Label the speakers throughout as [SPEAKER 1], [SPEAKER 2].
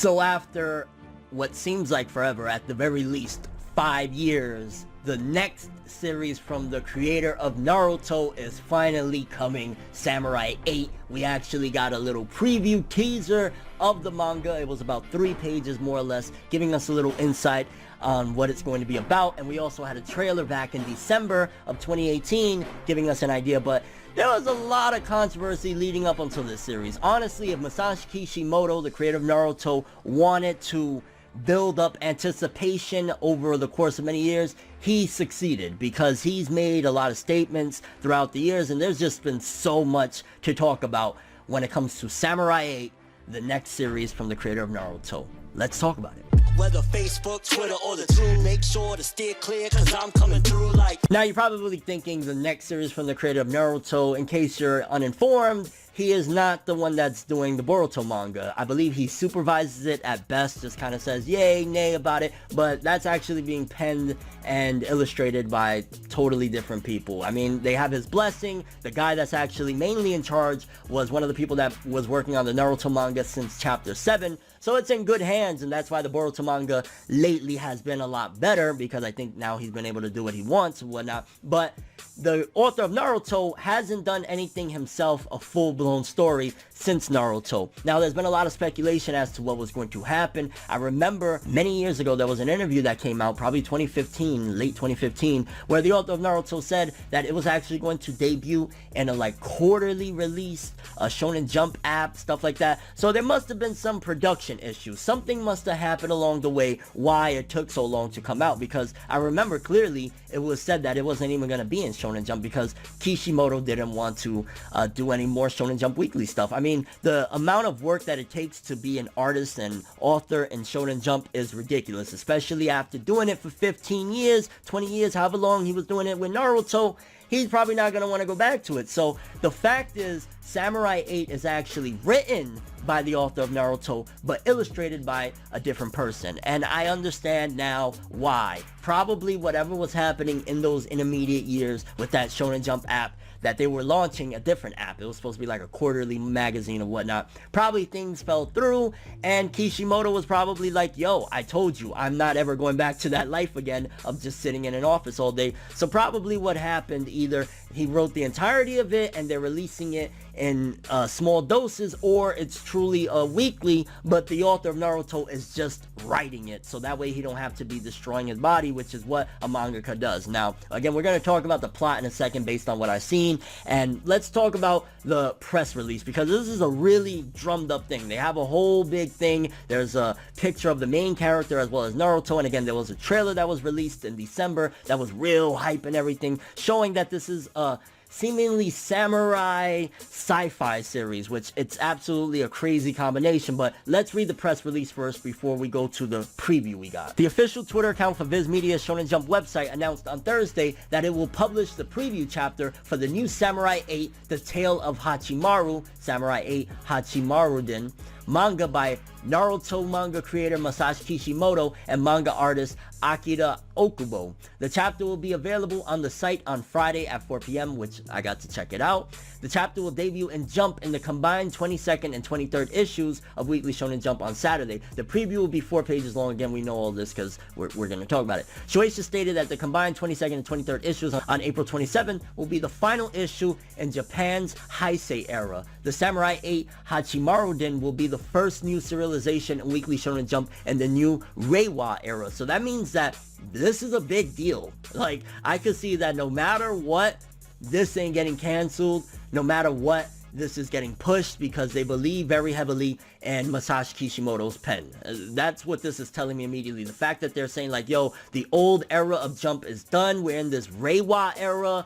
[SPEAKER 1] So after what seems like forever, at the very least 5 years, the next series from the creator of Naruto is finally coming, Samurai 8. We actually got a little preview teaser of the manga. It was about 3 pages more or less, giving us a little insight on what it's going to be about. And we also had a trailer back in December of 2018 giving us an idea, but there was a lot of controversy leading up until this series. Honestly, if Masashi Kishimoto, the creator of Naruto, wanted to build up anticipation over the course of many years, he succeeded, because he's made a lot of statements throughout the years, and there's just been so much to talk about when it comes to Samurai 8, the next series from the creator of Naruto. Let's talk about it.
[SPEAKER 2] Whether Facebook, Twitter, or the two, make sure to steer clear, cause I'm coming through like...
[SPEAKER 1] Now, you're probably thinking the next series from the creator of Naruto. In case you're uninformed, he is not the one that's doing the Boruto manga. I believe he supervises it at best, just kind of says yay, nay about it, but that's actually being penned and illustrated by totally different people. I mean, they have his blessing. The guy that's actually mainly in charge was one of the people that was working on the Naruto manga since chapter 7, so it's in good hands, and that's why the Boruto manga lately has been a lot better, because I think now he's been able to do what he wants and whatnot. But the author of Naruto hasn't done anything himself, a full-blown story, since Naruto. Now, there's been a lot of speculation as to what was going to happen. I remember many years ago there was an interview that came out, probably 2015, late 2015, where the author of Naruto said that it was actually going to debut in a like quarterly release, a Shonen Jump app, stuff like that. So there must have been some production issues. Something must have happened along the way why it took so long to come out, because I remember clearly it was said that it wasn't even going to be in Shonen Jump because Kishimoto didn't want to do any more Shonen Jump Weekly stuff. I mean, the amount of work that it takes to be an artist and author in Shonen Jump is ridiculous, especially after doing it for 15 years, 20 years, however long he was doing it with Naruto. He's probably not going to want to go back to it. So the fact is, Samurai 8 is actually written by the author of Naruto, but illustrated by a different person. And I understand now why. Probably whatever was happening in those intermediate years with that Shonen Jump app, that they were launching a different app. It was supposed to be like a quarterly magazine or whatnot. Probably things fell through, and Kishimoto was probably like, yo, I told you, I'm not ever going back to that life again of just sitting in an office all day. So probably what happened, either he wrote the entirety of it and they're releasing it in small doses, or it's truly a weekly, but the author of Naruto is just writing it, so that way he don't have to be destroying his body, which is what a mangaka does. Now, again, we're going to talk about the plot in a second based on what I've seen, and let's talk about the press release, because this is a really drummed up thing. They have a whole big thing. There's a picture of the main character as well as Naruto, and again, there was a trailer that was released in December that was real hype and everything, showing that this is a seemingly samurai sci-fi series, which it's absolutely a crazy combination. But let's read the press release first before we go to the preview we got. The official Twitter account for Viz Media's Shonen Jump website announced on Thursday that it will publish the preview chapter for the new Samurai 8, The Tale of Hachimaru, Samurai 8 Hachimaru-den, manga by Naruto manga creator Masashi Kishimoto and manga artist Akira Okubo. The chapter will be available on the site on Friday at 4 p.m., which I got to check it out. The chapter will debut in Jump in the combined 22nd and 23rd issues of Weekly Shonen Jump on Saturday. The preview will be 4 pages long. Again, we know all this because we're going to talk about it. Shueisha stated that the combined 22nd and 23rd issues on April 27th will be the final issue in Japan's Heisei era. The Samurai 8 Hachimaru-den will be the first new serialization in Weekly Shonen Jump in the new Reiwa era. So that means that this is a big deal. Like, I could see that no matter what, this ain't getting canceled. No matter what, this is getting pushed because they believe very heavily in Masashi Kishimoto's pen. That's what this is telling me immediately. The fact that they're saying like, yo, the old era of Jump is done. We're in this Reiwa era.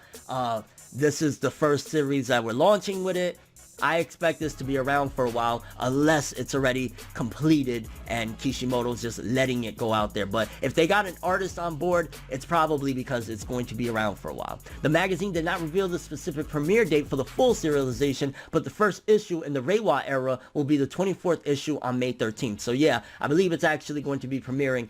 [SPEAKER 1] This is the first series that we're launching with it. I expect this to be around for a while, unless it's already completed and Kishimoto's just letting it go out there. But if they got an artist on board, it's probably because it's going to be around for a while. The magazine did not reveal the specific premiere date for the full serialization, but the first issue in the Reiwa era will be the 24th issue on May 13th. So yeah, I believe it's actually going to be premiering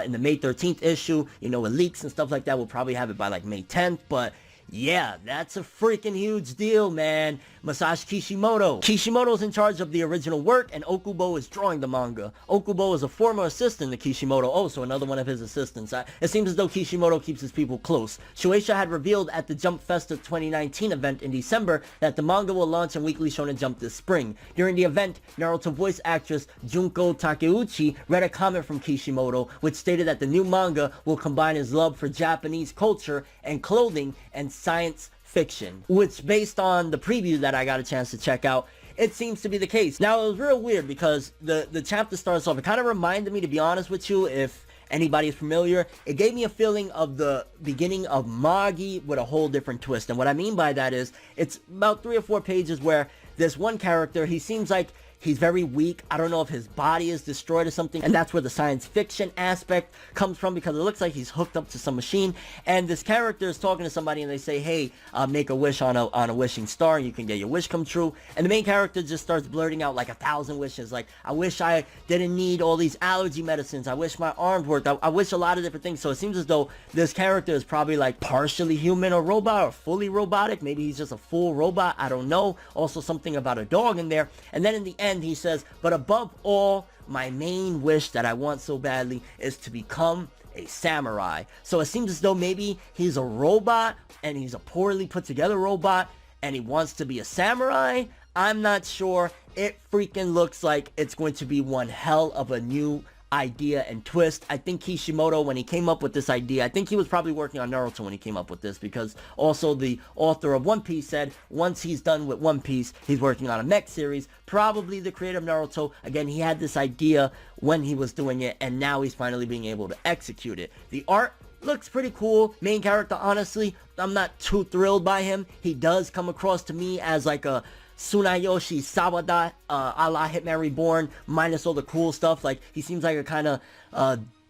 [SPEAKER 1] in the May 13th issue. You know, with leaks and stuff like that, we'll probably have it by like May 10th, but Yeah, that's a freaking huge deal, man. Masashi Kishimoto. Kishimoto's in charge of the original work, and Okubo is drawing the manga. Okubo is a former assistant to Kishimoto, also another one of his assistants. It seems as though Kishimoto keeps his people close. Shueisha had revealed at the Jump Festa 2019 event in December that the manga will launch in Weekly Shonen Jump this spring. During the event, Naruto voice actress Junko Takeuchi read a comment from Kishimoto, which stated that the new manga will combine his love for Japanese culture and clothing and science fiction, which based on the preview that I got a chance to check out, it seems to be the case. Now, it was real weird because the chapter starts off, it kind of reminded me, to be honest with you, if anybody is familiar, it gave me a feeling of the beginning of Magi with a whole different twist. And what I mean by that is, it's about 3 or 4 pages where this one character, he seems like he's very weak. I don't know if his body is destroyed or something. And that's where the science fiction aspect comes from, because it looks like he's hooked up to some machine. And this character is talking to somebody and they say, hey, make a wish on a wishing star and you can get your wish come true. And the main character just starts blurting out like 1,000 wishes. Like, I wish I didn't need all these allergy medicines. I wish my arms worked. I wish a lot of different things. So it seems as though this character is probably like partially human or robot or fully robotic. Maybe he's just a full robot. I don't know. Also something about a dog in there. And then in the end, he says, but above all, my main wish that I want so badly is to become a samurai. So it seems as though maybe he's a robot and he's a poorly put together robot and he wants to be a samurai. I'm not sure. It freaking looks like it's going to be one hell of a new idea and twist. I think Kishimoto, when he came up with this idea, I think he was probably working on Naruto when he came up with this, because also the author of One Piece said once he's done with One Piece, he's working on a mech series, probably the creator of Naruto. Again, he had this idea when he was doing it, and now he's finally being able to execute it. The art looks pretty cool. Main character, honestly, I'm not too thrilled by him. He does come across to me as like a Tsunayoshi Sawada, a la Hitman Reborn, minus all the cool stuff. Like, he seems like a kind of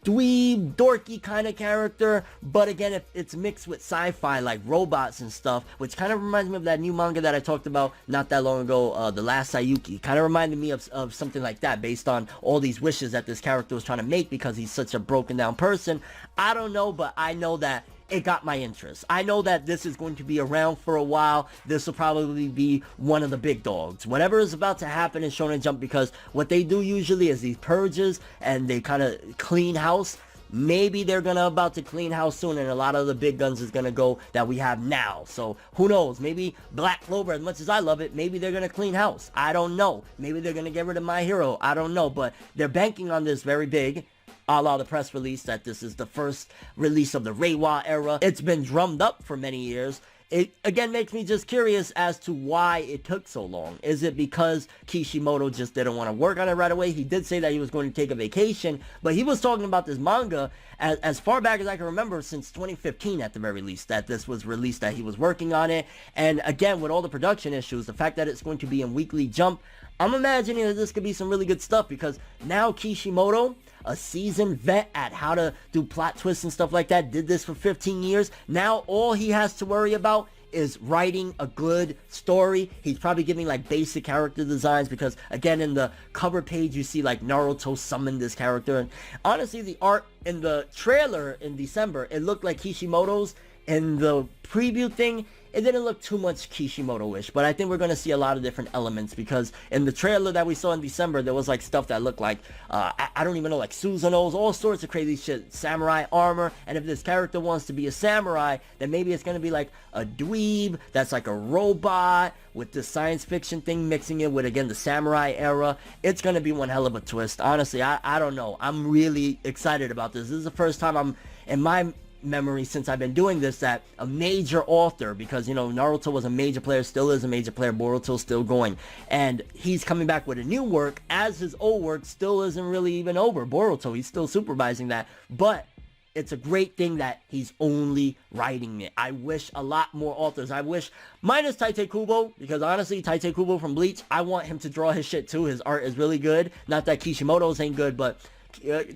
[SPEAKER 1] dweeb, dorky kind of character, but again, if it's mixed with sci-fi, like robots and stuff, which kind of reminds me of that new manga that I talked about not that long ago, The Last Sayuki. Kind of reminded me of something like that, based on all these wishes that this character was trying to make because he's such a broken down person. I don't know, but I know that it got my interest. I know that this is going to be around for a while. This will probably be one of the big dogs. Whatever is about to happen in Shonen Jump, because what they do usually is these purges and they kind of clean house. Maybe they're about to clean house soon, and a lot of the big guns is gonna go that we have now. So who knows? Maybe Black Clover, as much as I love it, maybe they're gonna clean house. I don't know. Maybe they're gonna get rid of My Hero. I don't know. But they're banking on this very big, a la the press release, that this is the first release of the Reiwa era. It's been drummed up for many years. It again makes me just curious as to why it took so long. Is it because Kishimoto just didn't want to work on it right away? He did say that he was going to take a vacation, but he was talking about this manga as far back as I can remember, since 2015 at the very least, that this was released, that he was working on it. And again, with all the production issues, the fact that it's going to be in Weekly Jump, I'm imagining that this could be some really good stuff, because now Kishimoto, a seasoned vet at how to do plot twists and stuff like that, did this for 15 years. Now all he has to worry about is writing a good story. He's probably giving like basic character designs, because again, in the cover page you see like Naruto summoned this character, and honestly the art in the trailer in December, it looked like Kishimoto's. In the preview thing, it didn't look too much Kishimoto-ish, but I think we're going to see a lot of different elements, because in the trailer that we saw in December, there was like stuff that looked like, I don't even know, like Susanoo's, all sorts of crazy shit, samurai armor. And if this character wants to be a samurai, then maybe it's going to be like a dweeb that's like a robot with the science fiction thing, mixing it with, again, the samurai era. It's going to be one hell of a twist. Honestly, I don't know. I'm really excited about this. This is the first time I'm, in my memory since I've been doing this, that a major author, because you know Naruto was a major player, still is a major player, Boruto's still going, and he's coming back with a new work as his old work still isn't really even over. Boruto, he's still supervising that, but it's a great thing that he's only writing it. I wish a lot more authors, I wish, minus Tite Kubo, because honestly, Tite Kubo from Bleach, I want him to draw his shit too. His art is really good. Not that Kishimoto's ain't good, but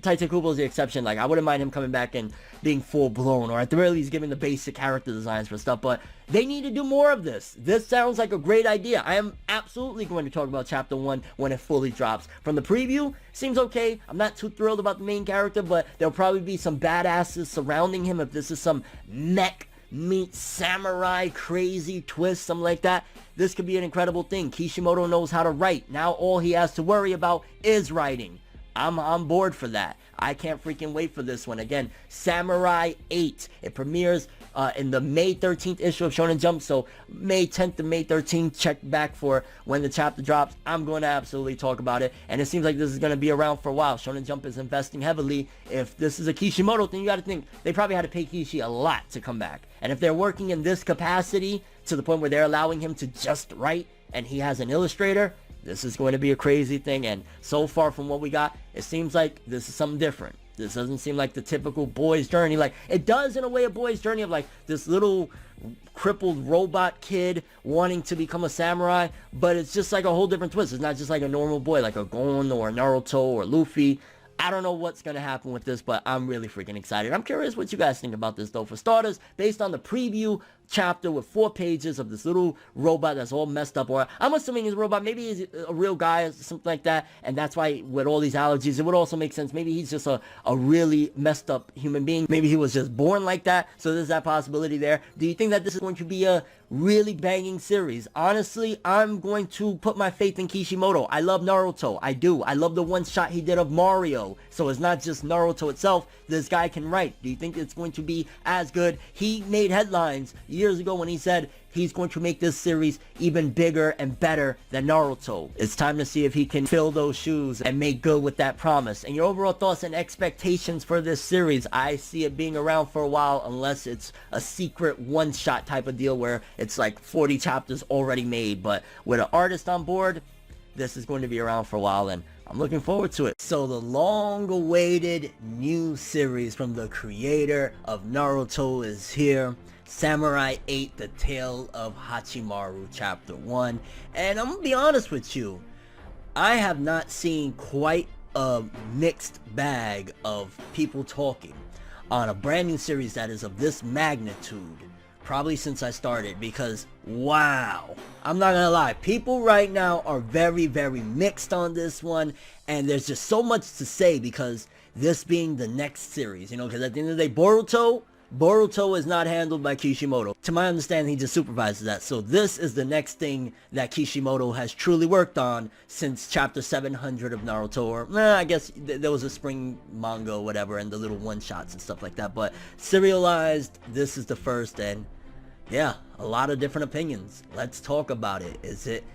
[SPEAKER 1] Tite Kubo is the exception. Like, I wouldn't mind him coming back and being full blown, or at the very least giving the basic character designs for stuff. But they need to do more of this. This sounds like a great idea. I am absolutely going to talk about chapter 1 when it fully drops. From the preview, seems okay. I'm not too thrilled about the main character, but there'll probably be some badasses surrounding him if this is some mech meet samurai crazy twist, something like that. This could be an incredible thing. Kishimoto knows how to write. Now all he has to worry about is writing. I'm on board for that. I can't freaking wait for this one. Again, Samurai 8. It premieres in the May 13th issue of Shonen Jump. So May 10th to May 13th. Check back for when the chapter drops. I'm going to absolutely talk about it. And it seems like this is going to be around for a while. Shonen Jump is investing heavily. If this is a Kishimoto thing, you got to think they probably had to pay Kishi a lot to come back. And if they're working in this capacity to the point where they're allowing him to just write and he has an illustrator, this is going to be a crazy thing. And so far from what we got, it seems like this is something different. This doesn't seem like the typical boy's journey. Like, it does in a way a boy's journey of like this little crippled robot kid wanting to become a samurai, but it's just like a whole different twist. It's not just like a normal boy like a Gon or a Naruto or Luffy. I don't know what's going to happen with this, but I'm really freaking excited. I'm curious what you guys think about this, though. For starters, based on the preview chapter with 4 pages of this little robot that's all messed up, or I'm assuming he's a robot, maybe he's a real guy or something like that, and that's why with all these allergies, it would also make sense. Maybe he's just a really messed up human being. Maybe he was just born like that, so there's that possibility there. Do you think that this is going to be a really banging series? Honestly, I'm going to put my faith in Kishimoto. I love Naruto. I do. I love the one shot he did of Mario. So it's not just Naruto itself. This guy can write. Do you think it's going to be as good? He made headlines years ago when he said he's going to make this series even bigger and better than Naruto. It's time to see if he can fill those shoes and make good with that promise. And your overall thoughts and expectations for this series? I see it being around for a while unless it's a secret one-shot type of deal where it's like 40 chapters already made. But with an artist on board, this is going to be around for a while, and I'm looking forward to it. So the long-awaited new series from the creator of Naruto is here. Samurai 8, The Tale of Hachimaru, Chapter 1. And I'm gonna be honest with you, I have not seen quite a mixed bag of people talking on a brand new series that is of this magnitude, probably since I started, because wow, I'm not gonna lie, people right now are very, very mixed on this one, and there's just so much to say because this being the next series, you know, because at the end of the day, Boruto is not handled by Kishimoto. To my understanding, he just supervises that. So this is the next thing that Kishimoto has truly worked on since chapter 700 of Naruto. Or, I guess there was a spring manga or whatever and the little one-shots and stuff like that. But serialized, this is the first, and yeah, a lot of different opinions. Let's talk about it. Is it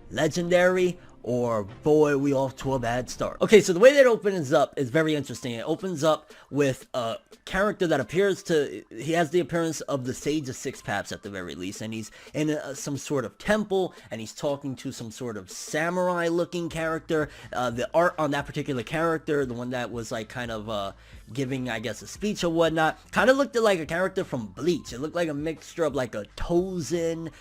[SPEAKER 1] legendary? Or boy, we off to a bad start. Okay, so the way that it opens up is very interesting. It opens up with a character that he has the appearance of the Sage of Six Paths at the very least, and he's in some sort of temple, and he's talking to some sort of samurai looking character. The art on that particular character, the one that was like kind of giving, I guess, a speech or whatnot, kind of looked like a character from Bleach. It looked like a mixture of like a Tozen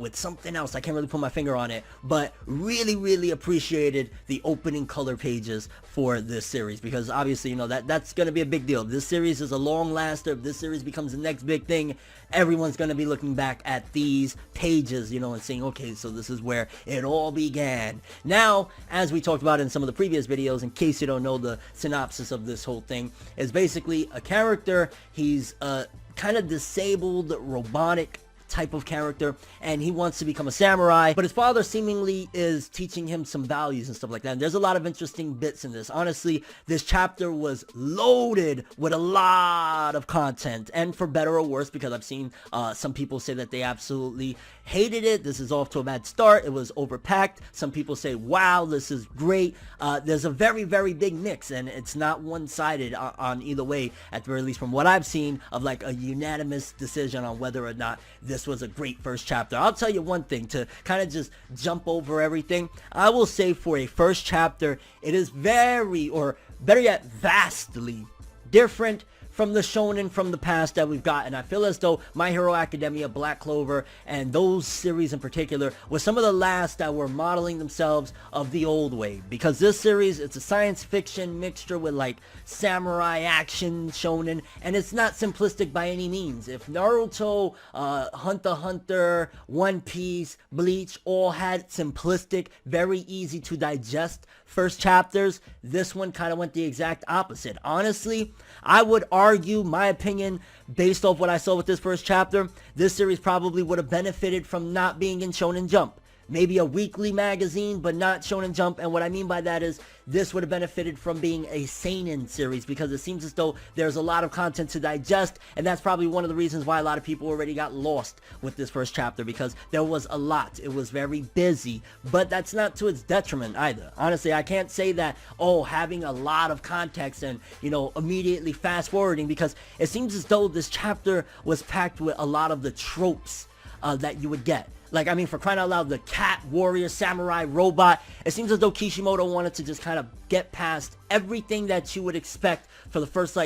[SPEAKER 1] with something else. I can't really put my finger on it, but really appreciated the opening color pages for this series, because obviously, you know, that's going to be a big deal. This series is a long laster. If this series becomes the next big thing, everyone's going to be looking back at these pages, you know, and saying, okay, so this is where it all began. Now, as we talked about in some of the previous videos, in case you don't know, the synopsis of this whole thing is basically a character. He's a kind of disabled robotic type of character, and he wants to become a samurai, but his father seemingly is teaching him some values and stuff like that. And there's a lot of interesting bits in this. Honestly, this chapter was loaded with a lot of content, and for better or worse, because I've seen some people say that they absolutely hated it. This is off to a bad start. It was overpacked. Some people say, wow, this is great. There's a very big mix, and it's not one-sided on either way, at the very least from what I've seen, of like a unanimous decision on whether or not this was a great first chapter. I'll tell you one thing, to kind of just jump over everything, I will say for a first chapter, it is very, or better yet, vastly different from the shonen from the past that we've gotten. I feel as though My Hero Academia, Black Clover, and those series in particular were some of the last that were modeling themselves of the old way. Because this series, it's a science fiction mixture with like samurai action shonen, and it's not simplistic by any means. If Naruto, Hunter x Hunter, One Piece, Bleach all had simplistic, very easy to digest first chapters, this one kind of went the exact opposite. Honestly, I would argue, my opinion, based off what I saw with this first chapter, this series probably would have benefited from not being in Shonen Jump. Maybe a weekly magazine, but not Shonen Jump. And what I mean by that is this would have benefited from being a seinen series, because it seems as though there's a lot of content to digest, and that's probably one of the reasons why a lot of people already got lost with this first chapter, because there was a lot. It was very busy, but that's not to its detriment either. Honestly, I can't say that, oh, having a lot of context and, immediately fast forwarding, because it seems as though this chapter was packed with a lot of the tropes that you would get. Like, I mean, for crying out loud, the cat, warrior, samurai, robot. It seems as though Kishimoto wanted to just kind of get past everything that you would expect for the first,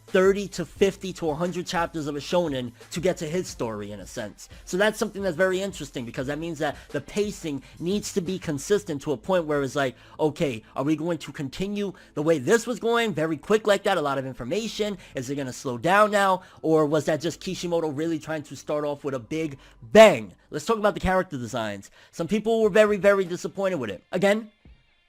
[SPEAKER 1] 30 to 50 to 100 chapters of a shonen to get to his story, in a sense. So that's something that's very interesting, because that means that the pacing needs to be consistent to a point where it's like, okay, are we going to continue the way this was going, very quick like that, a lot of information? Is it going to slow down now? Or was that just Kishimoto really trying to start off with a big bang? Let's talk about the character designs. Some people were very, very disappointed with it. Again,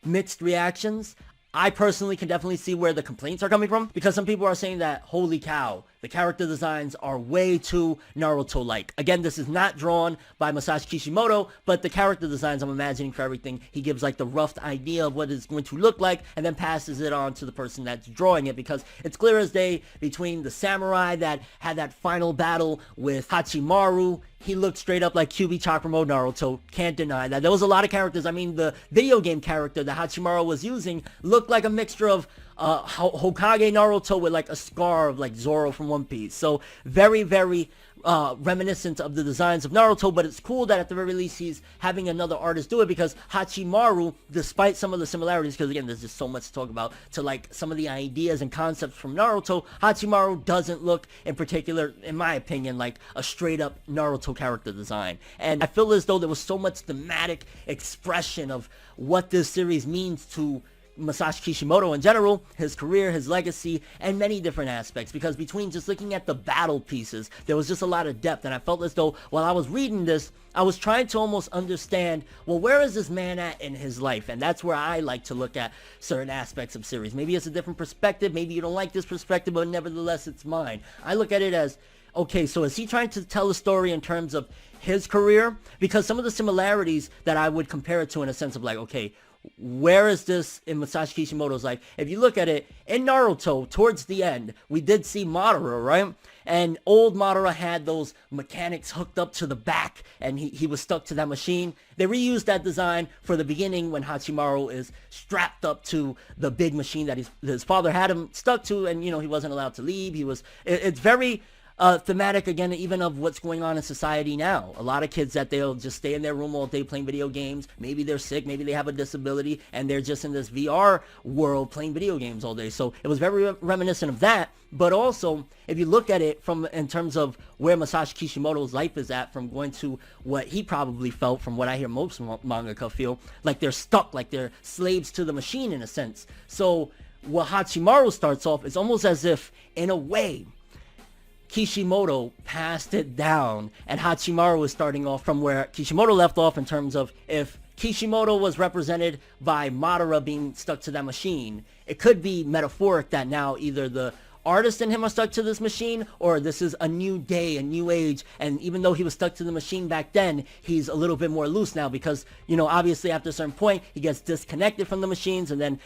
[SPEAKER 1] mixed reactions. I personally can definitely see where the complaints are coming from, because some people are saying that, holy cow, the character designs are way too Naruto-like. Again, this is not drawn by Masashi Kishimoto, but the character designs I'm imagining for everything, he gives the rough idea of what it's going to look like, and then passes it on to the person that's drawing it, because it's clear as day between the samurai that had that final battle with Hachimaru. He looked straight up like QB Chakra Mode Naruto. Can't deny that. There was a lot of characters. I mean, the video game character that Hachimaru was using looked like a mixture of Hokage Naruto with a scar of Zoro from One Piece. So very, very reminiscent of the designs of Naruto, but it's cool that at the very least he's having another artist do it, because Hachimaru, despite some of the similarities, because again, there's just so much to talk about, to some of the ideas and concepts from Naruto, Hachimaru doesn't look, in particular, in my opinion, like a straight up Naruto character design. And I feel as though there was so much thematic expression of what this series means to Masashi Kishimoto in general, his career, his legacy, and many different aspects, because between just looking at the battle pieces, there was just a lot of depth, and I felt as though while I was reading this, I was trying to almost understand, well, where is this man at in his life? And that's where I like to look at certain aspects of series. Maybe it's a different perspective, maybe you don't like this perspective, but nevertheless, it's mine. I look at it as, okay, so is he trying to tell a story in terms of his career? Because some of the similarities that I would compare it to, in a sense of okay, where is this in Masashi Kishimoto's life? If you look at it, in Naruto, towards the end, we did see Madara, right? And old Madara had those mechanics hooked up to the back, and he was stuck to that machine. They reused that design for the beginning when Hachimaru is strapped up to the big machine that his father had him stuck to, and, he wasn't allowed to leave. It's very thematic, again, even of what's going on in society now. A lot of kids that they'll just stay in their room all day playing video games. Maybe they're sick, maybe they have a disability, and they're just in this VR world playing video games all day. So it was very reminiscent of that. But also, if you look at it in terms of where Masashi Kishimoto's life is at, from going to what he probably felt, from what I hear most mangaka feel, like they're stuck, like they're slaves to the machine in a sense. So what Hachimaru starts off is almost as if, in a way, Kishimoto passed it down, and Hachimaru is starting off from where Kishimoto left off, in terms of, if Kishimoto was represented by Madara being stuck to that machine, it could be metaphoric that now either the artist and him are stuck to this machine, or this is a new day, a new age, and even though he was stuck to the machine back then, he's a little bit more loose now, because, obviously after a certain point, he gets disconnected from the machines, and then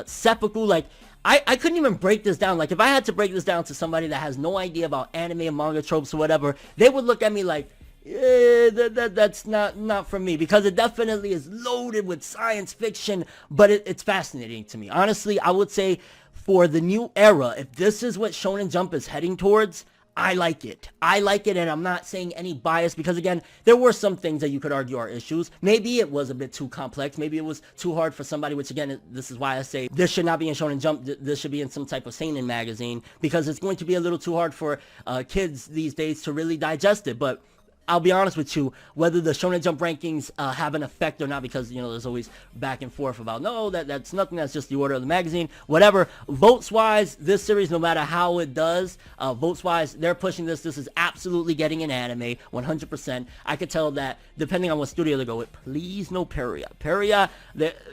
[SPEAKER 1] seppuku, I couldn't even break this down. If I had to break this down to somebody that has no idea about anime and manga tropes or whatever, they would look at me like, that's not for me, because it definitely is loaded with science fiction, but it's fascinating to me. Honestly, I would say for the new era, if this is what Shonen Jump is heading towards, I like it. And I'm not saying any bias, because again, there were some things that you could argue are issues. Maybe it was a bit too complex. Maybe it was too hard for somebody, which again, this is why I say this should not be in Shonen Jump. This should be in some type of seinen magazine, because it's going to be a little too hard for kids these days to really digest it. But I'll be honest with you, whether the Shonen Jump rankings have an effect or not, because, you know, there's always back and forth about, no, that's nothing, that's just the order of the magazine, whatever. Votes-wise, this series, no matter how it does, votes-wise, they're pushing this. This is absolutely getting an anime, 100%. I could tell that, depending on what studio they go with, please no Peria.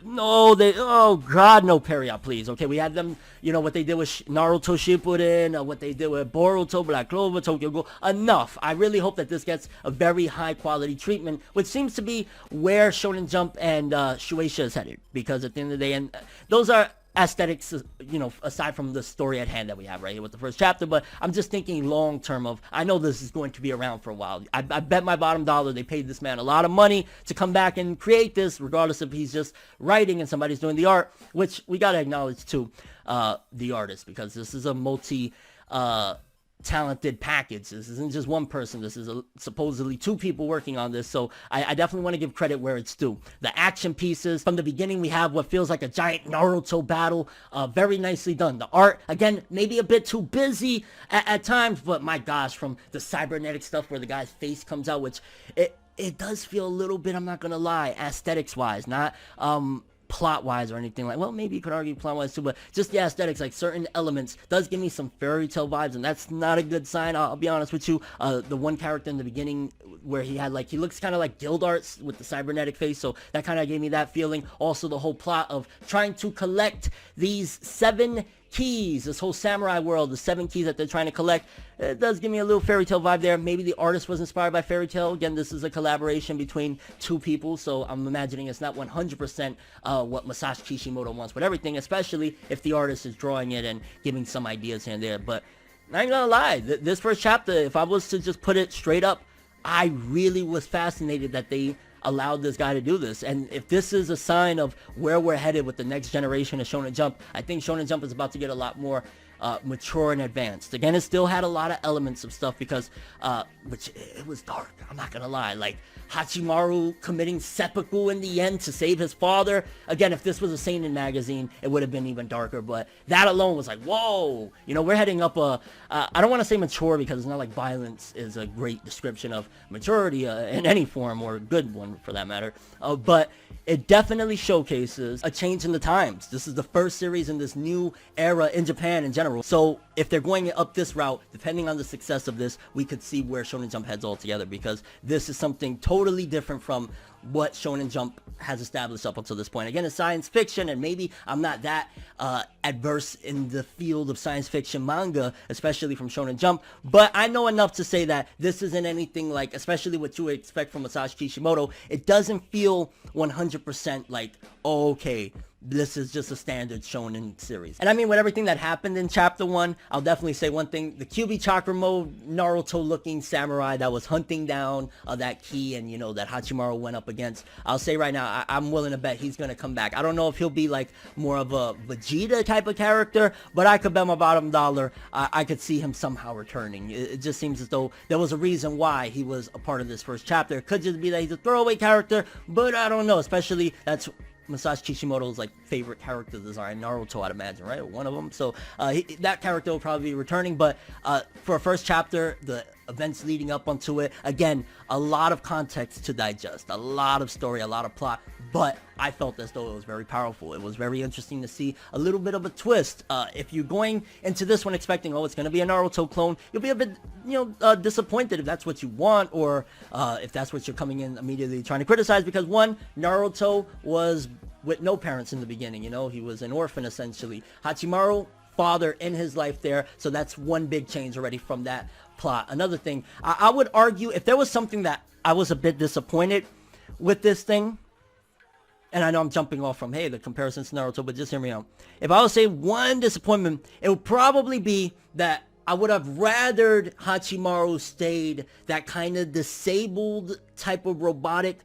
[SPEAKER 1] Oh God, no Peria, please. Okay, we had them, you know, what they did with Naruto Shippuden, what they did with Boruto, Black Clover, Tokyo Ghoul. Enough. I really hope that this gets a very high quality treatment, which seems to be where Shonen Jump and Shueisha is headed, because at the end of the day, and those are aesthetics, you know, aside from the story at hand that we have right here with the first chapter. But I'm just thinking long term of, I know this is going to be around for a while. I bet my bottom dollar they paid this man a lot of money to come back and create this, regardless if he's just writing and somebody's doing the art, which we got to acknowledge too, the artist, because this is a multi talented package. This isn't just one person. This is supposedly two people working on this. So I definitely want to give credit where it's due. The action pieces from the beginning, we have what feels like a giant Naruto battle. Very nicely done. The art, again, maybe a bit too busy at times, but my gosh, from the cybernetic stuff where the guy's face comes out, which it does feel a little bit, I'm not gonna lie, aesthetics wise, not plot-wise or anything like, well, maybe you could argue plot-wise too, but just the aesthetics, like certain elements, does give me some fairy tale vibes, and that's not a good sign. I'll be honest with you. The one character in the beginning where he had, like, he looks kind of like Guild Arts with the cybernetic face, so that kind of gave me that feeling. Also, the whole plot of trying to collect these 7 keys, this whole samurai world, the 7 keys that they're trying to collect, it does give me a little fairy tale vibe there. Maybe the artist was inspired by fairy tale. Again, this is a collaboration between 2 people, so I'm imagining it's not 100% what Masashi Kishimoto wants with everything, especially if the artist is drawing it and giving some ideas here and there. But I ain't gonna lie, this first chapter, if I was to just put it straight up, I really was fascinated that they allowed this guy to do this. And if this is a sign of where we're headed with the next generation of Shonen Jump, I think Shonen Jump is about to get a lot more mature and advanced. Again, it still had a lot of elements of stuff because which it was dark, I'm not gonna lie, like Hachimaru committing seppuku in the end to save his father. Again, if this was a seinen magazine, it would have been even darker, but that alone was like, whoa, you know, we're heading up I don't want to say mature, because it's not like violence is a great description of maturity in any form, or a good one for that matter, but it definitely showcases a change in the times. This is the first series in this new era in Japan in general. So if they're going up this route, depending on the success of this, we could see where Shonen Jump heads altogether, because this is something totally different from what Shonen Jump has established up until this point. Again, it's science fiction, and maybe I'm not that adverse in the field of science fiction manga, especially from Shonen Jump, but I know enough to say that this isn't anything like, especially what you would expect from Masashi Kishimoto. It doesn't feel 100% like, oh, okay, this is just a standard shonen series. And I mean, with everything that happened in chapter 1, I'll definitely say one thing: the QB chakra mode Naruto looking samurai that was hunting down that key, and you know, that Hachimaru went up against, I'll say right now, I'm willing to bet he's gonna come back. I don't know if he'll be like more of a Vegeta type of character, but I could bet my bottom dollar I could see him somehow returning. It just seems as though there was a reason why he was a part of this first chapter. It could just be that he's a throwaway character, but I don't know, especially that's Masashi Kishimoto's like favorite character design, Naruto, I'd imagine, right? One of them. So that character will probably be returning. But for a first chapter, the events leading up onto it, again, a lot of context to digest, a lot of story, a lot of plot. But I felt as though it was very powerful. It was very interesting to see a little bit of a twist. If you're going into this one expecting, oh, it's going to be a Naruto clone, you'll be a bit, disappointed if that's what you want, or if that's what you're coming in immediately trying to criticize. Because one, Naruto was with no parents in the beginning. You know, he was an orphan essentially. Hachimaru, father in his life there, so that's one big change already from that plot. Another thing, I would argue, if there was something that I was a bit disappointed with this thing, and I know I'm jumping off from, hey, the comparisons to Naruto, but just hear me out. If I would say one disappointment, it would probably be that I would have rathered Hachimaru stayed that kind of disabled type of robotic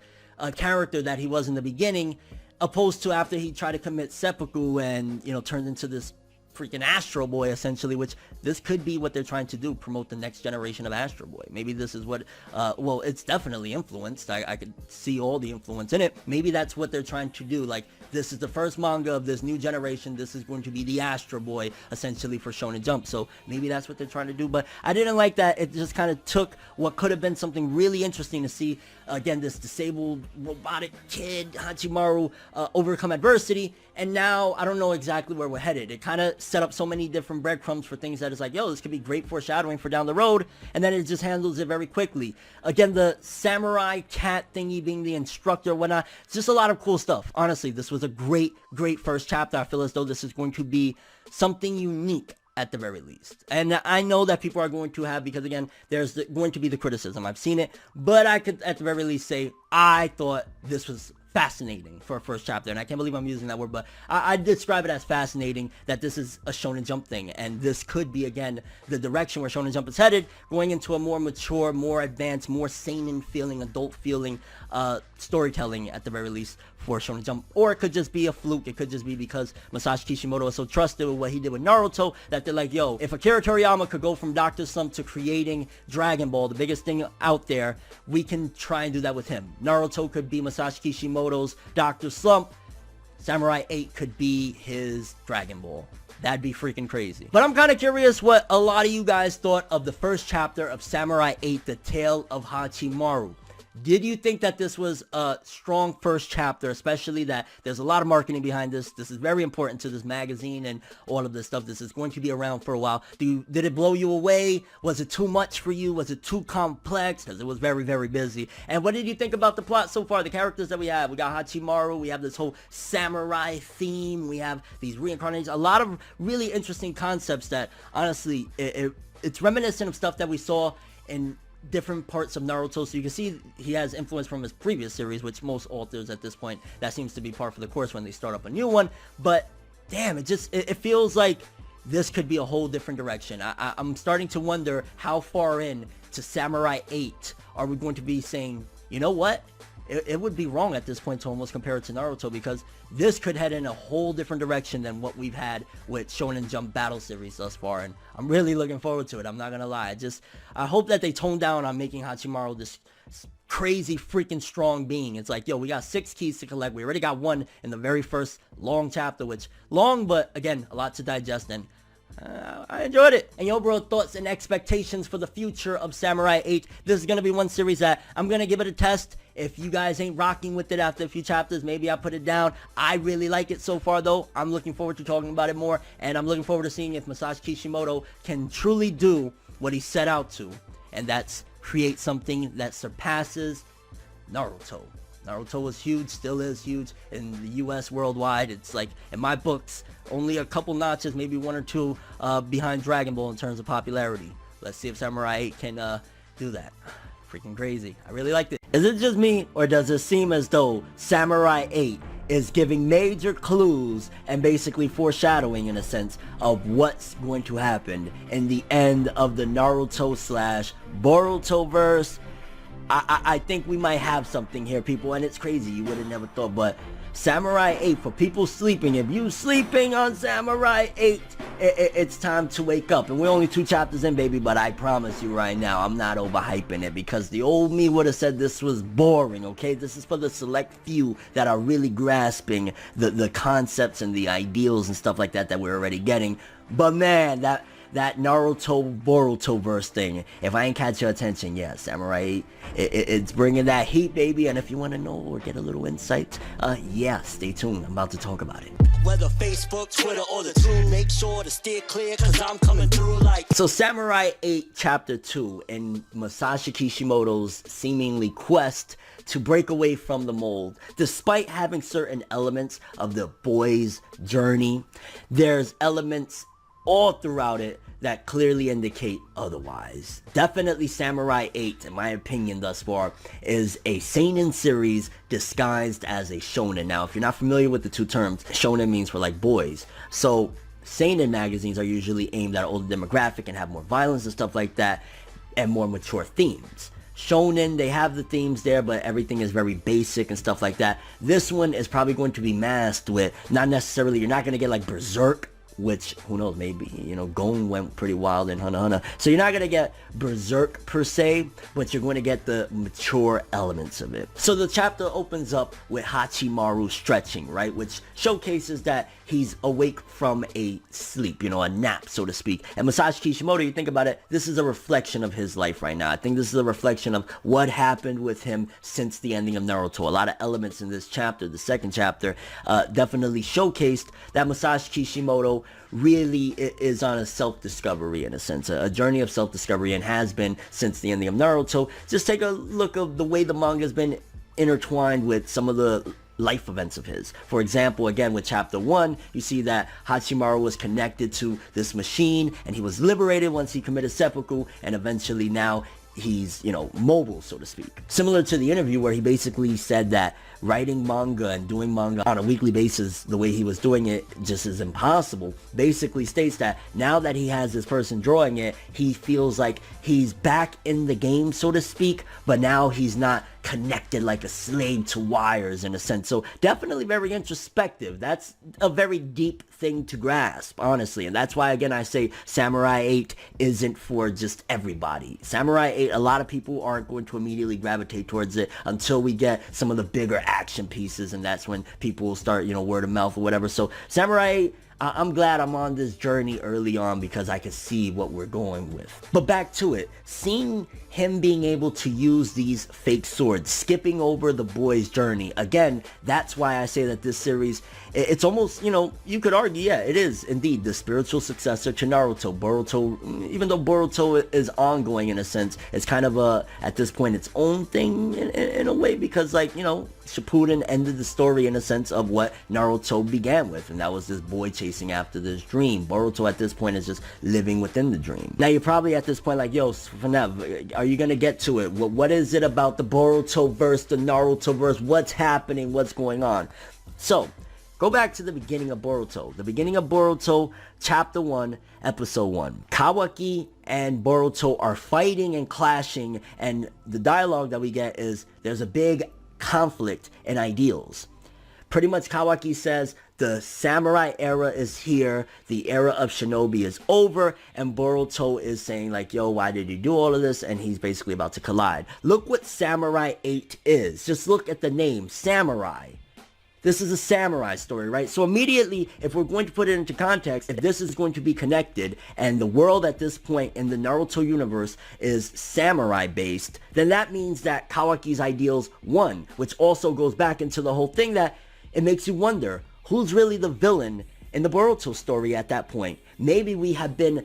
[SPEAKER 1] character that he was in the beginning, opposed to after he tried to commit seppuku and, turned into this freaking Astro Boy, essentially, which this could be what they're trying to do, promote the next generation of Astro Boy. Maybe this is what, well, it's definitely influenced. I could see all the influence in it. Maybe that's what they're trying to do. Like, this is the first manga of this new generation. This is going to be the Astro Boy, essentially, for Shonen Jump. So maybe that's what they're trying to do. But I didn't like that. It just kind of took what could have been something really interesting to see. Again, this disabled robotic kid, Hachimaru, overcome adversity. And now I don't know exactly where we're headed. It kind of set up so many different breadcrumbs for things that is like, yo, this could be great foreshadowing for down the road. And then it just handles it very quickly. Again, the samurai cat thingy being the instructor, whatnot. It's just a lot of cool stuff. Honestly, this was a great first chapter. I feel as though this is going to be something unique at the very least. And I know that people are going to have, because again, there's going to be the criticism. I've seen it, but I could at the very least say I thought this was fascinating for a first chapter, and I can't believe I'm using that word, but I describe it as fascinating that this is a Shonen Jump thing, and this could be, again, the direction where Shonen Jump is headed, going into a more mature, more advanced, more seinen feeling, adult feeling storytelling at the very least for Shonen Jump. Or it could just be a fluke. It could just be because Masashi Kishimoto is so trusted with what he did with Naruto that they're like, yo, if Akira Toriyama could go from Dr. Slump to creating Dragon Ball, the biggest thing out there, we can try and do that with him. Naruto could be Masashi Kishimoto's Dr. Slump. Samurai 8 could be his Dragon Ball. That'd be freaking crazy. But I'm kind of curious what a lot of you guys thought of the first chapter of Samurai 8, The Tale of Hachimaru. Did you think that this was a strong first chapter, especially that there's a lot of marketing behind this? This is very important to this magazine and all of this stuff. This is going to be around for a while. Did it blow you away? Was it too much for you? Was it too complex? Because it was very, very busy. And what did you think about the plot so far? The characters that we have. We got Hachimaru. We have this whole samurai theme. We have these reincarnations. A lot of really interesting concepts that, honestly, it's reminiscent of stuff that we saw in different parts of Naruto. So you can see he has influence from his previous series, which most authors at this point, that seems to be par for the course when they start up a new one. But damn, it feels like this could be a whole different direction. I'm starting to wonder how far in to Samurai 8 are we going to be saying, you know what? It would be wrong at this point to almost compare it to Naruto, because this could head in a whole different direction than what we've had with Shonen Jump Battle Series thus far, and I'm really looking forward to it. I'm not gonna lie. I hope that they tone down on making Hachimaru this crazy freaking strong being. It's like, yo, we got 6 keys to collect. We already got 1 in the very first long chapter, which long, but again, a lot to digest, and I enjoyed it. And yo, bro, thoughts and expectations for the future of Samurai 8. This is going to be one series that I'm going to give it a test. If you guys ain't rocking with it after a few chapters, maybe I'll put it down. I really like it so far, though. I'm looking forward to talking about it more, and I'm looking forward to seeing if Masashi Kishimoto can truly do what he set out to, and that's create something that surpasses Naruto. Naruto was huge, still is huge in the US worldwide. It's like, in my books, only a couple notches, maybe 1 or 2 behind Dragon Ball in terms of popularity. Let's see if Samurai 8 can do that. Freaking crazy. I really liked it. Is it just me, or does it seem as though Samurai 8 is giving major clues and basically foreshadowing, in a sense, of what's going to happen in the end of the Naruto / Boruto verse? I think we might have something here, people, and it's crazy. You would have never thought, but Samurai 8, for people sleeping, if you sleeping on Samurai 8, it's time to wake up. And we're only 2 chapters in, baby, but I promise you right now, I'm not overhyping it, because the old me would have said this was boring, okay? This is for the select few that are really grasping the concepts and the ideals and stuff like that we're already getting. But man, that Naruto Boruto verse thing, if I ain't catch your attention, yeah, Samurai 8, it's bringing that heat, baby. And if you want to know or get a little insight, yeah, stay tuned. I'm about to talk about it.
[SPEAKER 2] Whether Facebook, Twitter, or the two, make sure to steer clear, cause I'm coming through like...
[SPEAKER 1] So Samurai 8 Chapter 2, in Masashi Kishimoto's seemingly quest to break away from the mold, despite having certain elements of the boy's journey, there's elements all throughout it that clearly indicate otherwise. Definitely Samurai 8, in my opinion thus far, is a seinen series disguised as a shonen. Now, if you're not familiar with the two terms, shonen means for like boys. So seinen magazines are usually aimed at an older demographic and have more violence and stuff like that, and more mature themes. Shonen, they have the themes there, but everything is very basic and stuff like that. This one is probably going to be masked with, not necessarily, you're not going to get like Berserk which, who knows, maybe, Gon went pretty wild in Hunter x Hunter. So you're not going to get Berserk per se, but you're going to get the mature elements of it. So the chapter opens up with Hachimaru stretching, right? Which showcases that he's awake from a sleep, a nap, so to speak. And Masashi Kishimoto, you think about it, this is a reflection of his life right now. I think this is a reflection of what happened with him since the ending of Naruto. A lot of elements in this chapter, the second chapter, definitely showcased that Masashi Kishimoto really is on a self-discovery, in a sense, a journey of self-discovery, and has been since the ending of Naruto. Just take a look of the way the manga has been intertwined with some of the life events of his. For example, again, with chapter 1, you see that Hachimaru was connected to this machine, and he was liberated once he committed seppuku, and eventually now he's, mobile, so to speak. Similar to the interview where he basically said that writing manga and doing manga on a weekly basis, the way he was doing it, just is impossible. Basically states that now that he has this person drawing it, he feels like he's back in the game, so to speak, but now he's not connected like a slave to wires, in a sense. So definitely very introspective. That's a very deep thing to grasp, honestly, and that's why, again, I say Samurai 8 isn't for just everybody. Samurai 8, a lot of people aren't going to immediately gravitate towards it until we get some of the bigger action pieces, and that's when people will start, word of mouth or whatever. So Samurai 8, I'm glad I'm on this journey early on because I can see what we're going with. But back to it, seeing him being able to use these fake swords, skipping over the boy's journey, again, that's why I say that this series, it's almost, you could argue, yeah, it is indeed the spiritual successor to Naruto. Boruto, even though Boruto is ongoing in a sense, it's kind of at this point, its own thing in a way, because Shippuden ended the story in a sense of what Naruto began with, and that was this boy chasing after this dream. Boruto at this point is just living within the dream. Now you're probably at this point like, yo, Fornev, are you gonna get to it? What is it about the Boruto verse, the Naruto verse? What's happening? What's going on? So go back to the beginning of Boruto. The beginning of Boruto, chapter 1, episode 1. Kawaki and Boruto are fighting and clashing, and the dialogue that we get is there's a big conflict in ideals. Pretty much Kawaki says the samurai era is here, the era of shinobi is over, and Boruto is saying like, yo, why did you do all of this? And he's basically about to collide. Look what Samurai 8 is. Just look at the name, Samurai. This is a samurai story, right? So immediately, if we're going to put it into context, if this is going to be connected, and the world at this point in the Naruto universe is samurai based, then that means that Kawaki's ideals won, which also goes back into the whole thing that it makes you wonder, who's really the villain in the Boruto story at that point? Maybe we have been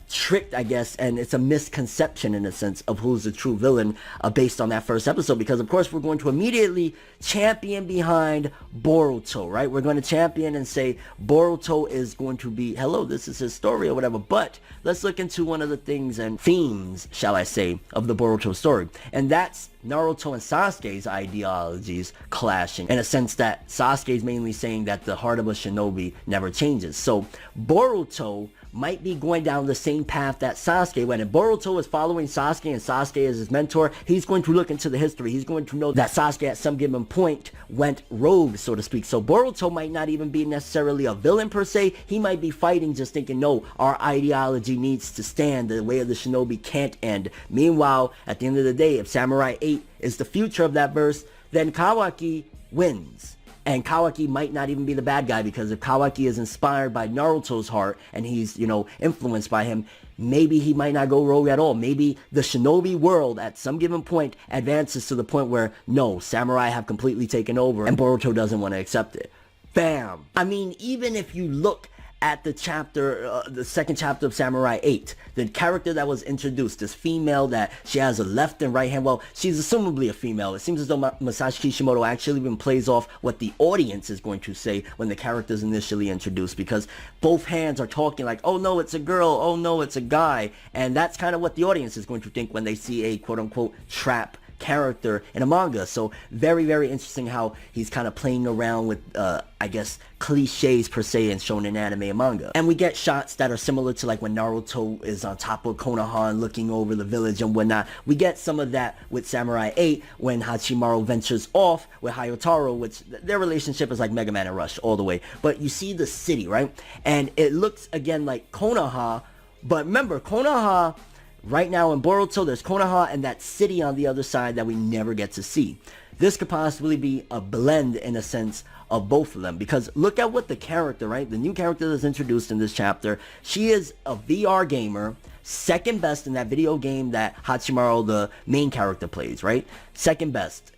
[SPEAKER 1] tricked, I guess, and it's a misconception in a sense of who's the true villain based on that first episode, because of course we're going to immediately champion behind Boruto, right? We're going to champion and say Boruto is going to be, hello, this is his story or whatever. But let's look into one of the things and themes, shall I say, of the Boruto story, and that's Naruto and Sasuke's ideologies clashing, in a sense that Sasuke is mainly saying that the heart of a shinobi never changes. So Boruto might be going down the same path that Sasuke went. And Boruto is following Sasuke, and Sasuke is his mentor. He's going to look into the history. He's going to know that Sasuke at some given point went rogue, so to speak. So Boruto might not even be necessarily a villain per se. He might be fighting, just thinking, no, our ideology needs to stand. The way of the shinobi can't end. Meanwhile, at the end of the day, if Samurai 8 is the future of that verse, then Kawaki wins. And Kawaki might not even be the bad guy, because if Kawaki is inspired by Naruto's heart and he's, influenced by him, maybe he might not go rogue at all. Maybe the shinobi world at some given point advances to the point where, no, samurai have completely taken over and Boruto doesn't want to accept it. Bam! I mean, even if you look at the chapter, the second chapter of Samurai 8, the character that was introduced, this female that she has a left and right hand, well, she's assumably a female. It seems as though Masashi Kishimoto actually even plays off what the audience is going to say when the character is initially introduced, because both hands are talking like, oh no, it's a girl, oh no, it's a guy, and that's kind of what the audience is going to think when they see a quote-unquote trap character in a manga. So very, very interesting how he's kind of playing around with, I guess, cliches per se and shown in anime and manga. And we get shots that are similar to like when Naruto is on top of Konoha and looking over the village and whatnot. We get some of that with Samurai 8 when Hachimaru ventures off with Hayotaro, which their relationship is like Mega Man and Rush all the way. But you see the city, right? And it looks again like Konoha, but remember, Konoha, right now in Boruto, there's Konoha and that city on the other side that we never get to see. This could possibly be a blend in a sense of both of them, because look at what the character, right? The new character that's introduced in this chapter, she is a VR gamer, second best in that video game that Hachimaru, the main character, plays, right? Second best.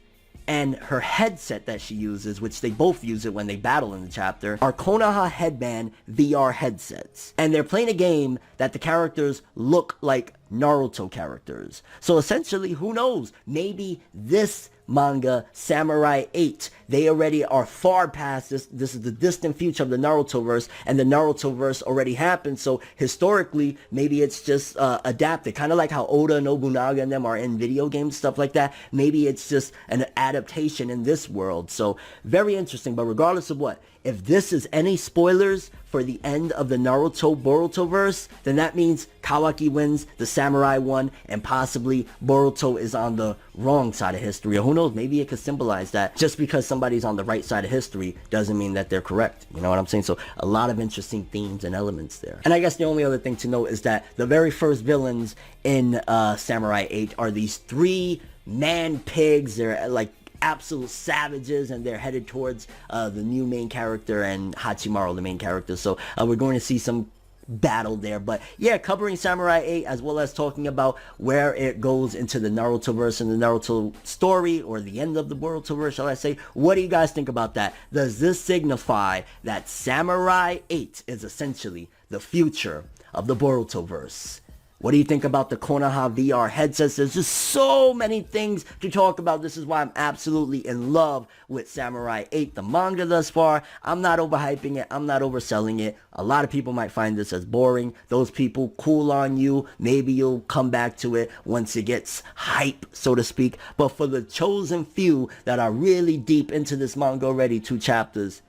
[SPEAKER 1] And her headset that she uses, which they both use it when they battle in the chapter, are Konoha headband VR headsets. And they're playing a game that the characters look like Naruto characters. So essentially, who knows? Maybe this manga, Samurai 8, they already are far past this. This is the distant future of the Naruto-verse, and the Naruto-verse already happened. So historically, maybe it's just adapted. Kind of like how Oda, Nobunaga, and them are in video games, stuff like that. Maybe it's just an adaptation in this world. So very interesting. But regardless of what, if this is any spoilers for the end of the Naruto Boruto verse, then that means Kawaki wins, the Samurai won, and possibly Boruto is on the wrong side of history. Or who knows, maybe it could symbolize that just because somebody's on the right side of history doesn't mean that they're correct. You know what I'm saying? So a lot of interesting themes and elements there. And I guess the only other thing to note is that the very first villains in Samurai 8 are these 3 man pigs. They're like absolute savages, and they're headed towards the new main character and Hachimaru, the main character. So we're going to see some battle there. But yeah, covering Samurai 8 as well as talking about where it goes into the Naruto verse and the Naruto story, or the end of the Boruto verse, shall I say. What do you guys think about that? Does this signify that Samurai 8 is essentially the future of the Boruto verse? What do you think about the Konoha VR headsets? There's just so many things to talk about. This is why I'm absolutely in love with Samurai 8, the manga thus far. I'm not overhyping it. I'm not overselling it. A lot of people might find this as boring. Those people, cool on you. Maybe you'll come back to it once it gets hype, so to speak. But for the chosen few that are really deep into this manga already, 2 chapters,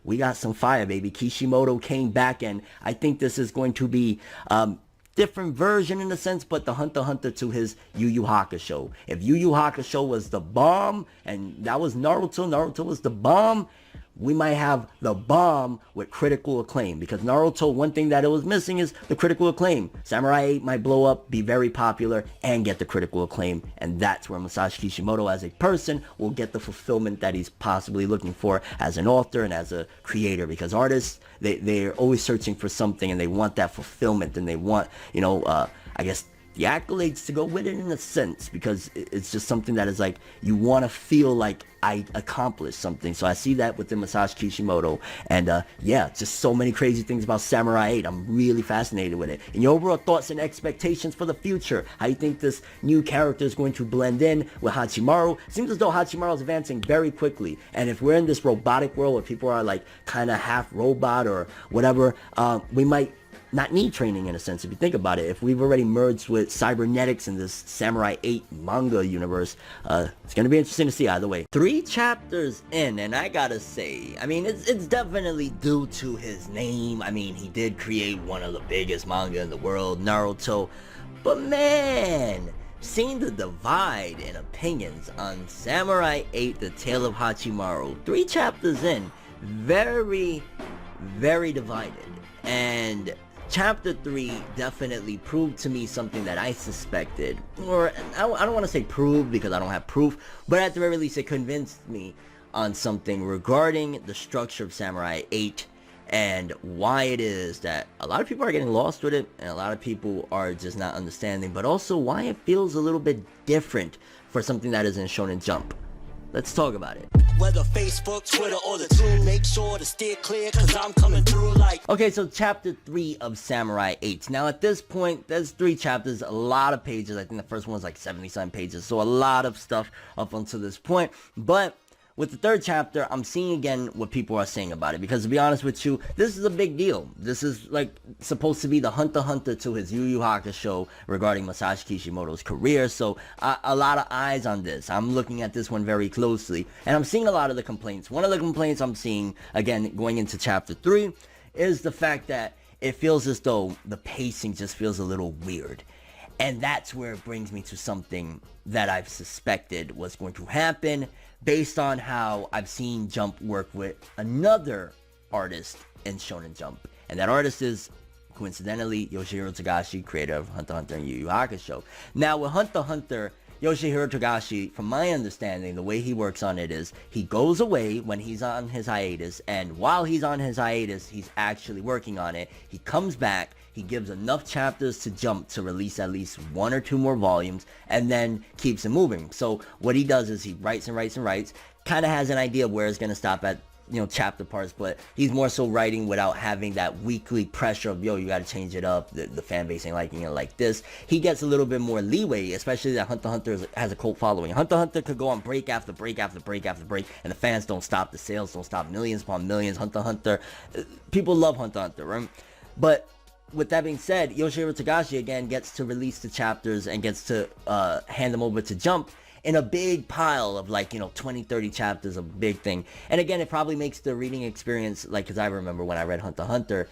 [SPEAKER 1] we got some fire, baby. Kishimoto came back, and I think this is going to be different version in a sense, but the Hunter x Hunter to his Yu Yu Hakusho. If Yu Yu Hakusho was the bomb and that was Naruto, Naruto was the bomb, we might have the bomb with critical acclaim, because Naruto, one thing that it was missing is the critical acclaim. Samurai 8 might blow up, be very popular, and get the critical acclaim, and that's where Masashi Kishimoto as a person will get the fulfillment that he's possibly looking for as an author and as a creator, because artists, they're always searching for something, and they want that fulfillment, and they want, you know, I guess, the accolades to go with it in a sense, because it's just something that is like, you want to feel like I accomplished something. So I see that with the Masashi Kishimoto, and yeah, just so many crazy things about Samurai 8. I'm really fascinated with it. And your overall thoughts and expectations for the future. How you think this new character is going to blend in with Hachimaru? Seems as though Hachimaru is advancing very quickly, and if we're in this robotic world where people are like kind of half robot or whatever, we might not need training in a sense, if you think about it. If we've already merged with cybernetics in this Samurai 8 manga universe, it's going to be interesting to see either way. 3 chapters in, and I gotta say, I mean, it's definitely due to his name. I mean, he did create one of the biggest manga in the world, Naruto. But man, seeing the divide in opinions on Samurai 8, The Tale of Hachimaru, 3 chapters in, very, very divided. And Chapter 3 definitely proved to me something that I suspected, or I don't want to say proved because I don't have proof, but at the very least it convinced me on something regarding the structure of Samurai 8 and why it is that a lot of people are getting lost with it and a lot of people are just not understanding, but also why it feels a little bit different for something that isn't Shonen Jump. Let's talk about it.
[SPEAKER 2] Whether Facebook, Twitter, or the 2, make sure to steer clear, cause I'm coming through like...
[SPEAKER 1] Okay, so chapter 3 of Samurai 8. Now at this point, there's 3 chapters, a lot of pages. I think the first one was like 70-something pages, so a lot of stuff up until this point. But with the third chapter, I'm seeing again what people are saying about it, because to be honest with you, this is a big deal. This is like supposed to be the Hunter x Hunter to his Yu Yu Hakusho regarding Masashi Kishimoto's career, so a lot of eyes on this. I'm looking at this one very closely, and I'm seeing a lot of the complaints. One of the complaints I'm seeing, again, going into chapter 3, is the fact that it feels as though the pacing just feels a little weird. And that's where it brings me to something that I've suspected was going to happen based on how I've seen Jump work with another artist in Shonen Jump. And that artist is, coincidentally, Yoshihiro Togashi, creator of Hunter x Hunter and Yu Yu Hakusho. Now, with Hunter x Hunter, Yoshihiro Togashi, from my understanding, the way he works on it is he goes away when he's on his hiatus, and while he's on his hiatus, he's actually working on it. He comes back, he gives enough chapters to Jump to release at least 1 or 2 more volumes, and then keeps it moving. So what he does is he writes and writes and writes, kind of has an idea of where it's going to stop at, chapter parts, but he's more so writing without having that weekly pressure of, yo, you got to change it up, the fan base ain't liking it like this. He gets a little bit more leeway, especially that Hunter x Hunter has a cult following. Hunter x Hunter could go on break after break after break after break, and the fans don't stop, the sales don't stop, millions upon millions. Hunter x Hunter, people love Hunter x Hunter, right? But with that being said, Yoshihiro Togashi again gets to release the chapters and gets to hand them over to Jump in a big pile of 20, 30 chapters, a big thing. And again, it probably makes the reading experience, because I remember when I read Hunter x Hunter,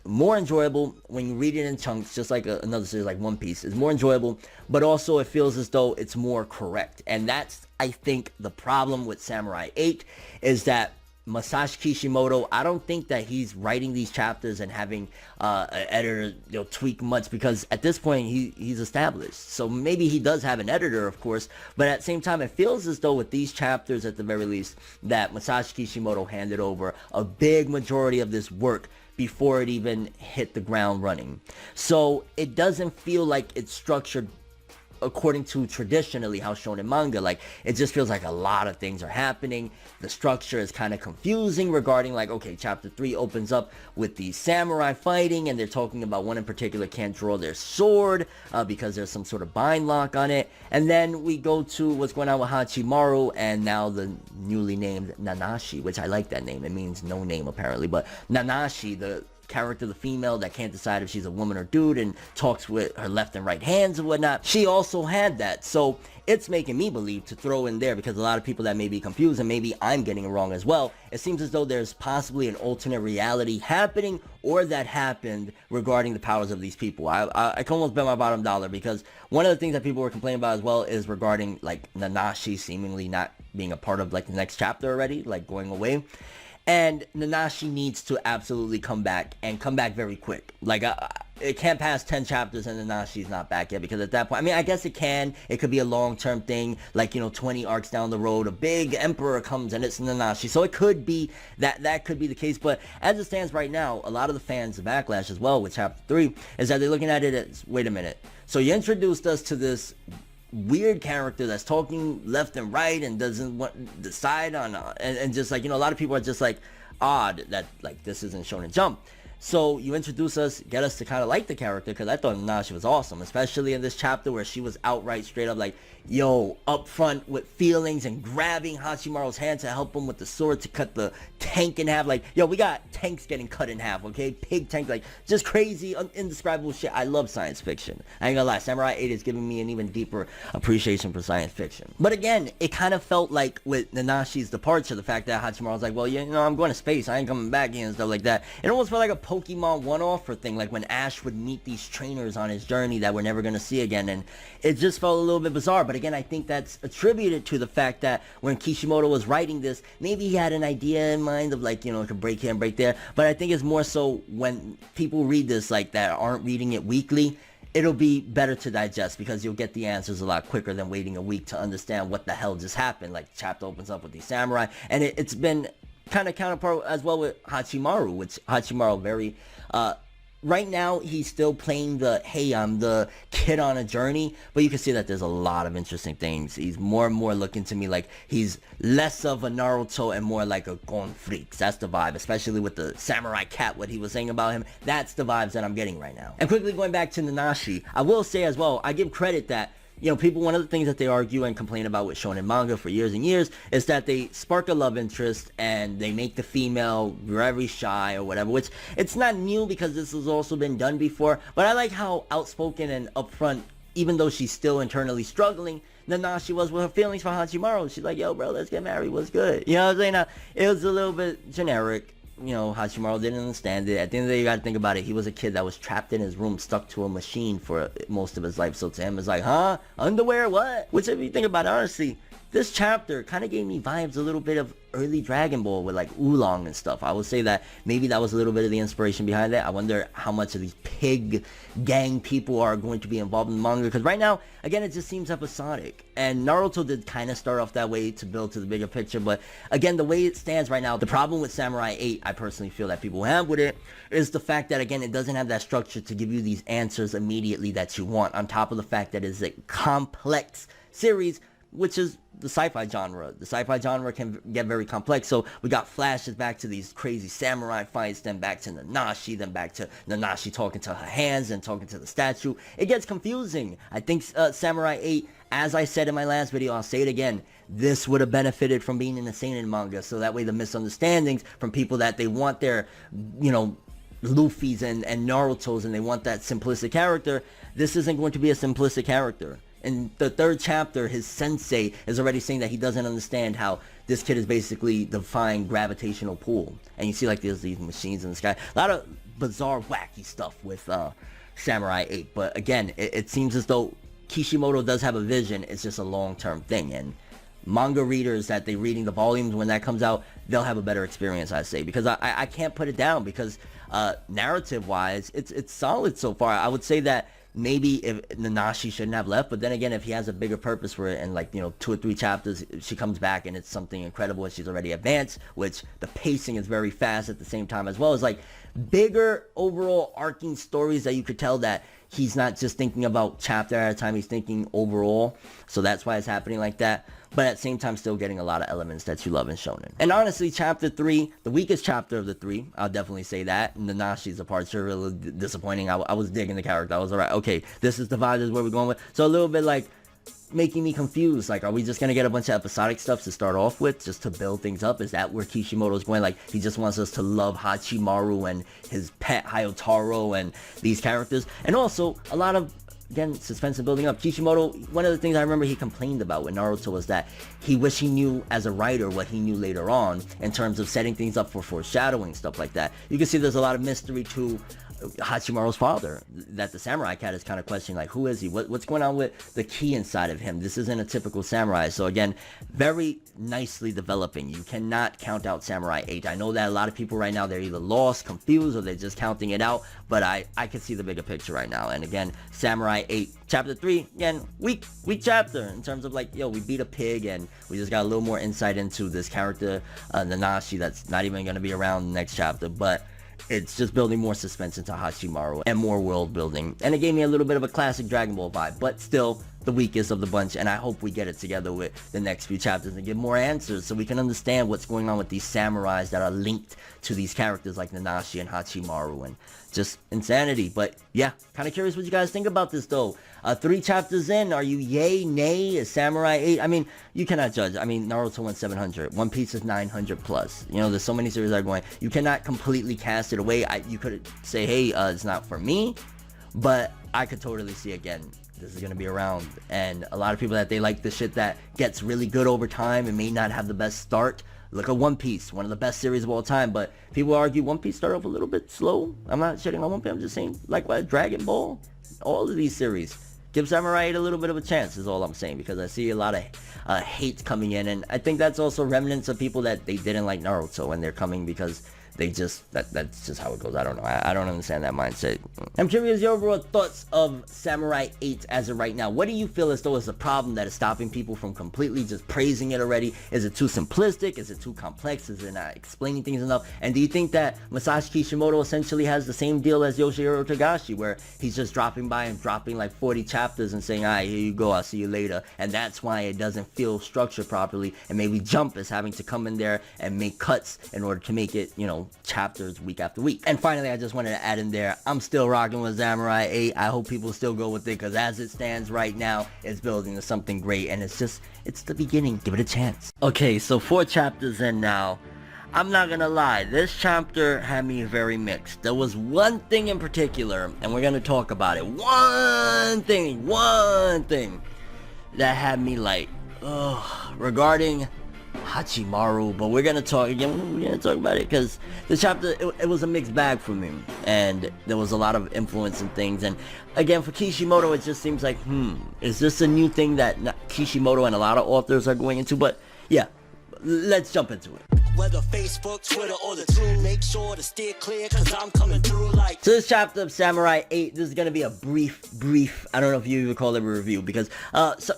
[SPEAKER 1] more enjoyable when you read it in chunks, just like another series like One Piece. It's more enjoyable, but also it feels as though it's more correct. And that's, I think, the problem with Samurai 8, is that Masashi Kishimoto, I don't think that he's writing these chapters and having an editor tweak much, because at this point he's established. So maybe he does have an editor, of course, but at the same time it feels as though with these chapters, at the very least, that Masashi Kishimoto handed over a big majority of this work before it even hit the ground running. So it doesn't feel like it's structured according to traditionally how shonen manga. It just feels like a lot of things are happening. The structure is kind of confusing regarding okay, chapter 3 opens up with the samurai fighting, and they're talking about one in particular can't draw their sword because there's some sort of bind lock on it. And then we go to what's going on with Hachimaru, and now the newly named Nanashi, which I like that name. It means no name apparently, but Nanashi, the character, the female that can't decide if she's a woman or dude and talks with her left and right hands and whatnot, she also had that. So it's making me believe to throw in there, because a lot of people that may be confused, and maybe I'm getting it wrong as well, it seems as though there's possibly an alternate reality happening, or that happened, regarding the powers of these people. I can almost bet my bottom dollar, because one of the things that people were complaining about as well is regarding Nanashi seemingly not being a part of the next chapter already, going away. And Nanashi needs to absolutely come back, and come back very quick. It can't pass 10 chapters and Nanashi's not back yet, because at that point, I guess it can. It could be a long-term thing, 20 arcs down the road, a big emperor comes and it's Nanashi. So it could be that could be the case. But as it stands right now, a lot of the fans, the backlash as well with chapter 3, is that they're looking at it as, wait a minute. So you introduced us to this weird character that's talking left and right and doesn't want to decide on and just a lot of people are just odd that this isn't Shonen Jump. So you introduce us, get us to kind of like the character, because I thought Nanashi was awesome, especially in this chapter where she was outright straight up yo, up front with feelings and grabbing Hachimaru's hand to help him with the sword to cut the tank in half. Yo, we got tanks getting cut in half, okay? Pig tank, just crazy, indescribable shit. I love science fiction. I ain't gonna lie, Samurai 8 is giving me an even deeper appreciation for science fiction. But again, it kind of felt like with Nanashi's departure, the fact that Hachimaru's well, I'm going to space, I ain't coming back and stuff like that. It almost felt like a Pokemon one-offer thing, when Ash would meet these trainers on his journey that we're never gonna see again, and it just felt a little bit bizarre. But again, I think that's attributed to the fact that when Kishimoto was writing this, maybe he had an idea in mind of it could break here and break there, but I think it's more so when people read this that aren't reading it weekly, it'll be better to digest, because you'll get the answers a lot quicker than waiting a week to understand what the hell just happened. Chapter opens up with these samurai, and it's been kind of counterpart as well with Hachimaru, which Hachimaru very right now he's still playing the, hey, I'm the kid on a journey, but you can see that there's a lot of interesting things. He's more and more looking to me like he's less of a Naruto and more like a Gon Freaks. That's the vibe, especially with the samurai cat, what he was saying about him. That's the vibes that I'm getting right now. And quickly going back to Nanashi, I will say as well, I give credit that people, one of the things that they argue and complain about with shonen manga for years and years is that they spark a love interest and they make the female very shy or whatever, which it's not new because this has also been done before, but I like how outspoken and upfront, even though she's still internally struggling, Nanashi was with her feelings for Hachimaru. She's like, yo, bro, let's get married. What's good? You know what I'm saying? Now, it was a little bit generic. Hachimaru didn't understand it. At the end of the day, you gotta think about it. He was a kid that was trapped in his room, stuck to a machine for most of his life. So to him, it's like, huh? Underwear? What? Which, if you think about it, honestly, this chapter kind of gave me vibes a little bit of early Dragon Ball with like Oolong and stuff. I would say that maybe that was a little bit of the inspiration behind it. I wonder how much of these pig gang people are going to be involved in the manga, because right now, again, it just seems episodic. And Naruto did kind of start off that way to build to the bigger picture, but again, the way it stands right now, the problem with Samurai 8, I personally feel that people have with it, is the fact that, again, it doesn't have that structure to give you these answers immediately that you want, on top of the fact that it's a complex series, which is the sci-fi genre. The sci-fi genre can get very complex, so we got flashes back to these crazy samurai fights, then back to Nanashi, then back to Nanashi talking to her hands and talking to the statue. It gets confusing. I think Samurai 8, as I said in my last video, I'll say it again, this would have benefited from being in the seinen manga, so that way the misunderstandings from people that they want their, Luffy's and Naruto's, and they want that simplistic character, this isn't going to be a simplistic character. In the third chapter, his sensei is already saying that he doesn't understand how this kid is basically defying gravitational pull. And you see like there's these machines in the sky. A lot of bizarre, wacky stuff with Samurai 8. But again, it seems as though Kishimoto does have a vision. It's just a long-term thing. And manga readers that they're reading the volumes when that comes out, they'll have a better experience, I say. Because I can't put it down because narrative-wise, it's solid so far. I would say that maybe if Nanashi shouldn't have left, but then again, if he has a bigger purpose for it, and like 2 or 3 chapters she comes back and it's something incredible and she's already advanced, which the pacing is very fast at the same time, as well as like bigger overall arcing stories that you could tell that he's not just thinking about chapter at a time, he's thinking overall. So that's why it's happening like that. But at the same time, still getting a lot of elements that you love in shonen. And honestly, chapter 3, the weakest chapter of the 3, I'll definitely say that. Nanashi's departure, a little disappointing. I was digging the character. I was alright. Okay, this is the vibe, this is where we're going with. So a little bit like making me confused. Like, are we just gonna get a bunch of episodic stuff to start off with, just to build things up? Is that where Kishimoto's going? Like, he just wants us to love Hachimaru and his pet Hayotaro and these characters? And also, a lot of, again, suspense and building up. Kishimoto, one of the things I remember he complained about with Naruto was that he wished he knew as a writer what he knew later on in terms of setting things up for foreshadowing, stuff like that. You can see there's a lot of mystery to Hachimaru's father that the samurai cat is kind of questioning, like, who is he? What's going on with the key inside of him? This isn't a typical samurai. So again, very nicely developing. You cannot count out Samurai 8. I know that a lot of people right now, they're either lost, confused, or they're just counting it out, but I can see the bigger picture right now. And again, Samurai 8 chapter 3, again, weak chapter in terms of like, yo, we beat a pig and we just got a little more insight into this character, Nanashi, that's not even going to be around the next chapter, but it's just building more suspense into Hachimaru and more world building. And it gave me a little bit of a classic Dragon Ball vibe, but still the weakest of the bunch. And I hope we get it together with the next few chapters and get more answers so we can understand what's going on with these samurais that are linked to these characters like Nanashi and Hachimaru, and just insanity. But yeah, kind of curious what you guys think about this though. 3 chapters in, are you yay, nay? Is Samurai 8? I mean, you cannot judge. I mean, Naruto went 700. One Piece is 900 plus. There's so many series that are going. You cannot completely cast it away. You could say, hey, it's not for me. But I could totally see, again, this is going to be around. And a lot of people that they like the shit that gets really good over time and may not have the best start. Look at One Piece, one of the best series of all time, but people argue One Piece started off a little bit slow. I'm not shitting on One Piece, I'm just saying, likewise, Dragon Ball, all of these series. Give Samurai 8 a little bit of a chance is all I'm saying, because I see a lot of hate coming in, and I think that's also remnants of people that they didn't like Naruto, and they're coming because they just, that's just how it goes. I don't know. I don't understand that mindset. I'm curious your overall thoughts of Samurai 8 as of right now. What do you feel as though is the problem that is stopping people from completely just praising it already? Is it too simplistic? Is it too complex? Is it not explaining things enough? And do you think that Masashi Kishimoto essentially has the same deal as Yoshihiro Togashi, where he's just dropping by and dropping like 40 chapters and saying, alright, here you go, I'll see you later. And that's why it doesn't feel structured properly, and maybe Jump is having to come in there and make cuts in order to make it, chapters week after week. And finally, I just wanted to add in there, I'm still rocking with Samurai 8. I hope people still go with it, because as it stands right now, it's building to something great, and it's the beginning. Give it a chance. Okay, so 4 chapters in now. I'm not gonna lie, this chapter had me very mixed. There was one thing in particular, and we're gonna talk about it. One thing that had me like, regarding Hachimaru. But we're gonna talk about it, because the chapter, it was a mixed bag for me, and there was a lot of influence and things. And again, for Kishimoto, it just seems like, is this a new thing that Kishimoto and a lot of authors are going into? But yeah, let's jump into it.
[SPEAKER 2] Whether Facebook, Twitter, or the two, make sure to steer clear, cause I'm coming through like...
[SPEAKER 1] So this chapter of Samurai 8, this is going to be a brief, I don't know if you even call it a review, because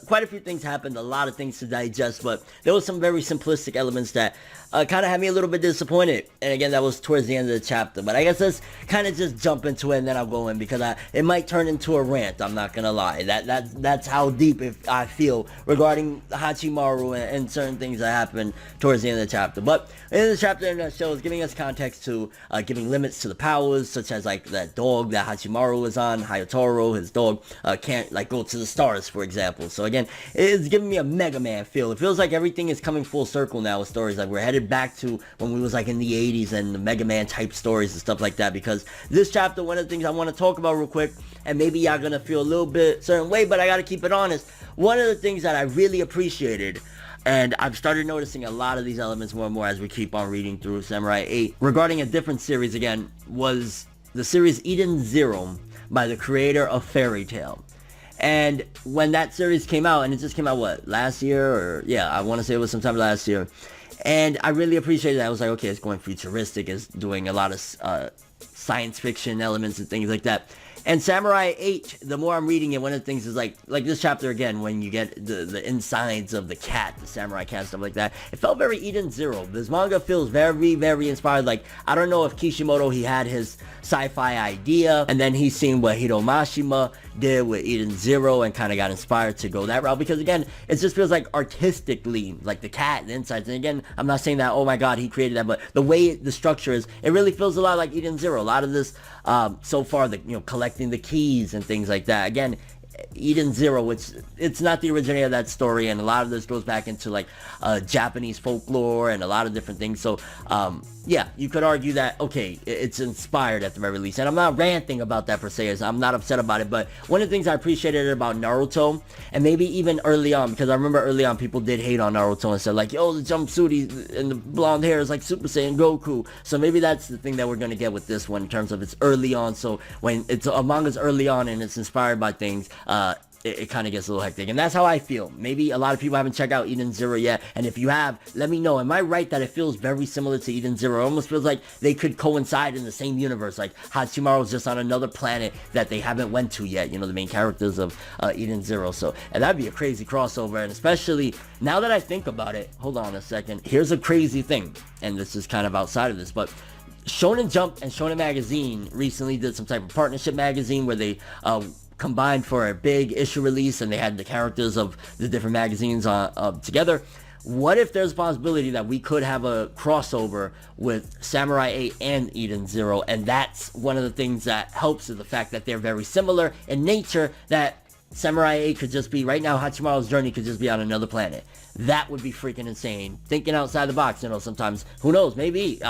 [SPEAKER 1] quite a few things happened, a lot of things to digest, but there was some very simplistic elements that kind of had me a little bit disappointed. And again, that was towards the end of the chapter. But I guess let's kind of just jump into it, and then I'll go in, because it might turn into a rant, I'm not going to lie. That's how deep I feel regarding Hachimaru and certain things that happened towards the end of the chapter. But in the chapter, in the show, is giving us context to giving limits to the powers, such as like that dog that Hachimaru is on, Hayatoro, his dog, can't like go to the stars, for example. So again, it's giving me a Mega Man feel. It feels like everything is coming full circle now with stories. Like we're headed back to when we was like in the 80s and the Mega Man type stories and stuff like that. Because this chapter, one of the things I want to talk about real quick, and maybe y'all gonna feel a little bit certain way, but I gotta keep it honest. One of the things that I really appreciated, and I've started noticing a lot of these elements more and more as we keep on reading through Samurai 8, regarding a different series again, was the series Eden Zero by the creator of Fairy Tail. And when that series came out, and it just came out, what, last year? Or, yeah, I want to say it was sometime last year. And I really appreciated that. I was like, okay, it's going futuristic, it's doing a lot of science fiction elements and things like that. And Samurai 8, the more I'm reading it, one of the things is like this chapter again, when you get the insides of the cat, the samurai cat, stuff like that, it felt very Eden Zero. This manga feels very, very inspired. Like, I don't know if Kishimoto, he had his sci-fi idea, and then he's seen what Mashima did with Eden Zero and kind of got inspired to go that route, because again, it just feels like artistically, like the cat, the insides, and again, I'm not saying that, oh my god, he created that, but the way the structure is, it really feels a lot like Eden Zero. A lot of this, so far, collecting the keys and things like that. Again, Eden Zero, which it's not the originator of that story, and a lot of this goes back into like Japanese folklore and a lot of different things. So yeah, you could argue that, okay, it's inspired at the very least, and I'm not ranting about that per se, as I'm not upset about it. But one of the things I appreciated about Naruto, and maybe even early on, because I remember early on people did hate on Naruto and said like, yo, the jumpsuit and the blonde hair is like Super Saiyan Goku. So maybe that's the thing that we're gonna get with this one in terms of it's early on. So when it's a manga's early on and it's inspired by things, it kind of gets a little hectic, and that's how I feel. Maybe a lot of people haven't checked out Eden Zero yet, and if you have, let me know. Am I right that it feels very similar to Eden Zero? It almost feels like they could coincide in the same universe, like Hachimaru's just on another planet that they haven't went to yet, the main characters of Eden Zero. So, and that'd be a crazy crossover, and especially now that I think about it, hold on a second, here's a crazy thing, and this is kind of outside of this, but Shonen Jump and Shonen Magazine recently did some type of partnership magazine where they combined for a big issue release, and they had the characters of the different magazines together. What if there's a possibility that we could have a crossover with Samurai 8 and Eden Zero? And that's one of the things that helps, is the fact that they're very similar in nature, that Samurai 8 could just be, right now, Hachimaru's journey could just be on another planet. That would be freaking insane. Thinking outside the box, sometimes, who knows, maybe,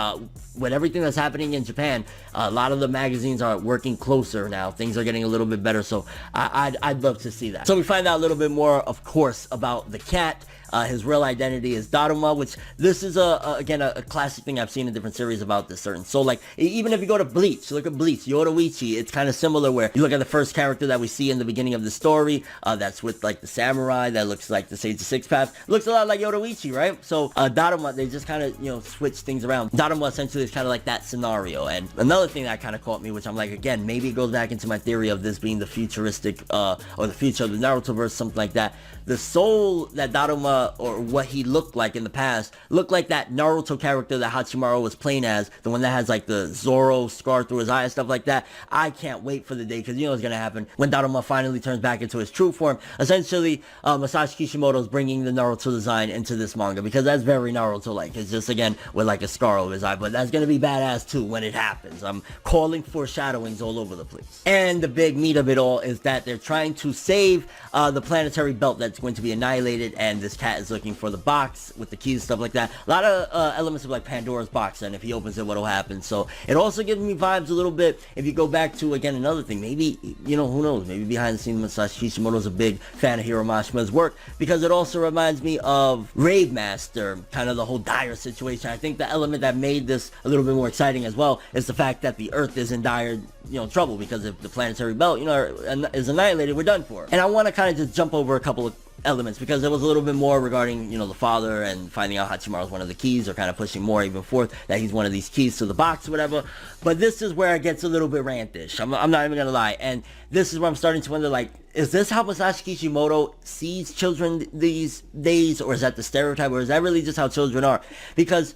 [SPEAKER 1] with everything that's happening in Japan, a lot of the magazines are working closer now. Things are getting a little bit better, so I'd love to see that. So we find out a little bit more, of course, about the cat. His real identity is Daruma, which this is again a classic thing I've seen in different series about this certain. So like, even if you go to Bleach, look at Bleach, Yoruichi, it's kind of similar, where you look at the first character that we see in the beginning of the story, that's with like the samurai, that looks like the Sage of Six Paths, looks a lot like Yoruichi, right? So Daruma, they just kind of switch things around. Daruma essentially is kind of like that scenario. And another thing that kind of caught me, which I'm like, again, maybe it goes back into my theory of this being the futuristic or the future of the Naruto verse, something like that. The soul that Daruma or what he looked like in the past, looked like that Naruto character that Hachimaru was playing as, the one that has like the Zoro scar through his eye and stuff like that. I can't wait for the day, because you know what's gonna happen when Daruma finally turns back into his true form. Essentially, Masashi Kishimoto is bringing the Naruto design into this manga, because that's very Naruto-like. It's just, again, with like a scar over his eye, but that's gonna be badass too when it happens. I'm calling foreshadowings all over the place. And the big meat of it all is that they're trying to save the planetary belt that's going to be annihilated, and this cat is looking for the box with the keys, stuff like that. A lot of elements of like Pandora's box, and if he opens it, what'll happen. So it also gives me vibes a little bit, if you go back to, again, another thing, maybe, you know, who knows, maybe behind the scenes Masashi Kishimoto's a big fan of Hiro Mashima's work, because it also reminds me of Rave Master, kind of the whole dire situation. I think the element that made this a little bit more exciting as well is the fact that the Earth is in dire, you know, trouble, because if the planetary belt, you know, is annihilated, we're done for. And I want to kind of just jump over a couple of elements, because there was a little bit more regarding, you know, the father and finding out Hachimaru is one of the keys, or kind of pushing more even forth that he's one of these keys to the box or whatever. But this is where it gets a little bit rantish. I'm not even gonna lie, and this is where I'm starting to wonder, like, is this how Masashi Kishimoto sees children these days, or is that the stereotype, or is that really just how children are? Because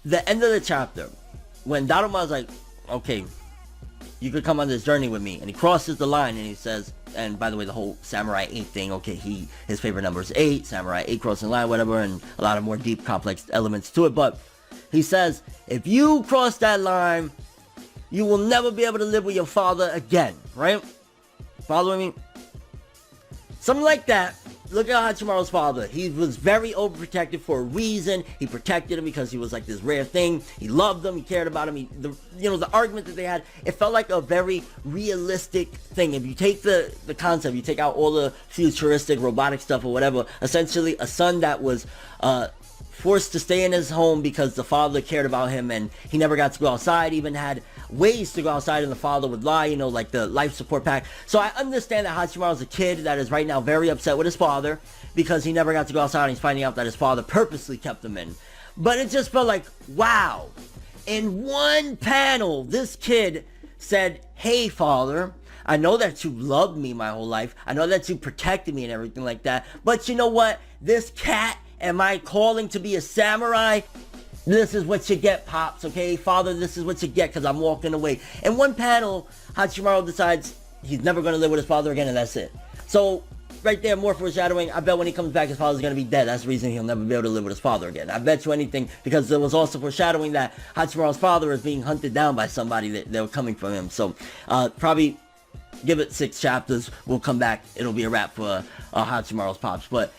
[SPEAKER 1] the end of the chapter, when Daruma's like, okay, you could come on this journey with me, and he crosses the line and he says, and by the way, the whole Samurai 8 thing, okay, his favorite number is 8, Samurai 8 crossing the line, whatever, and a lot of more deep, complex elements to it, but he says, if you cross that line, you will never be able to live with your father again, right? Following me? Something like that. Look at Hachimaru's father. He was very overprotective for a reason. He protected him because he was like this rare thing. He loved him. He cared about him. The argument that they had, it felt like a very realistic thing. If you take the concept, you take out all the futuristic robotic stuff or whatever, essentially a son that was forced to stay in his home because the father cared about him and he never got to go outside, even had ways to go outside and the father would lie, you know, like the life support pack. So I understand that Hachimaru's a kid that is right now very upset with his father because he never got to go outside, and he's finding out that his father purposely kept him in. But it just felt like, wow. In one panel, this kid said, hey father, I know that you loved me my whole life. I know that you protected me and everything like that. But you know what? This cat and my calling to be a samurai, this is what you get, Pops, okay? Father, this is what you get because I'm walking away. In one panel, Hachimaru decides he's never going to live with his father again, and that's it. So, right there, more foreshadowing. I bet when he comes back, his father's going to be dead. That's the reason he'll never be able to live with his father again. I bet you anything, because there was also foreshadowing that Hachimaru's father is being hunted down by somebody that they were coming from him. So, probably give it 6 chapters. We'll come back. It'll be a wrap for Hachimaru's Pops. But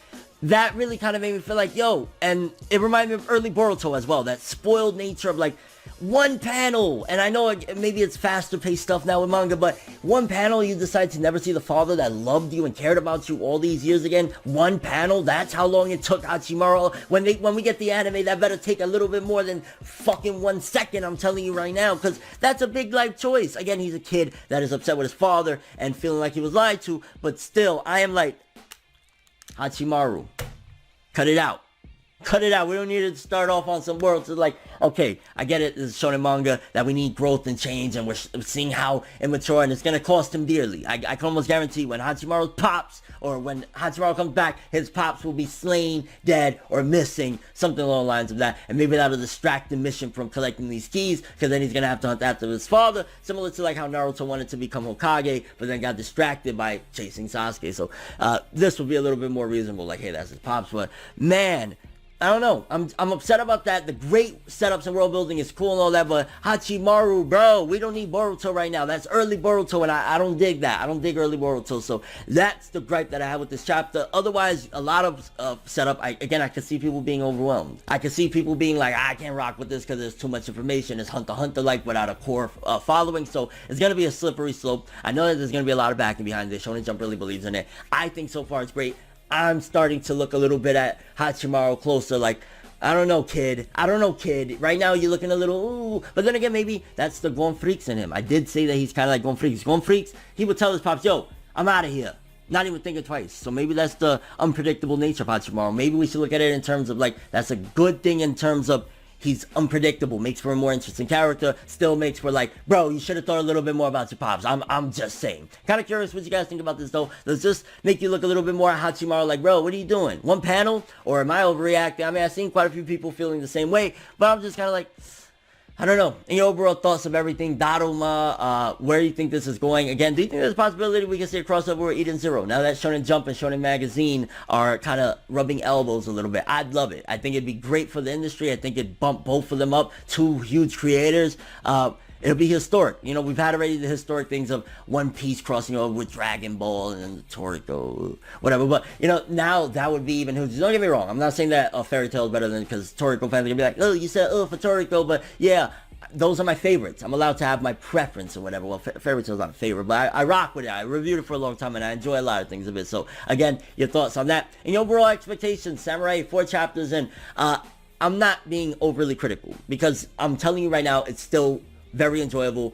[SPEAKER 1] that really kind of made me feel like, yo, and it reminded me of early Boruto as well, that spoiled nature of like one panel, and I know maybe it's faster paced stuff now with manga, but one panel you decide to never see the father that loved you and cared about you all these years again. One panel, that's how long it took Hachimaru. When we get the anime, that better take a little bit more than fucking 1 second, I'm telling you right now, because that's a big life choice. Again, he's a kid that is upset with his father and feeling like he was lied to, but still, I am like, Hachimaru, cut it out. Cut it out. We don't need to start off on some worlds. It's like, okay, I get it. This is shonen manga that we need growth and change, and we're seeing how immature, and it's going to cost him dearly. I can almost guarantee when Hachimaru pops, or when Hachimaru comes back, his pops will be slain, dead, or missing, something along the lines of that. And maybe that'll distract the mission from collecting these keys, because then he's going to have to hunt after his father, similar to like how Naruto wanted to become Hokage, but then got distracted by chasing Sasuke. So this will be a little bit more reasonable, like, hey, that's his pops. But man, I don't know. I'm upset about that. The great setups and world building is cool and all that, but Hachimaru, bro, we don't need Boruto right now. That's early Boruto, and I don't dig that. I don't dig early Boruto, so that's the gripe that I have with this chapter. Otherwise, a lot of setup. I can see people being overwhelmed. I can see people being like, I can't rock with this because there's too much information. It's Hunter x Hunter-like without a core following, so it's going to be a slippery slope. I know that there's going to be a lot of backing behind this. Shonen Jump really believes in it. I think so far it's great. I'm starting to look a little bit at Hachimaru closer, like, I don't know, kid. Right now, you're looking a little, ooh. But then again, maybe that's the Gon Freaks in him. I did say that he's kind of like Gon Freaks. Gon Freaks, he would tell his pops, yo, I'm out of here. Not even thinking twice. So maybe that's the unpredictable nature of Hachimaru. Maybe we should look at it in terms of, like, that's a good thing in terms of he's unpredictable, makes for a more interesting character, still makes for like, bro, you should have thought a little bit more about your pops. I'm just saying. Kind of curious what you guys think about this though. Does this make you look a little bit more at Hachimaru like, bro, what are you doing? One panel? Or am I overreacting? I mean, I've seen quite a few people feeling the same way, but I'm just kind of like, I don't know. In your overall thoughts of everything, Daruma, where you think this is going? Again, do you think there's a possibility we can see a crossover with Eden Zero? Now that Shonen Jump and Shonen Magazine are kind of rubbing elbows a little bit, I'd love it. I think it'd be great for the industry. I think it'd bump both of them up. Two huge creators. It'll be historic. You know, we've had already the historic things of One Piece crossing over with Dragon Ball and Toriko, whatever. But, you know, now that would be even huge. Don't get me wrong. I'm not saying that Fairy Tail is better than, because Toriko fans are going to be like, oh, you said, oh, for Toriko. But, yeah, those are my favorites. I'm allowed to have my preference or whatever. Well, Fairy Tail's not a favorite, but I rock with it. I reviewed it for a long time, and I enjoy a lot of things of it. So, again, your thoughts on that. And your overall expectations, Samurai, 4 chapters in. I'm not being overly critical, because I'm telling you right now, it's still very enjoyable,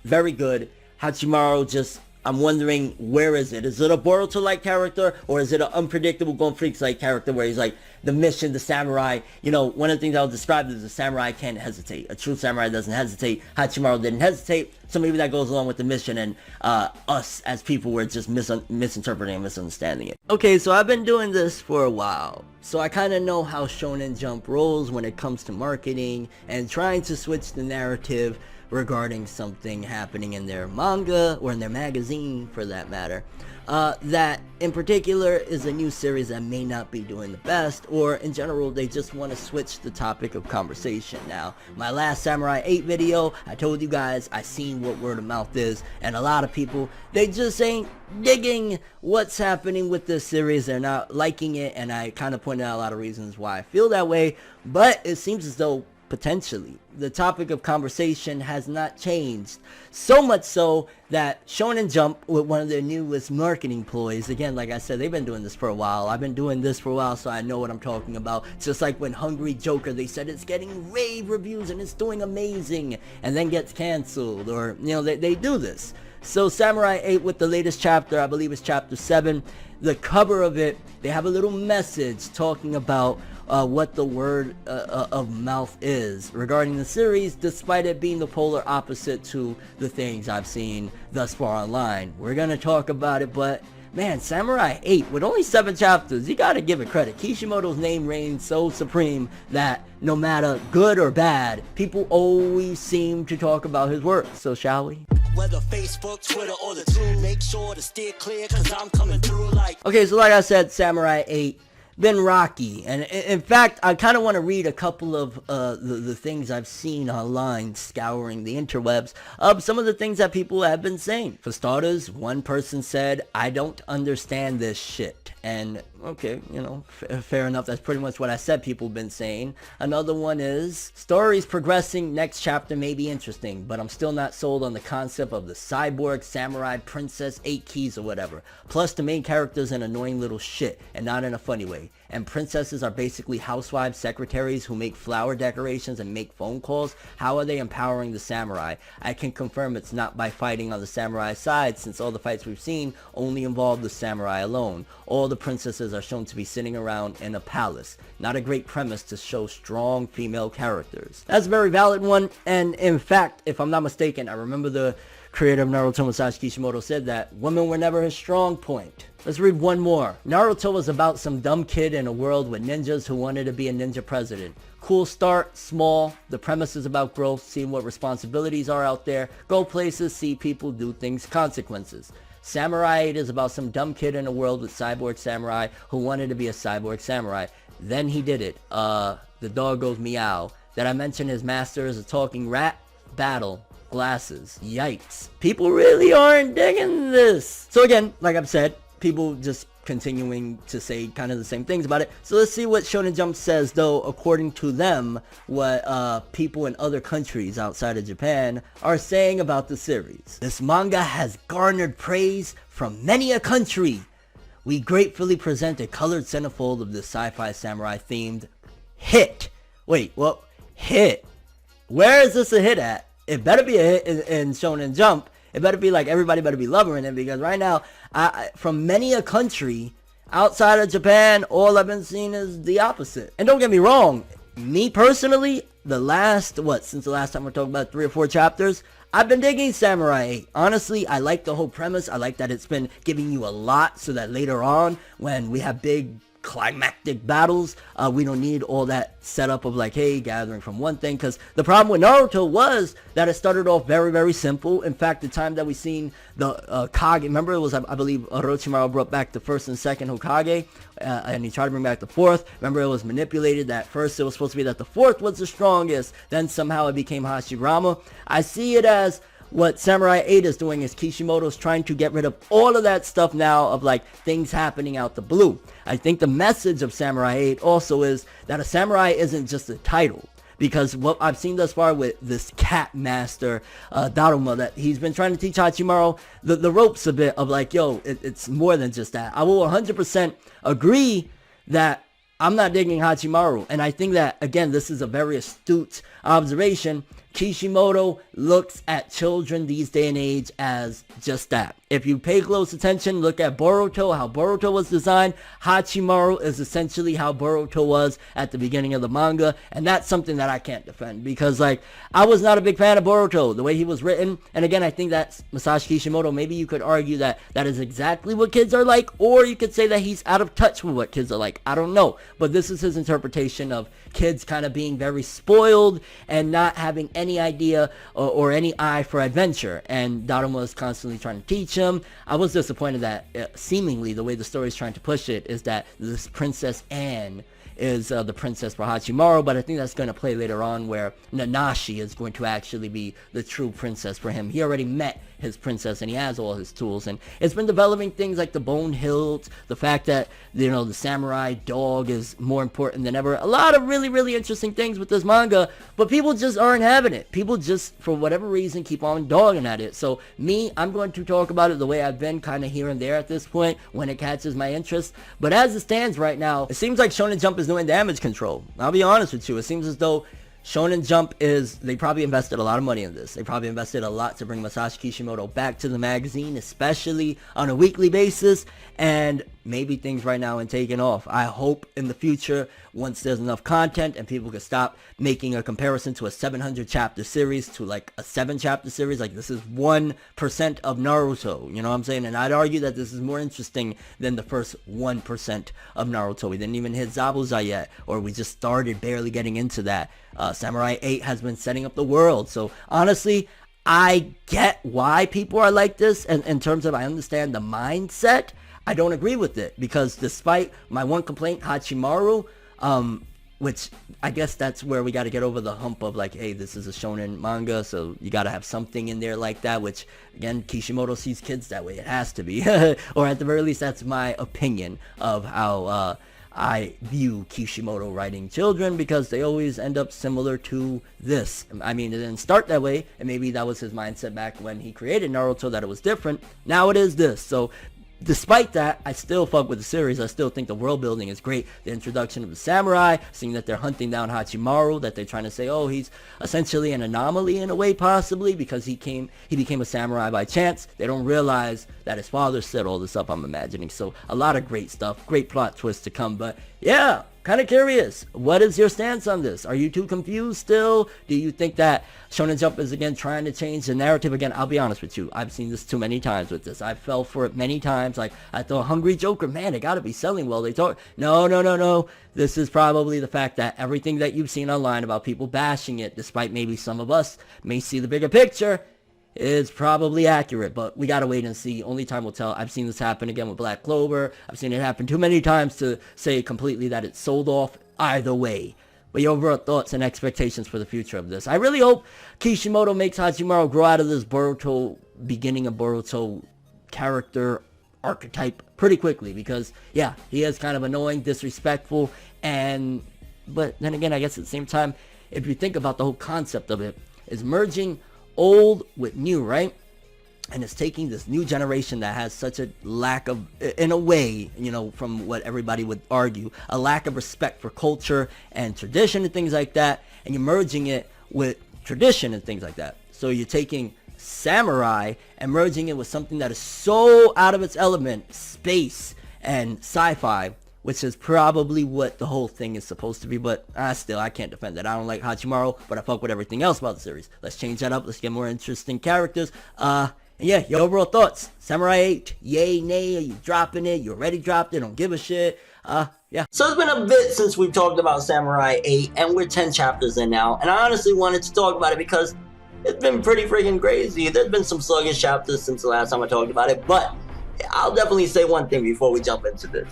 [SPEAKER 1] very good. Hachimaru just, I'm wondering, where is it? Is it a Boruto-like character, or is it an unpredictable Gon Freaks-like character where he's like, the mission, the samurai, you know, one of the things I'll describe is a samurai can't hesitate. A true samurai doesn't hesitate. Hachimaru didn't hesitate, so maybe that goes along with the mission, and us as people were just misinterpreting and misunderstanding it. Okay, so I've been doing this for a while, so I kind of know how Shonen Jump rolls when it comes to marketing and trying to switch the narrative regarding something happening in their manga, or in their magazine for that matter, that in particular is a new series that may not be doing the best, or in general they just want to switch the topic of conversation. Now, my last Samurai 8 video, I told you guys I seen what word of mouth is, and a lot of people, they just ain't digging what's happening with this series. They're not liking it, and I kind of pointed out a lot of reasons why I feel that way, but it seems as though potentially the topic of conversation has not changed, so much so that Shonen Jump, with one of their newest marketing ploys, again, like I said, they've been doing this for a while. I've been doing this for a while, so I know what I'm talking about. Just like when Hungry Joker, they said it's getting rave reviews and it's doing amazing, and then gets canceled, or, you know, they do this. So Samurai 8 with the latest chapter, I believe it's chapter 7, the cover of it, they have a little message talking about what the word of mouth is regarding the series, despite it being the polar opposite to the things I've seen thus far online. We're gonna talk about it, but man, Samurai 8, with only 7 chapters, you gotta give it credit. Kishimoto's name reigns so supreme that no matter good or bad, people always seem to talk about his work. So shall we?
[SPEAKER 2] Whether Facebook, Twitter, or the two, make sure to steer clear, cause I'm coming through like...
[SPEAKER 1] Okay, so like I said, Samurai 8, been rocky, and in fact I kind of want to read a couple of the things I've seen online scouring the interwebs of some of the things that people have been saying. For starters, one person said, I don't understand this shit, and okay, you know, fair enough, that's pretty much what I said people have been saying. Another one is, story's progressing, next chapter may be interesting, but I'm still not sold on the concept of the cyborg samurai princess 8 keys or whatever. Plus the main character's an annoying little shit, and not in a funny way. And princesses are basically housewives, secretaries who make flower decorations and make phone calls. How are they empowering the samurai? I can confirm it's not by fighting on the samurai side, since all the fights we've seen only involve the samurai alone. All the princesses are shown to be sitting around in a palace. Not a great premise to show strong female characters. That's a very valid one, and in fact, if I'm not mistaken, I remember the creator of Naruto, Masashi Kishimoto, said that women were never his strong point. Let's read one more. Naruto was about some dumb kid in a world with ninjas who wanted to be a ninja president. Cool start, small. The premise is about growth, seeing what responsibilities are out there, go places, see people, do things, consequences. Samurai 8 is about some dumb kid in a world with cyborg samurai who wanted to be a cyborg samurai. Then he did it. The dog goes meow. Did I mention his master is a talking rat? Battle. Glasses. Yikes. People really aren't digging this. So again, like I've said, people just continuing to say kind of the same things about it. So let's see what Shonen Jump says, though, according to them, what people in other countries outside of Japan are saying about the series. This manga has garnered praise from many a country. We gratefully present a colored centerfold of this sci-fi samurai themed hit. Wait, what? Hit? Where is this a hit at? It better be a hit in Shonen Jump. It better be like everybody better be loving it, because right now, from many a country outside of Japan, all I've been seeing is the opposite. And don't get me wrong, me personally, since the last time we're talking about 3 or 4 chapters, I've been digging Samurai 8. Honestly, I like the whole premise. I like that it's been giving you a lot so that later on, when we have big climactic battles, we don't need all that setup of like, hey, gathering from one thing, because the problem with Naruto was that it started off very, very simple. In fact, the time that we seen the Kage, remember it was, I believe, Orochimaru brought back the first and second Hokage, and he tried to bring back the fourth. Remember, it was manipulated that first it was supposed to be that the fourth was the strongest, then somehow it became Hashirama. I see it as what Samurai 8 is doing is Kishimoto's trying to get rid of all of that stuff now of like things happening out the blue. I think the message of Samurai 8 also is that a samurai isn't just a title. Because what I've seen thus far with this cat master, Daruma, that he's been trying to teach Hachimaru the ropes a bit of like, yo, it's more than just that. I will 100% agree that I'm not digging Hachimaru. And I think that, again, this is a very astute observation. Kishimoto looks at children these day and age as just that. If you pay close attention, look at Boruto, how Boruto was designed. Hachimaru is essentially how Boruto was at the beginning of the manga, and that's something that I can't defend, because like, I was not a big fan of Boruto, the way he was written. And again, I think that's Masashi Kishimoto. Maybe you could argue that that is exactly what kids are like, or you could say that he's out of touch with what kids are like. I don't know, but this is his interpretation of kids kind of being very spoiled and not having any idea or any eye for adventure, and Daruma is constantly trying to teach him. I was disappointed that seemingly the way the story is trying to push it is that this Princess Anne is the princess for Hachimaru, but I think that's going to play later on where Nanashi is going to actually be the true princess for him. He already met his princess and he has all his tools, and it's been developing things like the bone hilt, the fact that, you know, the samurai dog is more important than ever. A lot of really, really interesting things with this manga, but people just aren't having it. People just, for whatever reason, keep on dogging at it. So me, I'm going to talk about it the way I've been, kind of here and there at this point when it catches my interest. But as it stands right now, it seems like Shonen Jump is doing damage control. I'll be honest with you, it seems as though Shonen Jump they probably invested a lot of money in this. They probably invested a lot to bring Masashi Kishimoto back to the magazine, especially on a weekly basis, and maybe things right now are taking off. I hope in the future, once there's enough content and people can stop making a comparison to a 700 chapter series to like a 7 chapter series, like this is 1% of Naruto, you know what I'm saying? And I'd argue that this is more interesting than the first 1% of Naruto. We didn't even hit Zabuza yet, or we just started barely getting into that. Samurai 8 has been setting up the world. So honestly, I get why people are like this, and in terms of I understand the mindset. I don't agree with it, because despite my one complaint, Hachimaru, which I guess that's where we got to get over the hump of like, hey, this is a shonen manga, so you got to have something in there like that, which again, Kishimoto sees kids that way. It has to be, or at the very least, that's my opinion of how I view Kishimoto writing children, because they always end up similar to this. I mean, it didn't start that way, and maybe that was his mindset back when he created Naruto, that it was different. Now it is this. So despite that, I still fuck with the series. I still think the world building is great. The introduction of the samurai, seeing that they're hunting down Hachimaru, that they're trying to say, oh, he's essentially an anomaly in a way, possibly, because he became a samurai by chance. They don't realize that his father set all this up, I'm imagining. So a lot of great stuff, great plot twists to come. But yeah, kind of curious. What is your stance on this? Are you too confused still? Do you think that Shonen Jump is again trying to change the narrative? Again, I'll be honest with you. I've seen this too many times with this. I fell for it many times. Like, I thought Hungry Joker, man, they got to be selling well. They talk. No. This is probably the fact that everything that you've seen online about people bashing it, despite maybe some of us may see the bigger picture, is probably accurate, but we gotta wait and see. Only time will tell. I've seen this happen again with Black Clover. I've seen it happen too many times to say completely that it's sold off either way. But your overall thoughts and expectations for the future of this. I really hope Kishimoto makes Hachimaru grow out of this Boruto, beginning of Boruto character archetype pretty quickly, because yeah, he is kind of annoying, disrespectful, but then again, I guess at the same time, if you think about the whole concept of it, is merging old with new, right? And it's taking this new generation that has such a lack of, in a way, you know, from what everybody would argue, a lack of respect for culture and tradition and things like that, and you're merging it with tradition and things like that. So you're taking samurai and merging it with something that is so out of its element, space and sci-fi, which is probably what the whole thing is supposed to be, but still, I can't defend it. I don't like Hachimaru, but I fuck with everything else about the series. Let's change that up. Let's get more interesting characters. Yeah, your overall thoughts. Samurai 8, yay, nay, are you dropping it? You already dropped it, don't give a shit. Yeah.
[SPEAKER 3] So it's been a bit since we've talked about Samurai 8, and we're 10 chapters in now, and I honestly wanted to talk about it because it's been pretty freaking crazy. There's been some sluggish chapters since the last time I talked about it, but I'll definitely say one thing before we jump into this.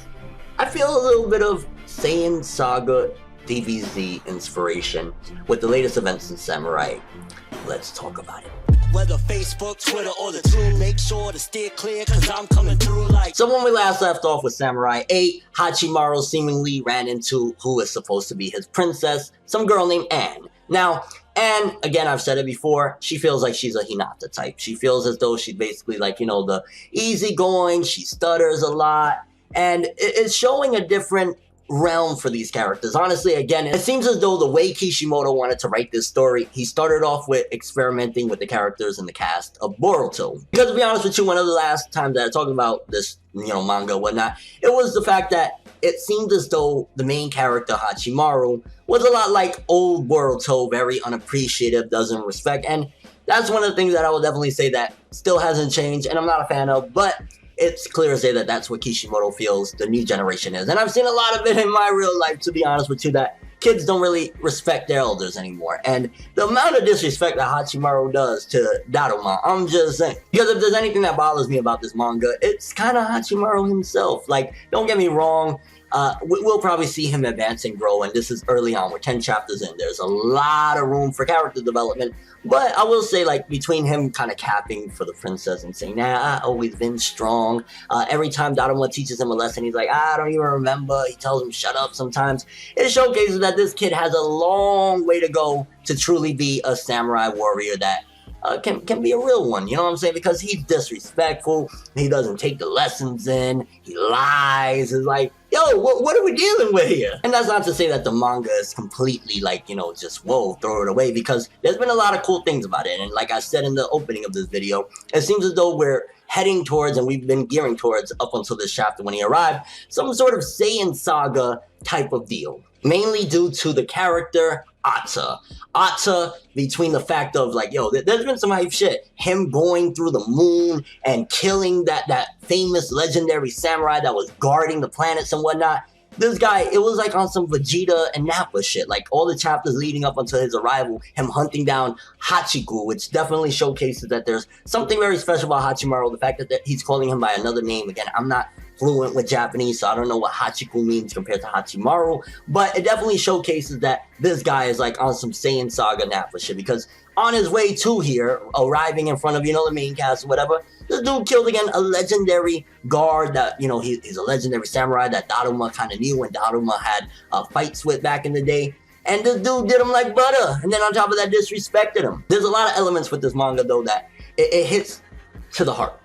[SPEAKER 3] I feel a little bit of Saiyan Saga DBZ inspiration with the latest events in Samurai 8. Let's talk about it.
[SPEAKER 2] Whether Facebook, Twitter, or the two, make sure to steer clear, cause I'm coming through like...
[SPEAKER 3] So when we last left off with Samurai 8, Hachimaru seemingly ran into who is supposed to be his princess, some girl named Anne. Now, Anne, again, I've said it before, she feels like she's a Hinata type. She feels as though she's basically like, you know, the easygoing, she stutters a lot, and it's showing a different realm for these characters. Honestly, again, it seems as though the way Kishimoto wanted to write this story, he started off with experimenting with the characters in the cast of Boruto. Because to be honest with you, one of the last times that I talked about this, you know, manga and whatnot, it was the fact that it seemed as though the main character, Hachimaru, was a lot like old Boruto, very unappreciative, doesn't respect, and that's one of the things that I will definitely say that still hasn't changed, and I'm not a fan of, but it's clear as day that that's what Kishimoto feels the new generation is. And I've seen a lot of it in my real life, to be honest with you, that kids don't really respect their elders anymore. And the amount of disrespect that Hachimaru does to Daruma, I'm just saying. Because if there's anything that bothers me about this manga, it's kind of Hachimaru himself. Like, don't get me wrong, we'll probably see him advance and grow, and this is early on. We're 10 chapters in. There's a lot of room for character development, but I will say, like, between him kind of capping for the princess and saying, nah, I've always been strong. Every time Daruma teaches him a lesson, he's like, I don't even remember. He tells him, shut up sometimes. It showcases that this kid has a long way to go to truly be a samurai warrior that can be a real one, you know what I'm saying? Because he's disrespectful, he doesn't take the lessons in, he lies, it's like, yo, what are we dealing with here? And that's not to say that the manga is completely like, you know, just, whoa, throw it away, because there's been a lot of cool things about it, and like I said in the opening of this video, it seems as though we're heading towards, and we've been gearing towards, up until this chapter when he arrived, some sort of Saiyan Saga type of deal. Mainly due to the character Atta. Atta, between the fact of like, yo, there's been some hype shit. Him going through the moon and killing that famous legendary samurai that was guarding the planets and whatnot. This guy, it was like on some Vegeta and Nappa shit. Like all the chapters leading up until his arrival, him hunting down Hachiku, which definitely showcases that there's something very special about Hachimaru. The fact that he's calling him by another name. Again, I'm not fluent with Japanese, so I don't know what Hachiku means compared to Hachimaru, but it definitely showcases that this guy is like on some Saiyan Saga Nappa shit, because on his way to here, arriving in front of, you know, the main cast or whatever, this dude killed again a legendary guard that, you know, he's a legendary samurai that Daruma kind of knew when Daruma had fights with back in the day. And this dude did him like butter, and then on top of that, disrespected him. There's a lot of elements with this manga, though, that it hits to the heart.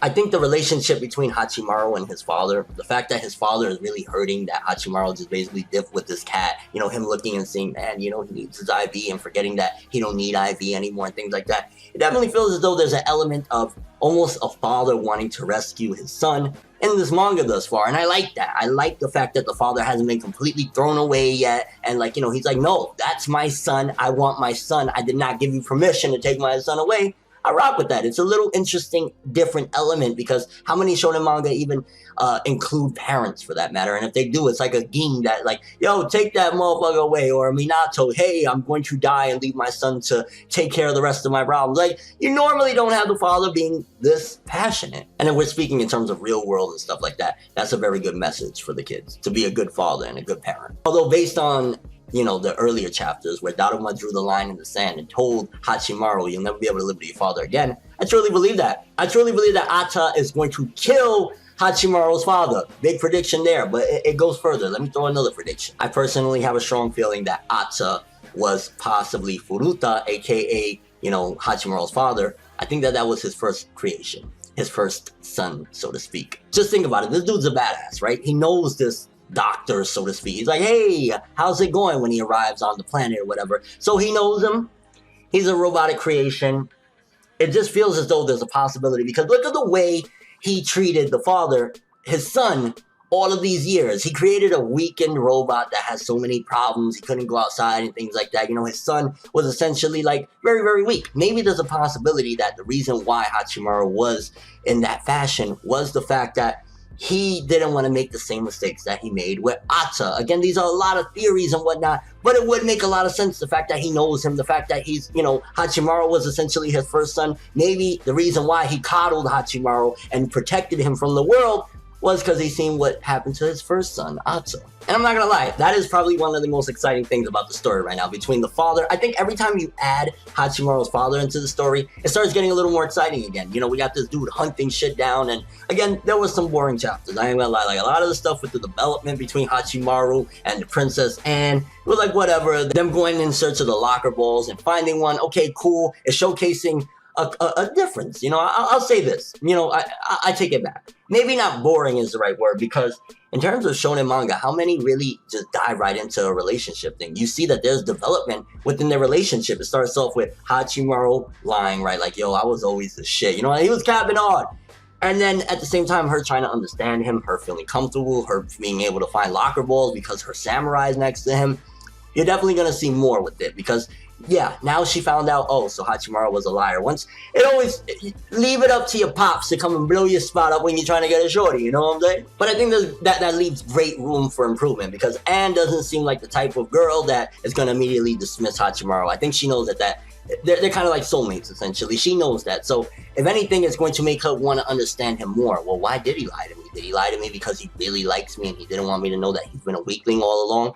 [SPEAKER 3] I think the relationship between Hachimaru and his father, the fact that his father is really hurting that Hachimaru just basically dipped with this cat, you know, him looking and saying, man, you know, he needs his IV, and forgetting that he don't need IV anymore and things like that. It definitely feels as though there's an element of almost a father wanting to rescue his son in this manga thus far, and I like that. I like the fact that the father hasn't been completely thrown away yet, and like, you know, he's like, no, that's my son, I want my son, I did not give you permission to take my son away. I rock with that. It's a little interesting, different element, because how many shonen manga even include parents for that matter? And if they do, it's like a ging that like, yo, take that motherfucker away, or Minato, hey, I'm going to die and leave my son to take care of the rest of my problems. Like, you normally don't have the father being this passionate. And if we're speaking in terms of real world and stuff like that, that's a very good message for the kids, to be a good father and a good parent. Although based on, you know, the earlier chapters where Daruma drew the line in the sand and told Hachimaru, you'll never be able to live with your father again, I truly believe that. I truly believe that Atta is going to kill Hachimaru's father. Big prediction there, but it goes further. Let me throw another prediction. I personally have a strong feeling that Atta was possibly Furuta, aka, you know, Hachimaru's father. I think that was his first creation, his first son, so to speak. Just think about it. This dude's a badass, right? He knows this doctor, so to speak. He's like, hey, how's it going when he arrives on the planet or whatever. So he knows him. He's a robotic creation. It just feels as though there's a possibility, because look at the way he treated the father, his son, all of these years. He created a weakened robot that has so many problems. He couldn't go outside and things like that. You know, his son was essentially like very, very weak. Maybe there's a possibility that the reason why Hachimaru was in that fashion was the fact that he didn't want to make the same mistakes that he made with Ata. Again, these are a lot of theories and whatnot, but it would make a lot of sense. The fact that he knows him, the fact that he's, you know, Hachimaru was essentially his first son. Maybe the reason why he coddled Hachimaru and protected him from the world was because he seen what happened to his first son, Ata. And I'm not gonna lie, that is probably one of the most exciting things about the story right now. Between the father, I think every time you add Hachimaru's father into the story, it starts getting a little more exciting again. You know, we got this dude hunting shit down, and again, there was some boring chapters. I ain't gonna lie, like a lot of the stuff with the development between Hachimaru and the Princess Anne, it was like whatever. Them going in search of the locker balls and finding one, okay, cool. It's showcasing a difference. You know, I'll say this, you know, I take it back. Maybe not boring is the right word, because in terms of shonen manga, how many really just dive right into a relationship thing? You see that there's development within their relationship. It starts off with Hachimaru lying, right? Like, yo, I was always the shit. You know, he was capping on. And then at the same time, her trying to understand him, her feeling comfortable, her being able to find locker balls because her samurai is next to him. You're definitely going to see more with it, because yeah, now she found out, oh, so Hachimaru was a liar. Once, it always, leave it up to your pops to come and blow your spot up when you're trying to get a shorty, you know what I'm saying? But I think that leaves great room for improvement, because Anne doesn't seem like the type of girl that is going to immediately dismiss Hachimaru. I think she knows that they're kind of like soulmates, essentially. She knows that. So if anything, it's going to make her want to understand him more. Well, why did he lie to me? Did he lie to me because he really likes me and he didn't want me to know that he's been a weakling all along?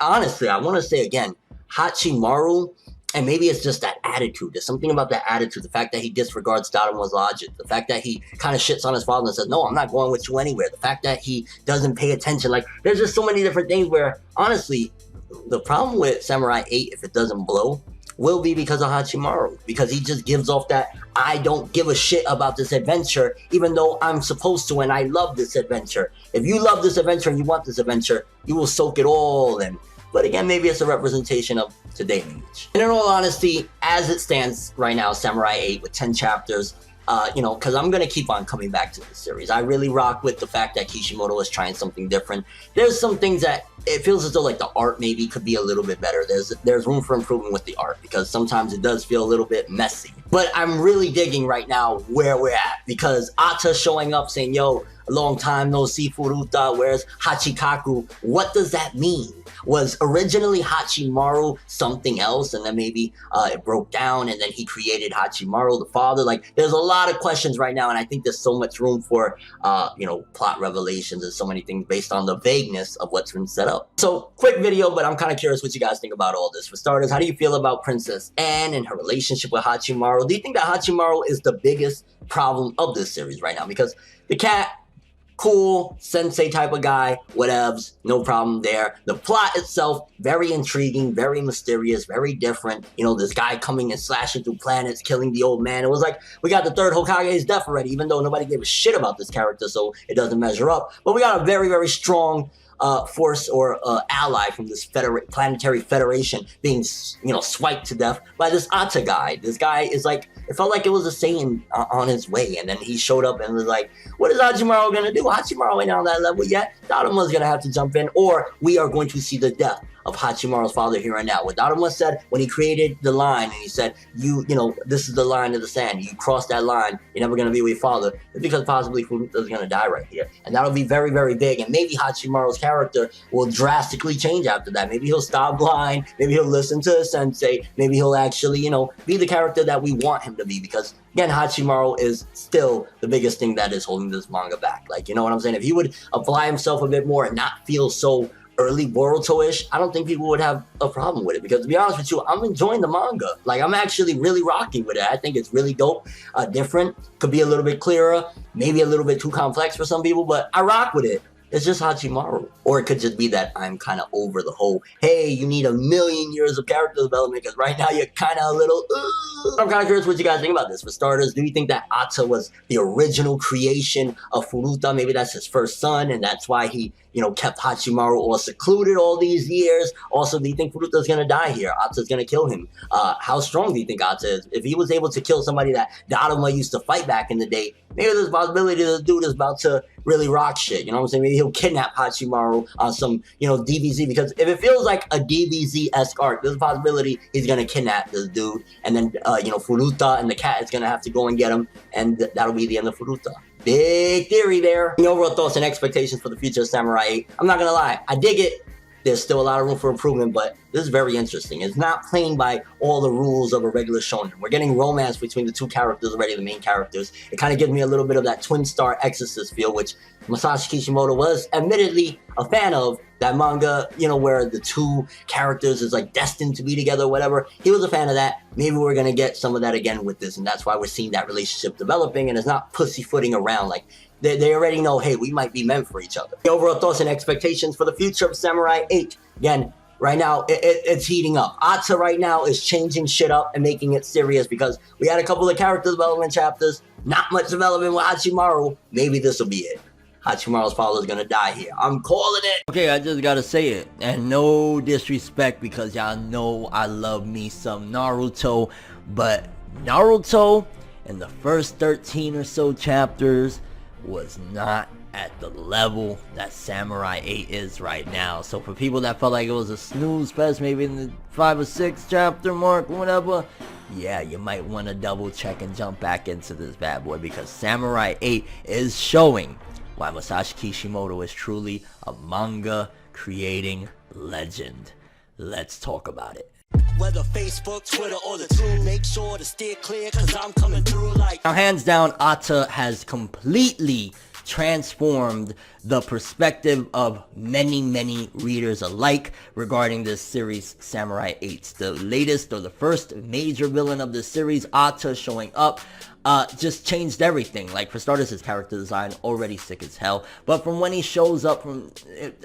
[SPEAKER 3] Honestly, I want to say again, Hachimaru, and maybe it's just that attitude. There's something about that attitude. The fact that he disregards Daruma's logic. The fact that he kind of shits on his father and says, no, I'm not going with you anywhere. The fact that he doesn't pay attention. Like, there's just so many different things where, honestly, the problem with Samurai 8, if it doesn't blow, will be because of Hachimaru. Because he just gives off that, I don't give a shit about this adventure, even though I'm supposed to, and I love this adventure. If you love this adventure and you want this adventure, you will soak it all in. But again, maybe it's a representation of today's age. And in all honesty, as it stands right now, Samurai 8 with 10 chapters, you know, because I'm going to keep on coming back to this series. I really rock with the fact that Kishimoto is trying something different. There's some things that it feels as though like the art maybe could be a little bit better. There's room for improvement with the art, because sometimes it does feel a little bit messy. But I'm really digging right now where we're at, because Ata showing up saying, yo, a long time no see Furuta, where's Hachikaku? What does that mean? Was originally Hachimaru something else, and then maybe it broke down, and then he created Hachimaru, the father? Like, there's a lot of questions right now, and I think there's so much room for, you know, plot revelations and so many things based on the vagueness of what's been set up. So, quick video, but I'm kind of curious what you guys think about all this. For starters, how do you feel about Princess Anne and her relationship with Hachimaru? Do you think that Hachimaru is the biggest problem of this series right now? Because the cat, cool, sensei type of guy, whatevs, no problem there. The plot itself, very intriguing, very mysterious, very different. You know, this guy coming and slashing through planets, killing the old man. It was like, we got the third Hokage's death already, even though nobody gave a shit about this character, so it doesn't measure up. But we got a very, very strong force or ally from this planetary federation being, you know, swiped to death by this Ata guy. This guy is like, it felt like it was a Saiyan on his way, and then he showed up and was like, what is Hachimaru gonna do? Hachimaru ain't on that level yet. Daruma's gonna have to jump in, or we are going to see the death of Hachimaru's father here and now. What Daruma said when he created the line, and he said, you know, this is the line of the sand. You cross that line, you're never going to be with your father. It's because possibly Furuta's going to die right here. And that'll be very, very big. And maybe Hachimaru's character will drastically change after that. Maybe he'll stop blind. Maybe he'll listen to his sensei. Maybe he'll actually, you know, be the character that we want him to be. Because, again, Hachimaru is still the biggest thing that is holding this manga back. Like, you know what I'm saying? If he would apply himself a bit more and not feel so early Boruto-ish, I don't think people would have a problem with it. Because to be honest with you, I'm enjoying the manga. Like, I'm actually really rocking with it. I think it's really dope, different, could be a little bit clearer, maybe a little bit too complex for some people, but I rock with it. It's just Hachimaru. Or it could just be that I'm kind of over the whole, hey, you need 1,000,000 years of character development because right now you're kind of a little, I'm kind of curious what you guys think about this. For starters, do you think that Ata was the original creation of Furuta? Maybe that's his first son, and that's why he, you know, kept Hachimaru all secluded all these years. Also, do you think Furuta's gonna die here? Ata's gonna kill him. How strong do you think Ata is? If he was able to kill somebody that Daruma used to fight back in the day, maybe there's a possibility the dude is about to really rock shit. You know what I'm saying? Maybe he'll kidnap Hachimaru on some, DBZ. Because if it feels like a DBZ-esque arc, there's a possibility he's gonna kidnap this dude, and then Furuta and the cat is gonna have to go and get him, and that'll be the end of Furuta. Big theory there. The overall thoughts and expectations for the future of Samurai 8. I'm not gonna lie, I dig it. There's still a lot of room for improvement, but this is very interesting. It's not playing by all the rules of a regular shonen. We're getting romance between the two characters already, the main characters. It kind of gives me a little bit of that Twin Star Exorcist feel, which Masashi Kishimoto was admittedly a fan of. That manga, where the two characters is like destined to be together or whatever. He was a fan of that. Maybe we're going to get some of that again with this, and that's why we're seeing that relationship developing, and it's not pussyfooting around like they already know, hey, we might be meant for each other. The overall thoughts and expectations for the future of Samurai 8. Again, right now, it's heating up. Ata right now is changing shit up and making it serious because we had a couple of character development chapters, not much development with Hachimaru. Maybe this will be it. Hachimaru's father is gonna die here. I'm calling it.
[SPEAKER 1] Okay, I just gotta say it. And no disrespect because y'all know I love me some Naruto. But Naruto in the first 13 or so chapters was not at the level that Samurai 8 is right now. So for people that felt like it was a snooze fest, maybe in the 5 or 6 chapter mark, whatever, yeah, you might want to double check and jump back into this bad boy, because Samurai 8 is showing why Masashi Kishimoto is truly a manga creating legend. Let's talk about it.
[SPEAKER 2] Whether Facebook, Twitter, or the two, make sure to steer clear, cause I'm coming through like.
[SPEAKER 1] Now, hands down, Ata has completely transformed the perspective of many readers alike regarding this series, Samurai 8. The latest, or the first major villain of the series, Ata showing up, just changed everything. Like, for starters, his character design already sick as hell, but from when he shows up from,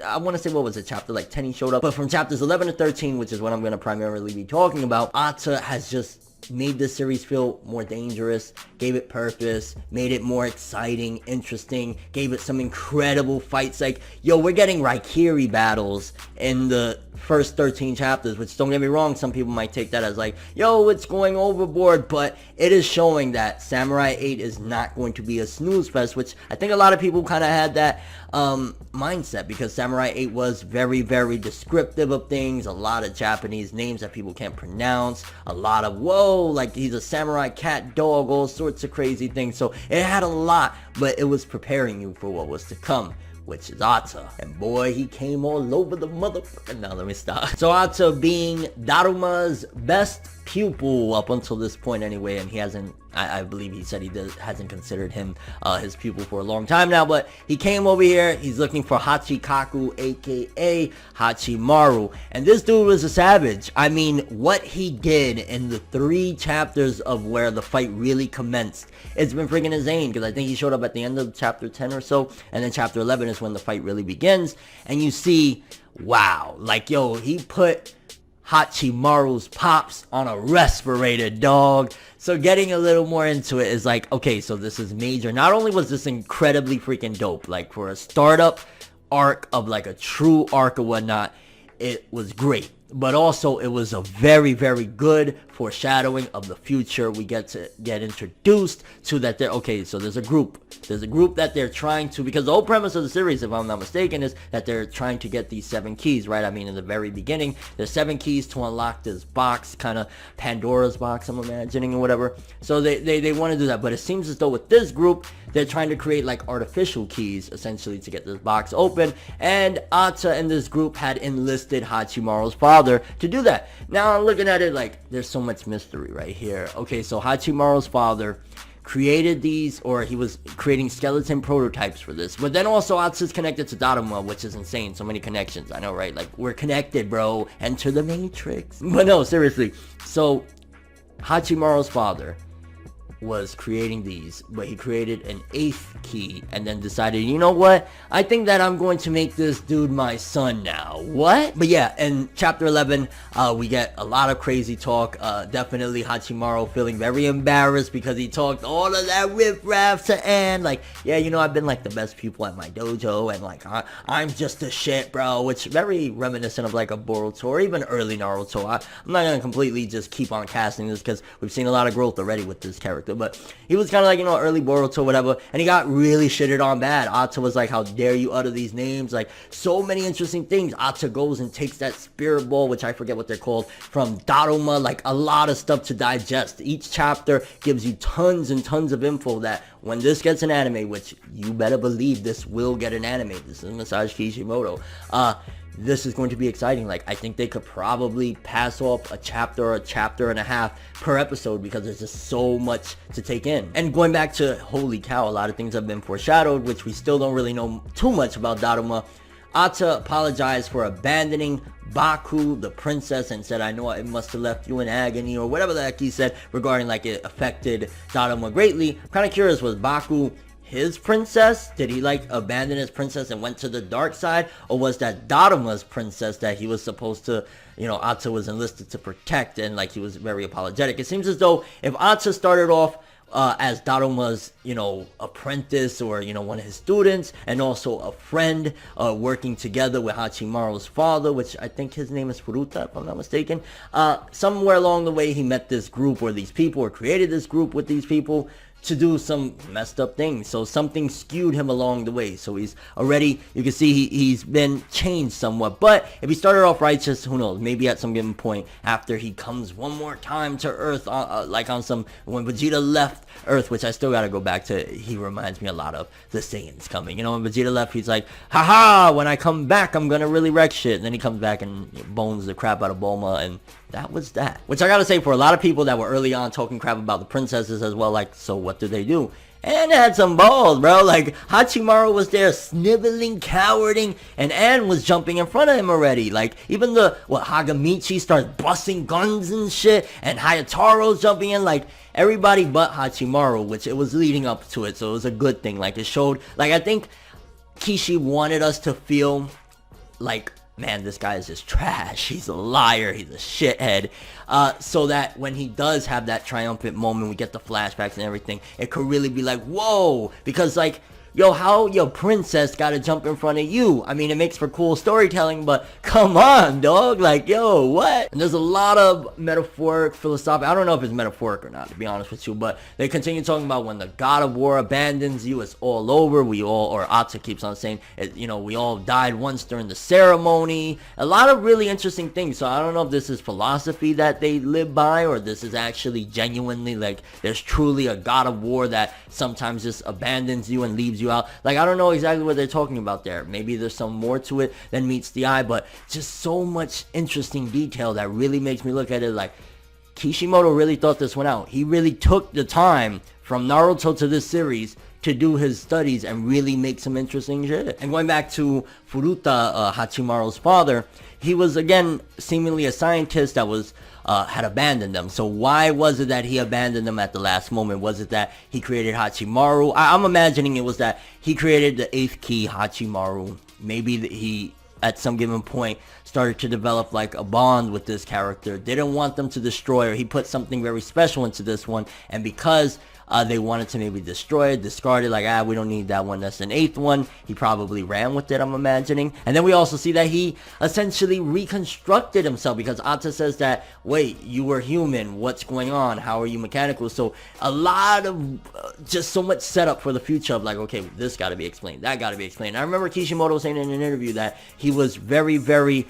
[SPEAKER 1] I want to say, what was it, chapter like 10 he showed up, but from chapters 11 to 13, which is what I'm going to primarily be talking about, Ata has just made this series feel more dangerous, gave it purpose, made it more exciting, interesting, gave it some incredible fights. Like, yo, we're getting Raikiri battles in the first 13 chapters, which, don't get me wrong, some people might take that as like, yo, it's going overboard, but it is showing that Samurai 8 is not going to be a snooze fest, which I think a lot of people kind of had that mindset, because Samurai 8 was very descriptive of things, a lot of Japanese names that people can't pronounce, a lot of, whoa, like he's a samurai cat dog, all sorts of crazy things. So it had a lot, but it was preparing you for what was to come, which is Ata. And boy, he came all over the motherfucker. No, let me stop. So Ata being Daruma's best pupil up until this point anyway, and he hasn't, I believe he said hasn't considered him his pupil for a long time now, but he came over here, he's looking for Hachikaku, aka Hachimaru, and this dude was a savage. I mean, what he did in the 3 chapters of where the fight really commenced, it's been freaking insane, because I think he showed up at the end of chapter 10 or so, and then chapter 11 is when the fight really begins, and you see, wow, like, yo, he put Hachimaru's pops on a respirator, dog. So getting a little more into it is like, okay, so this is major. Not only was this incredibly freaking dope, like for a startup arc of like a true arc or whatnot, it was great. But also it was a very good foreshadowing of the future. We get introduced to that okay, so there's a group that they're trying to, because the whole premise of the series, if I'm not mistaken, is that they're trying to get these 7 keys, right? I mean, in the very beginning, there's 7 keys to unlock this box, kind of Pandora's box, I'm imagining, or whatever. So they want to do that, but it seems as though with this group, they're trying to create like artificial keys, essentially, to get this box open, and Ata and this group had enlisted Hachimaru's father to do that. Now I'm looking at it like, there's so much mystery right here. Okay, so Hachimaru's father created these, or he was creating skeleton prototypes for this, but then also Atsu's connected to Daruma, which is insane. So many connections, I know, right? Like, we're connected, bro. Enter the Matrix. But no, seriously. So Hachimaru's father was creating these, but he created an 8th key and then decided, you know what, I think that I'm going to make this dude my son now. What? But yeah, in chapter 11 we get a lot of crazy talk. Definitely Hachimaru feeling very embarrassed because he talked all of that riff-raff to Anne, like, yeah, you know, I've been like the best pupil at my dojo, and like I'm just a shit, bro, which very reminiscent of like a Boruto or even early Naruto. I'm not gonna completely just keep on casting this because we've seen a lot of growth already with this character character, but he was kind of like, you know, early Boruto, whatever, and he got really shitted on bad. Ata was like, how dare you utter these names, like, so many interesting things. Ata goes and takes that spirit ball, which I forget what they're called, from Daruma, like, a lot of stuff to digest. Each chapter gives you tons and tons of info that when this gets an anime, which you better believe this will get an anime, this is Masashi Kishimoto, this is going to be exciting. Like, I think they could probably pass off a chapter or a chapter and a half per episode because there's just so much to take in. And going back to, holy cow, a lot of things have been foreshadowed, which we still don't really know too much about Daruma. Ata apologized for abandoning Baku, the princess, and said, I know it must have left you in agony, or whatever the heck he said regarding like it affected Daruma greatly. I'm kind of curious, was Baku his princess? Did he like abandon his princess and went to the dark side? Or was that Daruma's princess that he was supposed to, you know, Ata was enlisted to protect, and like he was very apologetic? It seems as though if Ata started off as Daruma's, you know, apprentice, or, you know, one of his students, and also a friend, working together with Hachimaru's father, which I think his name is Furuta, if I'm not mistaken. Somewhere along the way, he met this group, or these people, or created this group with these people to do some messed up things. So something skewed him along the way. So he's already, you can see he's been changed somewhat. But if he started off righteous, who knows? Maybe at some given point after he comes one more time to Earth, like on some, when Vegeta left Earth, which I still gotta go back to, he reminds me a lot of the Saiyans coming. You know, when Vegeta left, he's like, haha, when I come back, I'm gonna really wreck shit. And then he comes back and bones the crap out of Bulma, and that was that. Which I gotta say, for a lot of people that were early on talking crap about the princesses as well, like, so what did they do? And they had some balls, bro. Like, Hachimaru was there sniveling, cowarding, and Anne was jumping in front of him already. Like, even Hagamichi starts busting guns and shit, and Hayataro's jumping in, like, everybody but Hachimaru, which it was leading up to it, so it was a good thing. Like, it showed, like, I think Kishi wanted us to feel like, man, this guy is just trash, he's a liar, he's a shithead, so that when he does have that triumphant moment, we get the flashbacks and everything, it could really be like, whoa, because like, yo, how your princess gotta jump in front of you? I mean, it makes for cool storytelling, but come on, dog, like, yo, what? And there's a lot of metaphoric, philosophic, I don't know if it's metaphoric or not, to be honest with you, but they continue talking about when the god of war abandons you, it's all over, we all, or Ata keeps on saying, you know, we all died once during the ceremony, a lot of really interesting things. So I don't know if this is philosophy that they live by, or this is actually genuinely, like, there's truly a god of war that sometimes just abandons you and leaves you out. Like, I don't know exactly what they're talking about there. Maybe there's some more to it than meets the eye, but just so much interesting detail that really makes me look at it like Kishimoto really thought this one out. He really took the time from Naruto to this series to do his studies and really make some interesting shit. And going back to Furuta, Hachimaru's father, he was, again, seemingly a scientist that was had abandoned them. So why was it that he abandoned them at the last moment? Was it that he created Hachimaru? I'm imagining it was that he created the 8th key, Hachimaru. Maybe he, at some given point, started to develop like a bond with this character, didn't want them to destroy, or he put something very special into this one, and because they wanted to maybe destroy it, discard it, like, we don't need that one, that's an 8th one, he probably ran with it, I'm imagining. And then we also see that he essentially reconstructed himself, because Ata says that, wait, you were human, what's going on, how are you mechanical? So a lot of just so much setup for the future of like, okay, this gotta be explained, that gotta be explained. I remember Kishimoto saying in an interview that he was very, very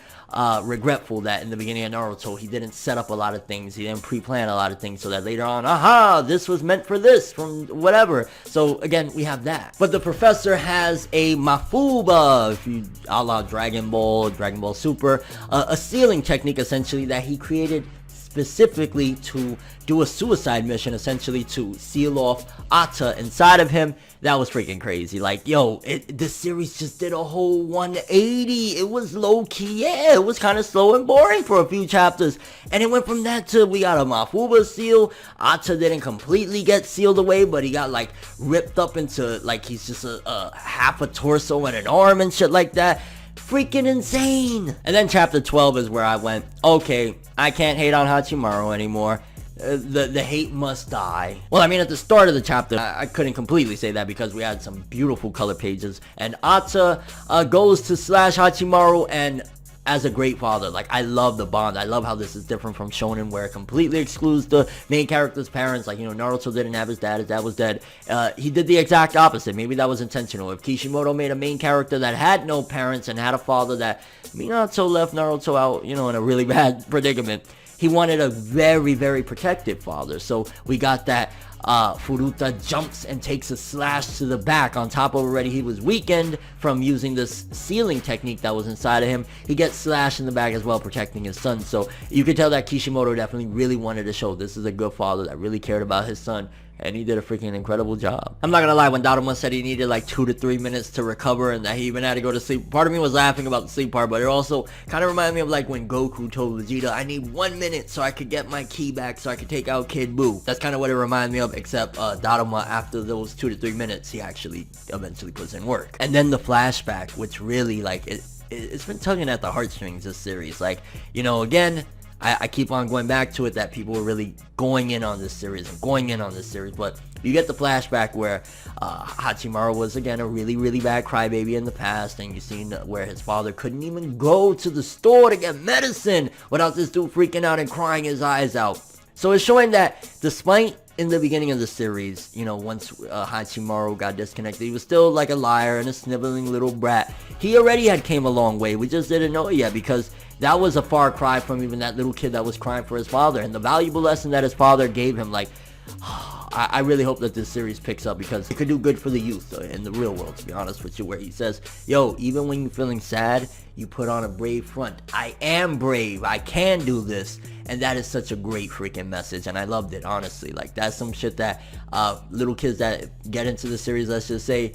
[SPEAKER 1] regretful that in the beginning of Naruto he didn't set up a lot of things, he didn't pre-plan a lot of things, so that later on, aha, this was meant for this from whatever. So again, we have that. But the professor has a mafuba, if you a la Dragon Ball Super, a sealing technique essentially that he created specifically to do a suicide mission, essentially to seal off Ata inside of him. That was freaking crazy. Like, yo, this series just did a whole 180. It was low-key, yeah, it was kind of slow and boring for a few chapters. And it went from that to, we got a Mafuba seal. Ata didn't completely get sealed away, but he got, like, ripped up into, like, he's just a half a torso and an arm and shit like that. Freaking insane. And then chapter 12 is where I went, okay, I can't hate on Hachimaru anymore. The hate must die. Well, I mean, at the start of the chapter, I couldn't completely say that because we had some beautiful color pages. And Ata goes to slash Hachimaru, and as a great father. Like, I love the bond. I love how this is different from Shonen, where it completely excludes the main character's parents. Like, you know, Naruto didn't have his dad was dead. He did the exact opposite. Maybe that was intentional. If Kishimoto made a main character that had no parents and had a father that Minato left Naruto out, you know, in a really bad predicament, he wanted a very, very protective father. So we got that Furuta jumps and takes a slash to the back. On top of already he was weakened from using this sealing technique that was inside of him. He gets slashed in the back as well, protecting his son. So you could tell that Kishimoto definitely really wanted to show this is a good father that really cared about his son. And he did a freaking incredible job. I'm not gonna lie, when Daruma said he needed like 2 to 3 minutes to recover and that he even had to go to sleep, part of me was laughing about the sleep part, but it also kind of reminded me of like when Goku told Vegeta, I need 1 minute so I could get my ki back so I could take out Kid Buu. That's kind of what it reminded me of, except Daruma, after those 2 to 3 minutes, he actually eventually puts in work. And then the flashback, which really like, it's been tugging at the heartstrings, this series. Like, you know, again, I keep on going back to it that people were really going in on this series, but you get the flashback where Hachimaru was again a really, really bad crybaby in the past, and you seen where his father couldn't even go to the store to get medicine without this dude freaking out and crying his eyes out. So it's showing that despite in the beginning of the series, you know, once Hachimaru got disconnected, he was still like a liar and a sniveling little brat. He already had came a long way. We just didn't know it yet, because that was a far cry from even that little kid that was crying for his father. And the valuable lesson that his father gave him, like, I really hope that this series picks up, because it could do good for the youth in the real world, to be honest with you, where he says, yo, even when you're feeling sad, you put on a brave front. I am brave. I can do this. And that is such a great freaking message, and I loved it, honestly. Like, that's some shit that little kids that get into the series, let's just say,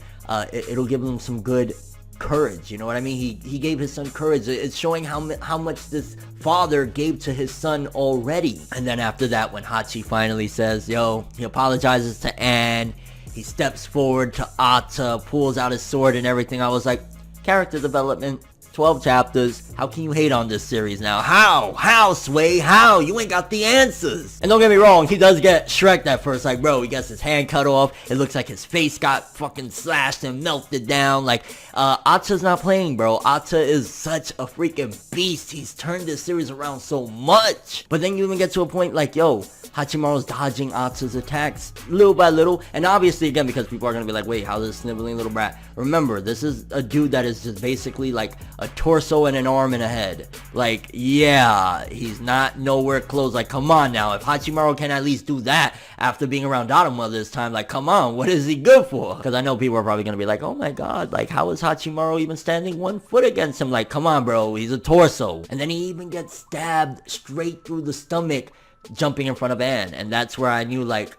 [SPEAKER 1] it'll give them some good courage, you know what I mean? He gave his son courage. It's showing how much this father gave to his son already. And then after that, when Hachi finally says, yo, he apologizes to Anne, he steps forward to Ata, pulls out his sword and everything, I was like, character development, 12 chapters. How can you hate on this series now? How, Sway? How? You ain't got the answers. And don't get me wrong, he does get Shrek'd at first. Like, bro, he gets his hand cut off. It looks like his face got fucking slashed and melted down. Like, Ata's not playing, bro. Ata is such a freaking beast. He's turned this series around so much. But then you even get to a point like, yo, Hachimaru's dodging Ata's attacks little by little. And obviously, again, because people are going to be like, wait, how's this sniveling little brat? Remember, this is a dude that is just basically like a torso and an arm and a head. Like, yeah, he's not nowhere close. Like, come on now. If Hachimaru can at least do that after being around Daruma this time, like, come on, what is he good for? Because I know people are probably going to be like, oh my god, like, how is Hachimaru even standing 1 foot against him? Like, come on, bro, he's a torso. And then he even gets stabbed straight through the stomach jumping in front of Anne, and that's where I knew, like,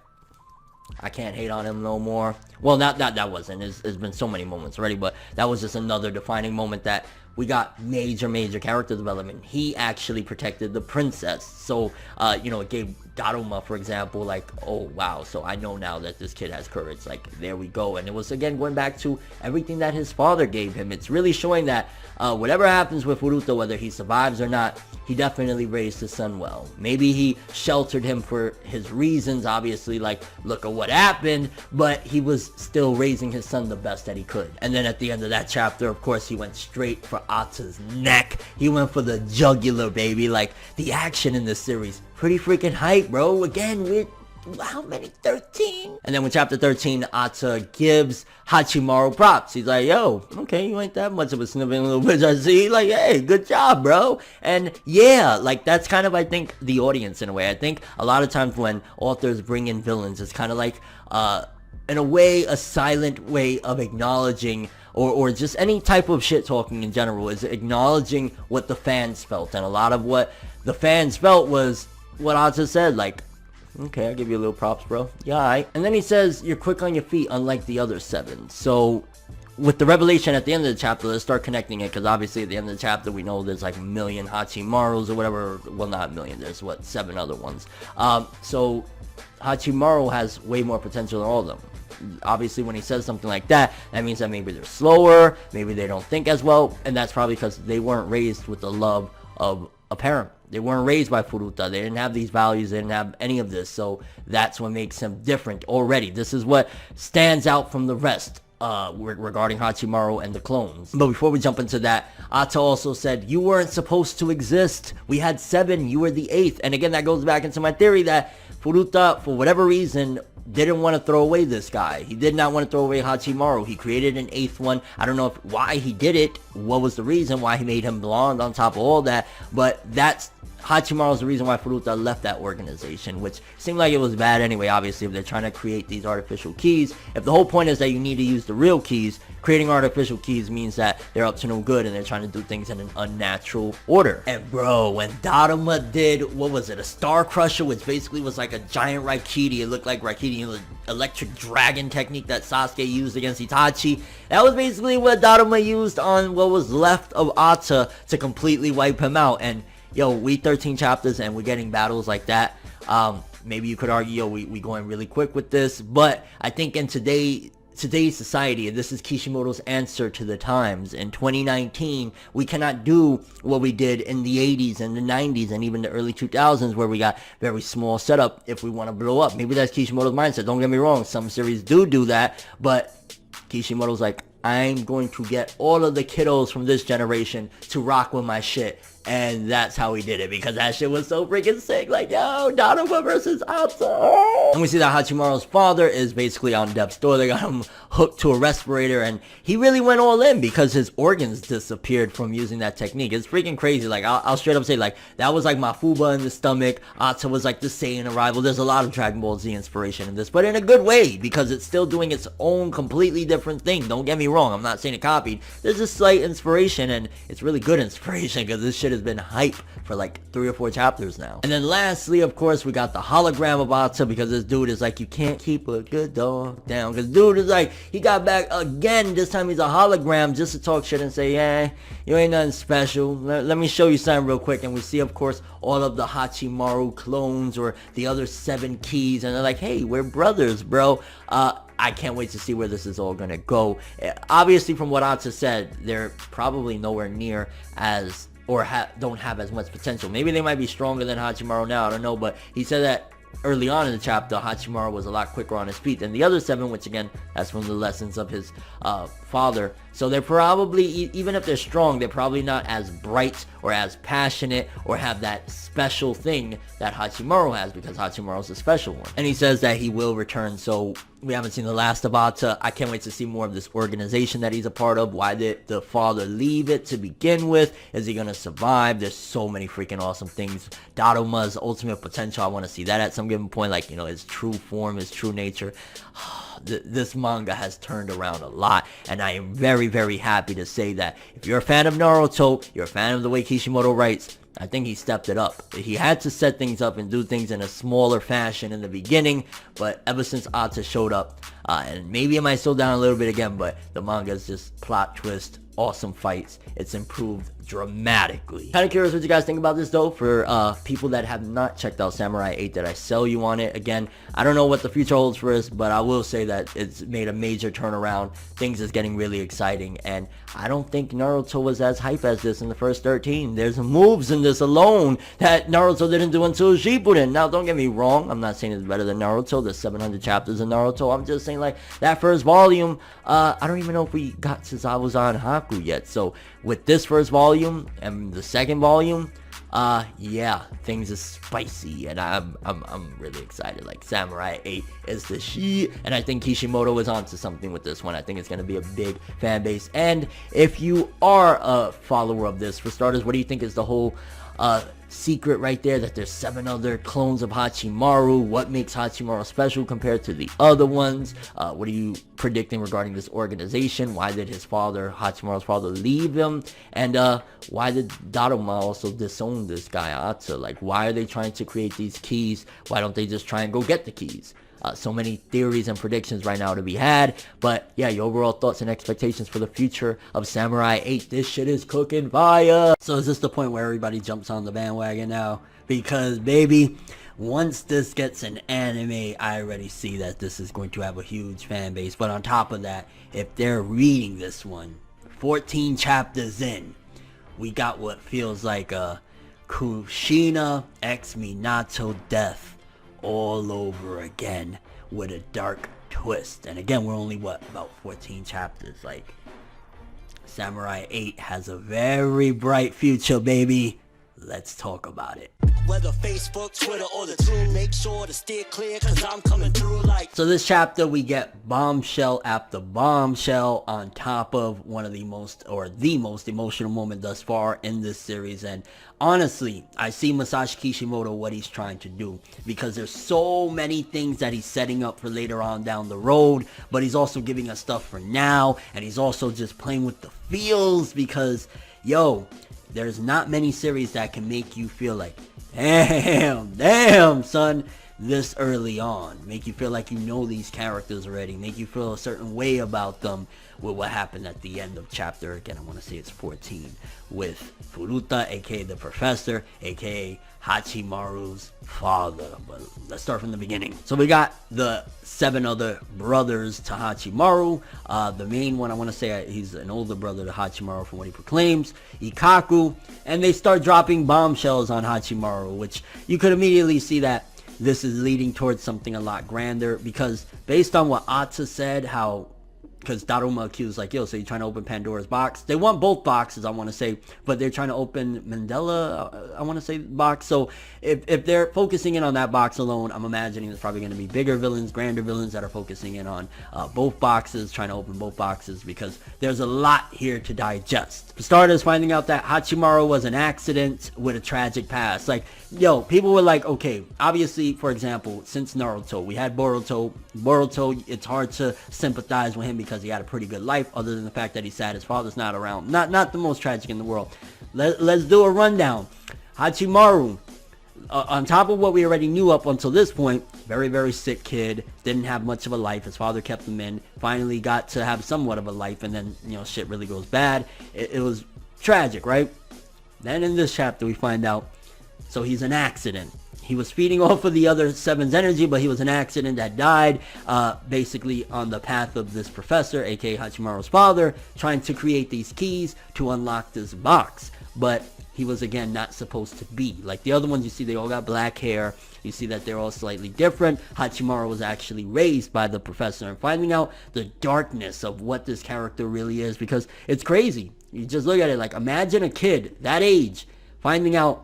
[SPEAKER 1] I can't hate on him no more. Well, that wasn't. There's been so many moments already, but that was just another defining moment that we got major character development. He actually protected the princess. So, you know, it gave Daruma, for example, like, oh, wow, so I know now that this kid has courage. Like, there we go. And it was, again, going back to everything that his father gave him. It's really showing that whatever happens with Furuta, whether he survives or not, he definitely raised his son well. Maybe he sheltered him for his reasons, obviously, like, look at what happened, but he was still raising his son the best that he could. And then at the end of that chapter, of course, he went straight for Ata's neck. He went for the jugular, baby. Like, the action in this series, pretty freaking hype, bro. Again, with how many? 13? And then when chapter 13, Ata gives Hachimaru props. He's like, yo, okay, you ain't that much of a sniveling little bitch, I see. Like, hey, good job, bro. And yeah, like, that's kind of, I think, the audience in a way. I think a lot of times when authors bring in villains, it's kind of like, in a way, a silent way of acknowledging or just any type of shit talking in general, is acknowledging what the fans felt. And a lot of what the fans felt was what Ata said, like, okay, I'll give you a little props, bro. Yeah, alright. And then he says, you're quick on your feet, unlike the other 7. So, with the revelation at the end of the chapter, let's start connecting it, because obviously at the end of the chapter, we know there's like a million Hachimarus or whatever. Well, not a million, there's, 7 other ones. So, Hachimaru has way more potential than all of them. Obviously, when he says something like that, that means that maybe they're slower, maybe they don't think as well, and that's probably because they weren't raised with the love of a parent. They weren't raised by Furuta. They didn't have these values. They didn't have any of this. So that's what makes him different already. This is what stands out from the rest. regarding Hachimaru and the clones. But before we jump into that, Ata also said, you weren't supposed to exist. We had 7, you were the 8th. And again, that goes back into my theory that Furuta, for whatever reason, didn't want to throw away this guy. He did not want to throw away Hachimaru. He created an 8th one. I don't know why he did it, what was the reason why he made him blonde on top of all that, but that's Hachimaru's the reason why Furuta left that organization, which seemed like it was bad anyway, obviously, if they're trying to create these artificial keys. If the whole point is that you need to use the real keys, creating artificial keys means that they're up to no good and they're trying to do things in an unnatural order. And bro, when Daruma did, what was it, a Star Crusher, which basically was like a giant Raikiri, it looked like Raikiri, electric dragon technique that Sasuke used against Itachi. That was basically what Daruma used on what was left of Ata to completely wipe him out. And yo, we 13 chapters and we're getting battles like that. Maybe you could argue, yo, we going really quick with this, but I think in today's society, and this is Kishimoto's answer to the times, in 2019, we cannot do what we did in the 80s and the 90s and even the early 2000s, where we got very small setup if we want to blow up. Maybe that's Kishimoto's mindset. Don't get me wrong, some series do that, but Kishimoto's like, I'm going to get all of the kiddos from this generation to rock with my shit. And that's how he did it, because that shit was so freaking sick. Like, yo, Daruma versus Ata. And we see that Hachimaru's father is basically on death's door. They got him hooked to a respirator, and he really went all in because his organs disappeared from using that technique. It's freaking crazy. Like, I'll straight up say, like, that was like Mafuba in the stomach. Ata was like the Saiyan arrival. There's a lot of Dragon Ball Z inspiration in this, but in a good way, because it's still doing its own completely different thing. Don't get me wrong. I'm not saying it copied. There's a slight inspiration, and it's really good inspiration, because this shit has been hype for like 3 or 4 chapters now. And then lastly, of course, we got the hologram of Ata, because this dude is like, you can't keep a good dog down, because dude is like, he got back again. This time he's a hologram just to talk shit and say, yeah, you ain't nothing special. Let me show you something real quick. And we see, of course, all of the Hachimaru clones or the other 7 keys, and they're like, hey, we're brothers, bro. I can't wait to see where this is all gonna go. Obviously, from what Ata said, they're probably nowhere near as, or don't have as much potential. Maybe they might be stronger than Hachimaru now, I don't know, but he said that early on in the chapter, Hachimaru was a lot quicker on his feet than the other 7, which again, that's from the lessons of his father. So they're probably, even if they're strong, they're probably not as bright or as passionate or have that special thing that Hachimaru has, because Hachimaru's a special one. And he says that he will return, so we haven't seen the last of Ata. I can't wait to see more of this organization that he's a part of. Why did the father leave it to begin with? Is he gonna survive? There's so many freaking awesome things. Daruma's ultimate potential, I want to see that at some given point, like, you know, his true form, his true nature. This manga has turned around a lot, and I am very, very happy to say that if you're a fan of Naruto, you're a fan of the way Kishimoto writes, I think he stepped it up. He had to set things up and do things in a smaller fashion in the beginning, but ever since Ata showed up, and maybe it might slow down a little bit again, but the manga is just plot twist, awesome fights. It's improved dramatically. Kind of curious what you guys think about this though, for people that have not checked out Samurai 8, that I sell you on it. Again, I don't know what the future holds for us, but I will say that it's made a major turnaround. Things is getting really exciting, and I don't think Naruto was as hype as this in the first 13. There's moves in this alone that Naruto didn't do until Shippuden. Now, don't get me wrong, I'm not saying it's better than Naruto. There's 700 chapters in Naruto. I'm just saying, like, that first volume, I don't even know if we got to Zabuza Haku yet. So with this first volume and the second volume, yeah, things are spicy, and I'm really excited. Like, Samurai 8 is the shit, and I think Kishimoto is onto something with this one. I think it's gonna be a big fan base. And if you are a follower of this, for starters, what do you think is the whole secret right there, that there's 7 other clones of Hachimaru? What makes Hachimaru special compared to the other ones? What are you predicting regarding this organization? Why did his father, Hachimaru's father, leave him? And why did Daruma also disown this guy Ata? Like, why are they trying to create these keys? Why don't they just try and go get the keys? So many theories and predictions right now to be had. But yeah, your overall thoughts and expectations for the future of Samurai 8. This shit is cooking fire. So is this the point where everybody jumps on the bandwagon now? Because baby, once this gets an anime, I already see that this is going to have a huge fan base. But on top of that, if they're reading this one 14 chapters in, we got what feels like a Kushina x Minato death all over again, with a dark twist. And again, we're only, about 14 chapters. Like, Samurai 8 has a very bright future, baby. Let's talk about it.
[SPEAKER 2] Whether Facebook, Twitter, or the two, make sure to steer clear, cause I'm coming through like.
[SPEAKER 1] So this chapter, we get bombshell after bombshell on top of one of the most emotional moment thus far in this series. And honestly, I see Masashi Kishimoto what he's trying to do, because there's so many things that he's setting up for later on down the road, but he's also giving us stuff for now, and he's also just playing with the feels, because yo, there's not many series that can make you feel like, damn, son, this early on. Make you feel like you know these characters already. Make you feel a certain way about them with what happened at the end of chapter, again, I want to say it's 14, with Furuta, aka the professor, aka Hachimaru's father. But let's start from the beginning. So we got the 7 other brothers to Hachimaru. The main one, I want to say he's an older brother to Hachimaru from what he proclaims, Ikaku, and they start dropping bombshells on Hachimaru, which you could immediately see that this is leading towards something a lot grander, because based on what Ata said, because Daruma accused, like, yo, so you're trying to open Pandora's box. They want both boxes, I want to say, but they're trying to open Mandela, I want to say, box. So if they're focusing in on that box alone, I'm imagining there's probably going to be bigger villains, grander villains that are focusing in on both boxes, trying to open both boxes, because there's a lot here to digest. For starters, finding out that Hachimaru was an accident with a tragic past. Like, yo, people were like, okay, obviously, for example, since Naruto, we had Boruto, it's hard to sympathize with him because he had a pretty good life, other than the fact that he's sad his father's not around. Not the most tragic in the world. Let's do a rundown. Hachimaru, on top of what we already knew up until this point, very, very sick kid, didn't have much of a life. His father kept him in, finally got to have somewhat of a life, and then, shit really goes bad. It was tragic, right? Then in this chapter, we find out, so he's an accident. He was feeding off of the other 7's energy, but he was an accident that died, basically on the path of this professor, aka Hachimaru's father, trying to create these keys to unlock this box. But he was, again, not supposed to be. Like the other ones, you see they all got black hair. You see that they're all slightly different. Hachimaru was actually raised by the professor, and finding out the darkness of what this character really is, because it's crazy. You just look at it, like, imagine a kid that age finding out,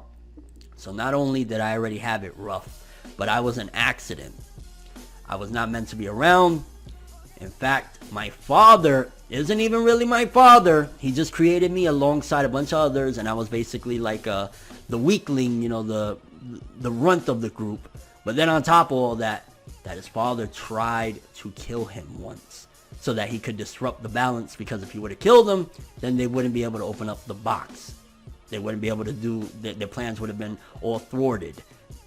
[SPEAKER 1] so not only did I already have it rough, but I was an accident. I was not meant to be around. In fact, my father isn't even really my father. He just created me alongside a bunch of others, and I was basically like the weakling, the runt of the group. But then on top of all that his father tried to kill him once, so that he could disrupt the balance, because if he would have killed him, then they wouldn't be able to open up the box. They wouldn't be able to do, their plans would have been all thwarted.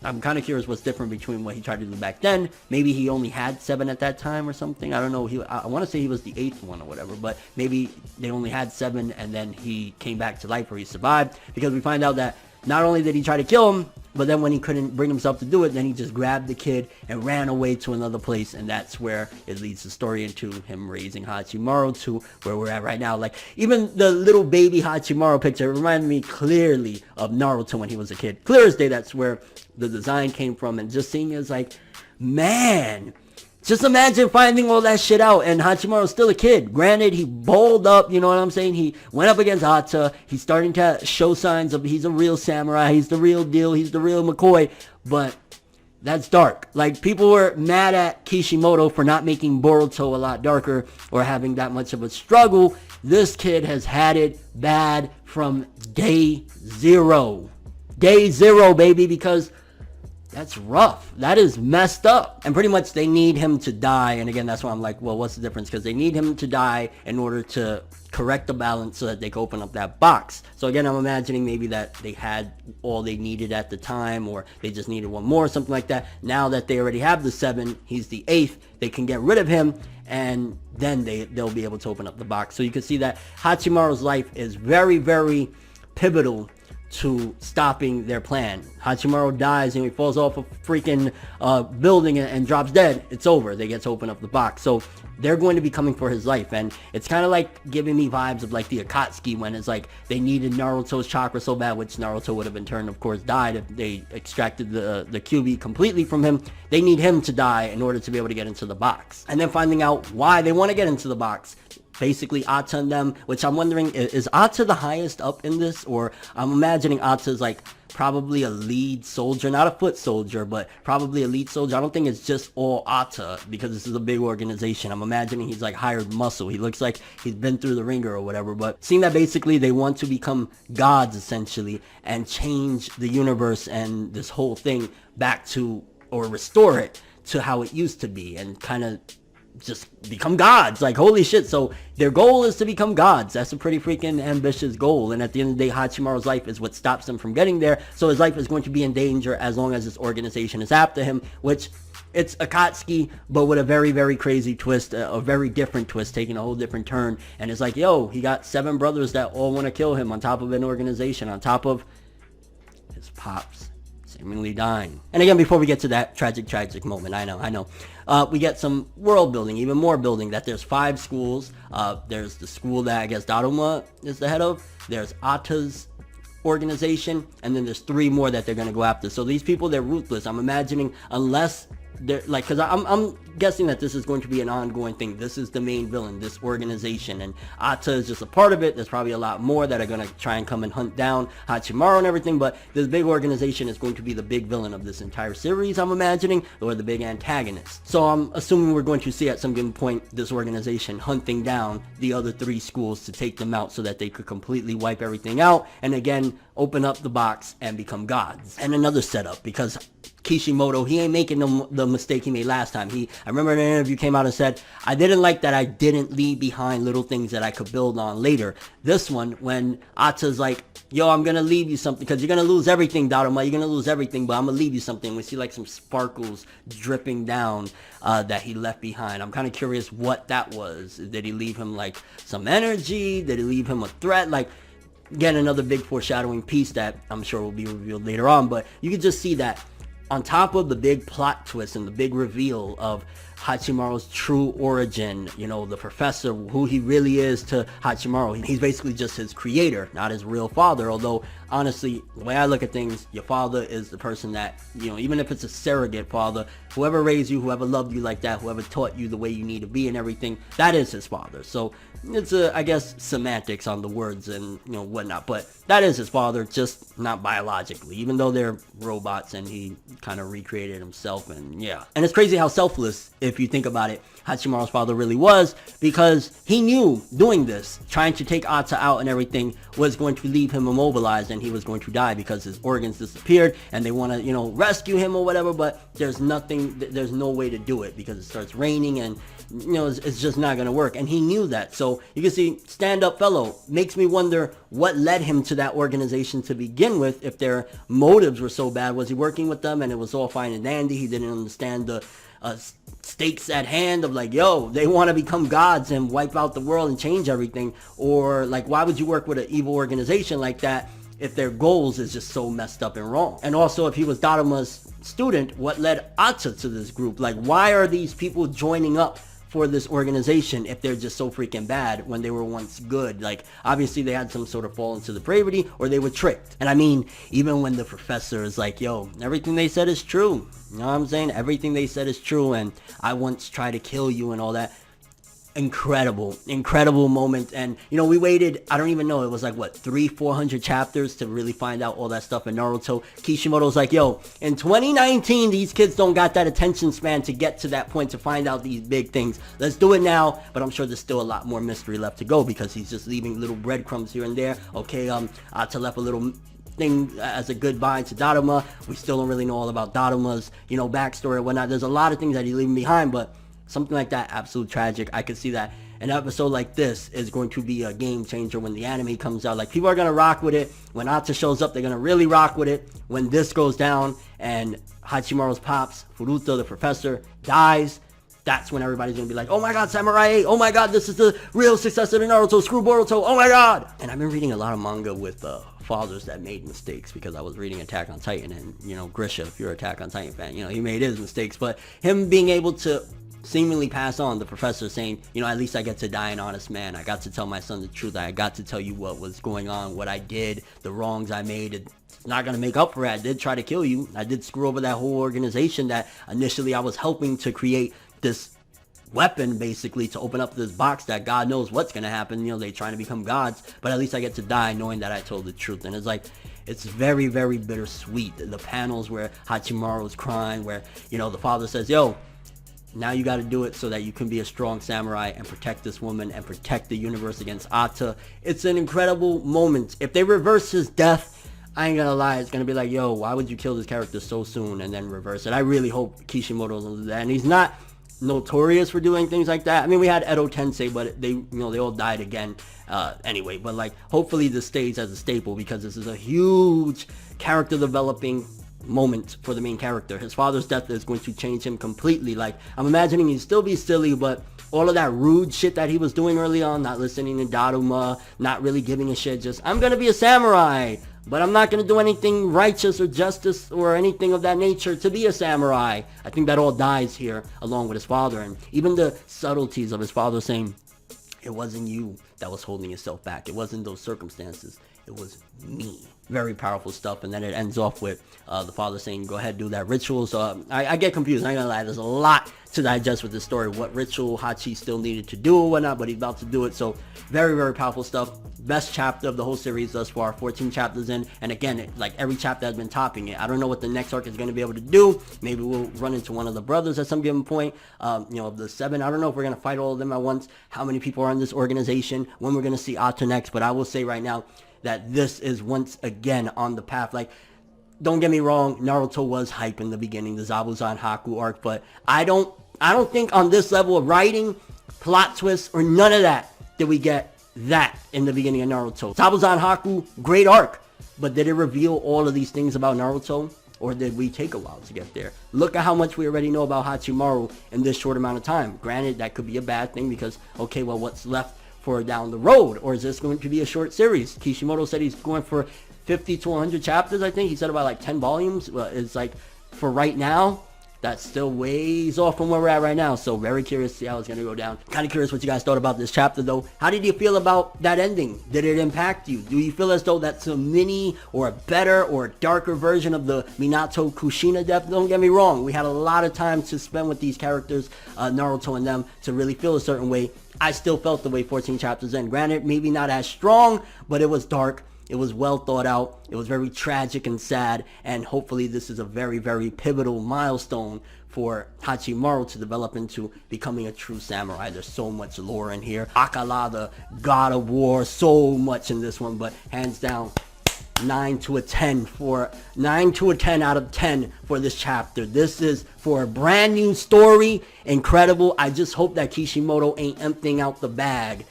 [SPEAKER 1] I'm kind of curious what's different between what he tried to do back then. Maybe he only had 7 at that time or something. I don't know. I want to say he was the 8th one or whatever, but maybe they only had 7 and then he came back to life, or he survived, because we find out that not only did he try to kill him, but then when he couldn't bring himself to do it, then he just grabbed the kid and ran away to another place, and that's where it leads the story into him raising Hachimaru to where we're at right now. Like, even the little baby Hachimaru picture reminded me clearly of Naruto when he was a kid. Clear as day, that's where the design came from, and just seeing it is like, man, just imagine finding all that shit out, and Hachimaru's still a kid. Granted, he balled up, you know what I'm saying? He went up against Ata. He's starting to show signs of he's a real samurai. He's the real deal. He's the real McCoy. But that's dark. Like, people were mad at Kishimoto for not making Boruto a lot darker or having that much of a struggle. This kid has had it bad from day zero. Day zero, baby, because that's rough. That is messed up. And pretty much they need him to die. And again, that's why I'm like, well, what's the difference? Because they need him to die in order to correct the balance so that they can open up that box. So again, I'm imagining maybe that they had all they needed at the time, or they just needed one more, something like that. Now that they already have the 7, he's the 8th, they can get rid of him, and then they'll be able to open up the box. So you can see that Hachimaru's life is very, very pivotal to stopping their plan. Hachimaru dies and he falls off a freaking building and drops dead. It's over. They get to open up the box. So they're going to be coming for his life. And it's kind of like giving me vibes of like the Akatsuki, when it's like they needed Naruto's chakra so bad, which Naruto would have in turn, of course, died if they extracted the QB completely from him. They need him to die in order to be able to get into the box. And then finding out why they want to get into the box. Basically Ata and them, which I'm wondering, is Ata the highest up in this? Or I'm imagining Ata's like probably a lead soldier, not a foot soldier, but probably a lead soldier. I don't think it's just all Ata, because this is a big organization. I'm imagining he's like hired muscle. He looks like he's been through the ringer or whatever. But seeing that basically they want to become gods essentially and change the universe and this whole thing back to, or restore it to how it used to be, and kind of just become gods. Like, holy shit. So their goal is to become gods. That's a pretty freaking ambitious goal. And at the end of the day, Hachimaru's life is what stops them from getting there. So his life is going to be in danger as long as this organization is after him, which it's Akatsuki, but with a very, very crazy twist, a very different twist, taking a whole different turn. And it's like, yo, he got 7 brothers that all want to kill him on top of an organization, on top of his pops seemingly dying. And again, before we get to that tragic moment, I know, we get some world building, even more building, that there's 5 schools. There's the school that I guess Daruma is the head of. There's Ata's organization, and then there's 3 more that they're going to go after. So these people, they're ruthless. I'm imagining, unless they're like, because I'm guessing that this is going to be an ongoing thing. This is the main villain, this organization, and Ata is just a part of it. There's probably a lot more that are going to try and come and hunt down Hachimaru and everything, but this big organization is going to be the big villain of this entire series, I'm imagining, or the big antagonist. So I'm assuming we're going to see at some given point this organization hunting down the other 3 schools to take them out so that they could completely wipe everything out, and again open up the box and become gods. And another setup, because Kishimoto, he ain't making the mistake he made last time. I remember in an interview came out and said, I didn't like that I didn't leave behind little things that I could build on later. This one, when Ata's like, yo, I'm gonna leave you something, because you're gonna lose everything, Daruma, you're gonna lose everything, but I'm gonna leave you something. We see like some sparkles dripping down that he left behind. I'm kind of curious what that was. Did he leave him like some energy? Did he leave him a threat? Like, again, another big foreshadowing piece that I'm sure will be revealed later on, but you can just see that on top of the big plot twist and the big reveal of Hachimaru's true origin, you know, the professor, who he really is to Hachimaru. He's basically just his creator, not his real father. Although, honestly, the way I look at things, your father is the person that, you know, even if it's a surrogate father, whoever raised you, whoever loved you like that, whoever taught you the way you need to be and everything, that is his father. So it's I guess, semantics on the words and, you know, whatnot. But that is his father, just not biologically, even though they're robots and he kind of recreated himself. And yeah. And it's crazy how selfless, if you think about it, Hachimaru's father really was, because he knew doing this, trying to take Ata out and everything, was going to leave him immobilized and he was going to die because his organs disappeared, and they want to, you know, rescue him or whatever, but there's no way to do it because it starts raining and, you know, it's just not going to work. And he knew that. So you can see, stand up fellow. Makes me wonder what led him to that organization to begin with. If their motives were so bad, was he working with them and it was all fine and dandy? He didn't understand the stakes at hand of like, yo, they want to become gods and wipe out the world and change everything. Or like, why would you work with an evil organization like that if their goals is just so messed up and wrong? And also, if he was Daruma's student, what led Ata to this group? Like, why are these people joining up for this organization if they're just so freaking bad when they were once good? Like, obviously they had some sort of fall into depravity, or they were tricked. And I mean, even when the professor is like, yo, everything they said is true, you know what I'm saying? Everything they said is true, and I once tried to kill you and all that. Incredible moment. And, you know, we waited, I don't even know, it was like, what, 300-400 chapters to really find out all that stuff in Naruto. Kishimoto's like, yo, in 2019, these kids don't got that attention span to get to that point to find out these big things. Let's do it now. But I'm sure there's still a lot more mystery left to go, because he's just leaving little breadcrumbs here and there. Okay, Ata left a little thing as a goodbye to Daruma. We still don't really know all about Daruma's, you know, backstory and whatnot. There's a lot of things that he's leaving behind, but something like that, absolute tragic. I could see that an episode like this is going to be a game changer when the anime comes out. Like, people are going to rock with it. When Ata shows up, they're going to really rock with it. When this goes down and Hachimaru's pops, Furuta, the professor, dies, that's when everybody's gonna be like, oh my god, Samurai 8, oh my god, this is the real successor to Naruto, screw Boruto, oh my god. And I've been reading a lot of manga with fathers that made mistakes, because I was reading Attack on Titan, and you know, Grisha, if you're an Attack on Titan fan, you know, he made his mistakes, but him being able to seemingly pass on, the professor saying, you know, at least I get to die an honest man, I got to tell my son the truth, I got to tell you what was going on, what I did, the wrongs I made. It's not gonna make up for it. I did try to kill you, I did screw over that whole organization that initially I was helping to create this weapon, basically, to open up this box that God knows what's gonna happen. You know, they trying to become gods, but at least I get to die knowing that I told the truth. And it's like, it's very, very bittersweet. The panels where Hachimaru is crying, where, you know, the father says, yo, now you got to do it so that you can be a strong samurai and protect this woman and protect the universe against Ata. It's an incredible moment. If they reverse his death, I ain't gonna lie, it's gonna be like, yo, why would you kill this character so soon and then reverse it? I really hope Kishimoto doesn't do that. And he's not notorious for doing things like that. I mean, we had Edo Tensei, but they, you know, they all died again anyway. But like, hopefully this stays as a staple, because this is a huge character developing moment for the main character. His father's death is going to change him completely. Like, I'm imagining he'd still be silly, but all of that rude shit that he was doing early on, not listening to Daruma, not really giving a shit, just, I'm gonna be a samurai, but I'm not gonna do anything righteous or justice or anything of that nature to be a samurai. I think that all dies here along with his father, and even the subtleties of his father saying, it wasn't you that was holding yourself back, it wasn't those circumstances, it was me. Very powerful stuff. And then it ends off with the father saying, go ahead, do that ritual. So I get confused, I'm not gonna lie, there's a lot to digest with this story, what ritual Hachi still needed to do or whatnot, but he's about to do it. So very, very powerful stuff. Best chapter of the whole series thus far, 14 chapters in, and again, like every chapter has been topping it. I don't know what the next arc is going to be able to do. Maybe we'll run into one of the brothers at some given point. You know, the 7, I don't know if we're going to fight all of them at once, how many people are in this organization, when we're going to see Ata next, but I will say right now that this is once again on the path. Like, don't get me wrong, Naruto was hype in the beginning, the Zabuzan Haku arc, but I don't think on this level of writing, plot twists, or none of that did we get that in the beginning of Naruto. Zabuzan Haku, great arc, but did it reveal all of these things about Naruto, or did we take a while to get there? Look at how much we already know about Hachimaru in this short amount of time. Granted, that could be a bad thing, because, okay, well, what's left for down the road? Or is this going to be a short series? Kishimoto said he's going for 50 to 100 chapters, I think. He said about like 10 volumes. Well, it's like, for right now, that's still ways off from where we're at right now. So very curious to see how it's going to go down. Kind of curious what you guys thought about this chapter, though. How did you feel about that ending? Did it impact you? Do you feel as though that's a mini or a better or a darker version of the Minato Kushina death? Don't get me wrong. We had a lot of time to spend with these characters, Naruto and them, to really feel a certain way. I still felt the way 14 chapters in. Granted, maybe not as strong, but it was dark. It was well thought out. It was very tragic and sad. And hopefully this is a very, very pivotal milestone for Hachimaru to develop into becoming a true samurai. There's so much lore in here. Akala, the god of war, so much in this one. But hands down, 9 to a 10 out of 10 for this chapter. This is for a brand new story. Incredible. I just hope that Kishimoto ain't emptying out the bag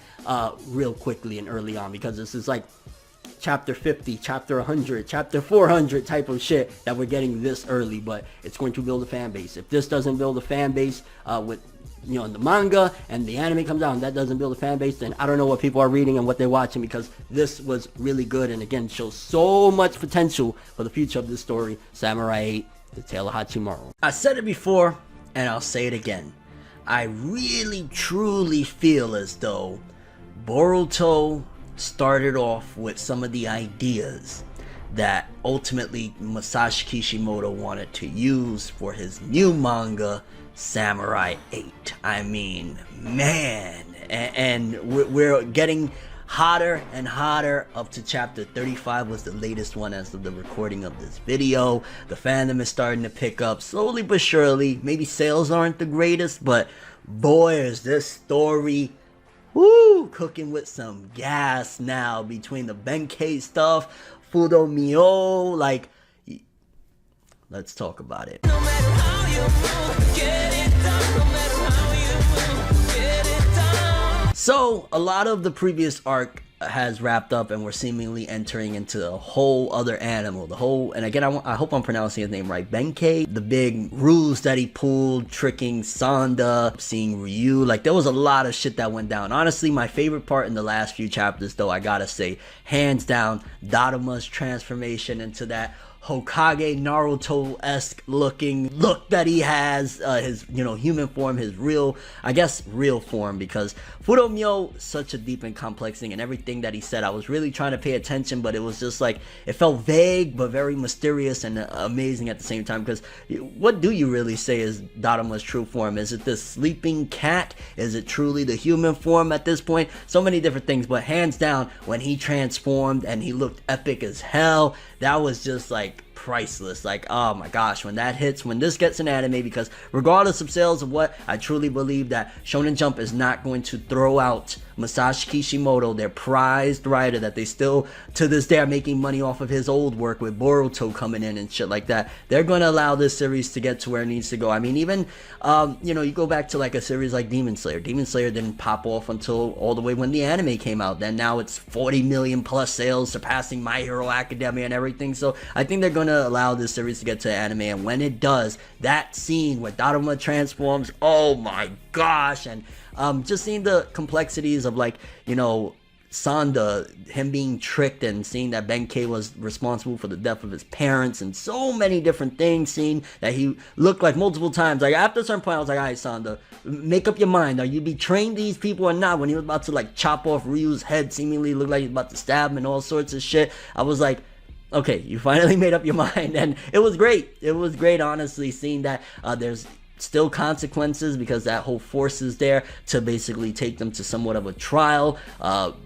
[SPEAKER 1] real quickly and early on, because this is like chapter 50, chapter 100, chapter 400 type of shit that we're getting this early. But it's going to build a fan base. If this doesn't build a fan base with, you know, the manga and the anime comes out and that doesn't build a fan base, then I don't know what people are reading and what they're watching, because this was really good and again shows so much potential for the future of this story, Samurai 8, The Tale of Hachimaru. I said it before and I'll say it again. I really truly feel as though Boruto started off with some of the ideas that ultimately Masashi Kishimoto wanted to use for his new manga, Samurai 8. I mean, man, and we're getting hotter and hotter. Up to chapter 35 was the latest one as of the recording of this video. The fandom is starting to pick up slowly but surely. Maybe sales aren't the greatest, but boy, is this story cooking with some gas now, between the Benkei stuff, Fudo Mio, like, let's talk about it. No matter how you move, get it done. No matter how you move, get it done. So, a lot of the previous arc has wrapped up and we're seemingly entering into a whole other animal. And again, I hope I'm pronouncing his name right, Benkei. The big ruse that he pulled, tricking Sanda, seeing Ryu. Like, there was a lot of shit that went down. Honestly, my favorite part in the last few chapters, though, I gotta say, hands down, Daruma's transformation into that Hokage Naruto-esque looking look that he has, his, human form, his real form, because Fudomyo, such a deep and complex thing, and everything that he said, I was really trying to pay attention, but it was just like, it felt vague, but very mysterious and amazing at the same time, because what do you really say is Daruma's true form? Is it this sleeping cat? Is it truly the human form at this point? So many different things, but hands down, when he transformed and he looked epic as hell, that was just like priceless. Like, oh my gosh, when that hits, when this gets an anime, because regardless of sales of what, I truly believe that Shonen Jump is not going to throw out Masashi Kishimoto, their prized writer that they still to this day are making money off of his old work with Boruto coming in and shit like that. They're going to allow this series to get to where it needs to go. I mean, even you go back to like a series like Demon Slayer. Demon Slayer didn't pop off until all the way when the anime came out. Then now it's 40 million plus sales, surpassing My Hero Academia and everything. So I think they're going to allow this series to get to anime, and when it does, that scene where Daruma transforms, oh my gosh. And just seeing the complexities of, like, Sanda, him being tricked, and seeing that Benkei was responsible for the death of his parents, and so many different things, seeing that he looked like multiple times, like after a certain point I was like, alright Sanda, make up your mind, are you betraying these people or not? When he was about to like chop off Ryu's head, seemingly looked like he was about to stab him and all sorts of shit, I was like, okay, you finally made up your mind. And it was great. It was great, honestly, seeing that there's still consequences, because that whole force is there to basically take them to somewhat of a trial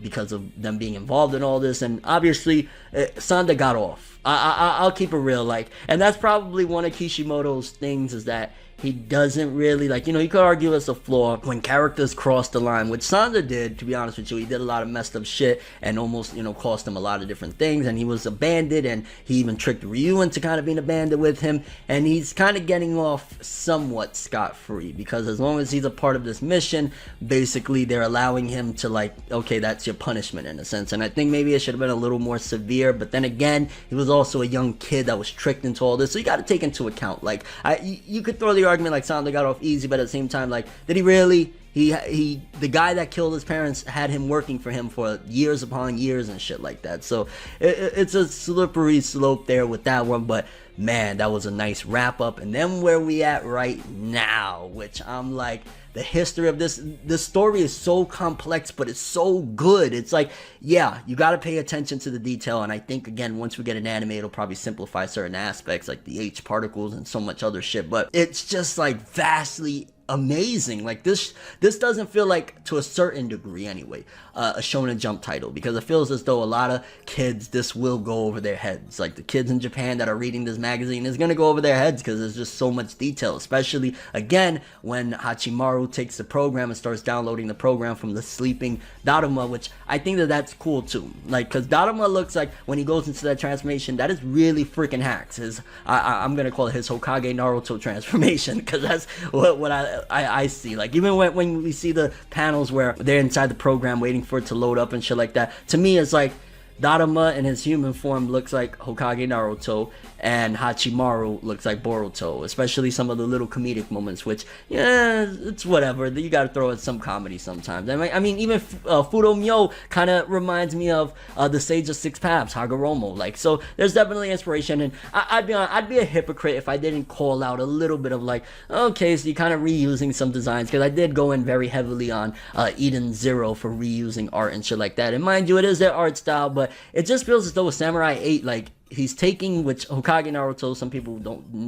[SPEAKER 1] because of them being involved in all this. And obviously, Sanda got off. I'll keep it real, like, and that's probably one of Kishimoto's things, is that he doesn't really, like, you could argue it's a flaw when characters cross the line, which Sanda did, to be honest with you. He did a lot of messed up shit and almost, cost him a lot of different things, and he was a bandit, and he even tricked Ryu into kind of being a bandit with him, and he's kind of getting off somewhat scot-free, because as long as he's a part of this mission, basically they're allowing him to, like, okay, that's your punishment in a sense. And I think maybe it should have been a little more severe, but then again, he was also a young kid that was tricked into all this, so you got to take into account, like, you could throw the argument like Sanda got off easy, but at the same time, like, did he really? He the guy that killed his parents had him working for him for years upon years and shit like that. So it's a slippery slope there with that one, but man, that was a nice wrap up. And then where we at right now, which I'm like, the history of this story is so complex, but it's so good. It's like, yeah, you got to pay attention to the detail, and I think, again, once we get an anime, it'll probably simplify certain aspects like the H particles and so much other shit, but it's just like vastly amazing. Like, this doesn't feel like, to a certain degree anyway, a Shonen Jump title, because it feels as though a lot of kids, this will go over their heads. Like, the kids in Japan that are reading this magazine is gonna go over their heads, because there's just so much detail, especially, again, when Hachimaru takes the program and starts downloading the program from the sleeping Daruma, which I think that's cool too. Like, because Daruma looks like, when he goes into that transformation, that is really freaking hacks. I'm gonna call it his Hokage Naruto transformation, because that's what I see. Like, even when we see the panels where they're inside the program waiting for it to load up and shit like that, to me it's like Daruma in his human form looks like Hokage Naruto, and Hachimaru looks like Boruto, especially some of the little comedic moments, which, yeah, it's whatever. You gotta throw in some comedy sometimes. I mean, even Fudomyo kind of reminds me of the Sage of Six Paths, Hagoromo. Like, so there's definitely inspiration, and I'd be a hypocrite if I didn't call out a little bit of, like, okay, so you're kind of reusing some designs, because I did go in very heavily on Eden Zero for reusing art and shit like that. And mind you, it is their art style, but it just feels as though with Samurai 8, like, he's taking, which Hokage Naruto, some people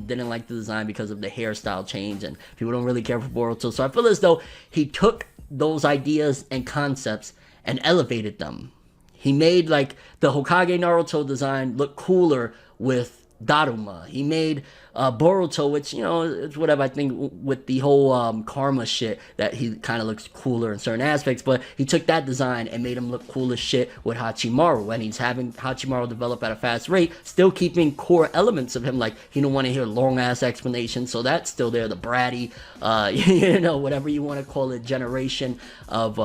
[SPEAKER 1] didn't like the design because of the hairstyle change, and people don't really care for Boruto. So I feel as though he took those ideas and concepts and elevated them. He made, like, the Hokage Naruto design look cooler with Daruma. He made Boruto, which, you know, it's whatever. I think with the whole karma shit, that he kind of looks cooler in certain aspects, but he took that design and made him look cool as shit with Hachimaru, and he's having Hachimaru develop at a fast rate, still keeping core elements of him, like he don't want to hear long ass explanations, so that's still there. The bratty, you know, whatever you want to call it, generation of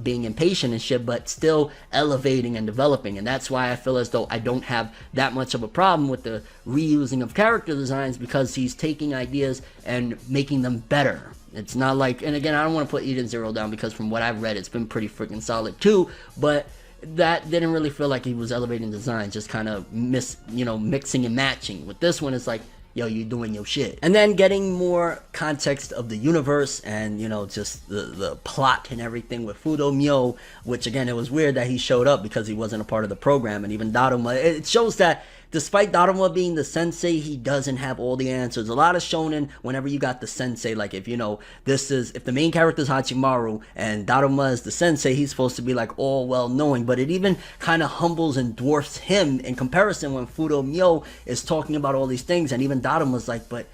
[SPEAKER 1] being impatient and shit, but still elevating and developing. And that's why I feel as though I don't have that much of a problem with the reusing of character designs, because he's taking ideas and making them better. It's not like, and again, I don't want to put Eden Zero down, because from what I've read, it's been pretty freaking solid too, but that didn't really feel like he was elevating design, just kind of mixing and matching. With this one, it's like, yo, you doing your shit. And then getting more context of the universe and, you know, just the plot and everything with Fudo Myo, which again, it was weird that he showed up because he wasn't a part of the program. And even Daruma, it shows that despite Daruma being the sensei, he doesn't have all the answers. A lot of shonen, whenever you got the sensei, like if, you know, if the main character is Hachimaru and Daruma is the sensei, he's supposed to be like all well-knowing, but it even kind of humbles and dwarfs him in comparison when Fudo Myo is talking about all these things, and even Daruma's like, but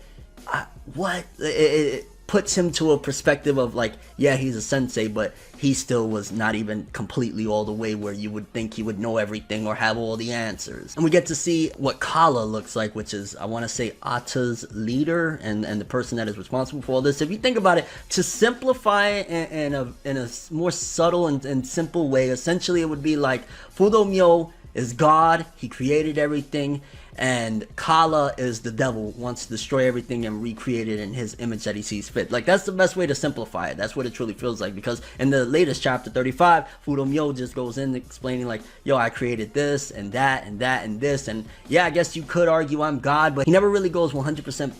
[SPEAKER 1] what? It puts him to a perspective of like, yeah, he's a sensei, but he still was not even completely all the way where you would think he would know everything or have all the answers. And we get to see what Kala looks like, which is, I want to say, Ata's leader and the person that is responsible for all this. If you think about it, to simplify it in a more subtle and simple way, essentially it would be like Fudo Myo is God, he created everything, and Kala is the devil, wants to destroy everything and recreate it in his image that he sees fit. Like, that's the best way to simplify it. That's what it truly feels like, because in the latest chapter 35, Fudo Myo just goes in explaining like, yo, I created this and that and that and this, and yeah, I guess you could argue I'm God, but he never really goes 100%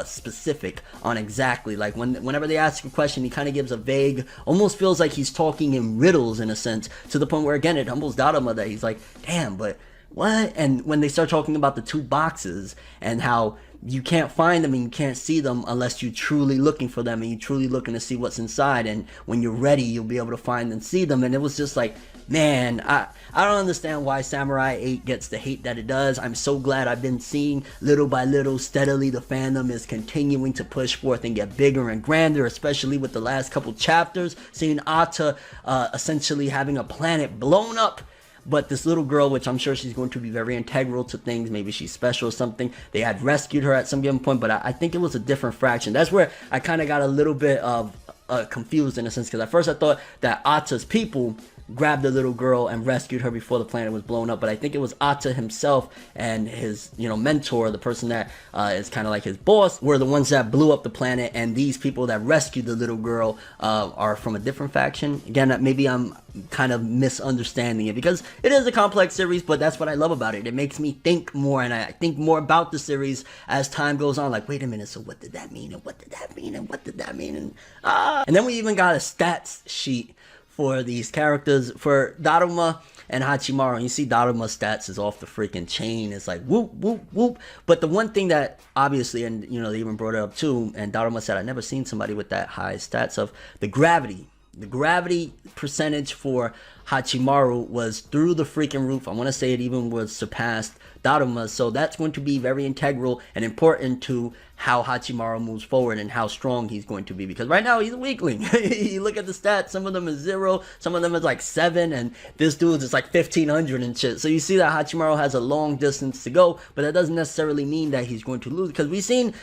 [SPEAKER 1] specific on exactly, like whenever they ask a question, he kind of gives a vague, almost feels like he's talking in riddles in a sense, to the point where again it humbles Daruma that he's like, damn, but what? And when they start talking about the two boxes and how you can't find them and you can't see them unless you're truly looking for them and you're truly looking to see what's inside, and when you're ready you'll be able to find and see them. And it was just like, man, I don't understand why Samurai 8 gets the hate that it does. I'm so glad I've been seeing little by little, steadily, the fandom is continuing to push forth and get bigger and grander, especially with the last couple chapters, seeing Ata essentially having a planet blown up. But this little girl, which I'm sure she's going to be very integral to things, maybe she's special or something, they had rescued her at some given point, but I think it was a different fraction. That's where I kind of got a little bit of confused in a sense, because at first I thought that Ata's people grabbed the little girl and rescued her before the planet was blown up, but I think it was Ata himself and his, you know, mentor, the person that is kind of like his boss, were the ones that blew up the planet, and these people that rescued the little girl are from a different faction. Again, maybe I'm kind of misunderstanding it, because it is a complex series, but that's what I love about it. It makes me think more, and I think more about the series as time goes on, like, wait a minute, so what did that mean, and what did that mean, and what did that mean, and then we even got a stats sheet for these characters, for Daruma and Hachimaru. And you see Daruma's stats is off the freaking chain. It's like whoop, whoop, whoop. But the one thing that obviously, and you know, they even brought it up too, and Daruma said, I never seen somebody with that high stats of the gravity. The gravity percentage for Hachimaru was through the freaking roof. I want to say it even was surpassed Daruma's. So that's going to be very integral and important to how Hachimaru moves forward and how strong he's going to be, because right now he's a weakling. You look at the stats, some of them is 0, some of them is like 7, and this dude's is like 1500 and shit. So you see that Hachimaru has a long distance to go, but that doesn't necessarily mean that he's going to lose, because we've seen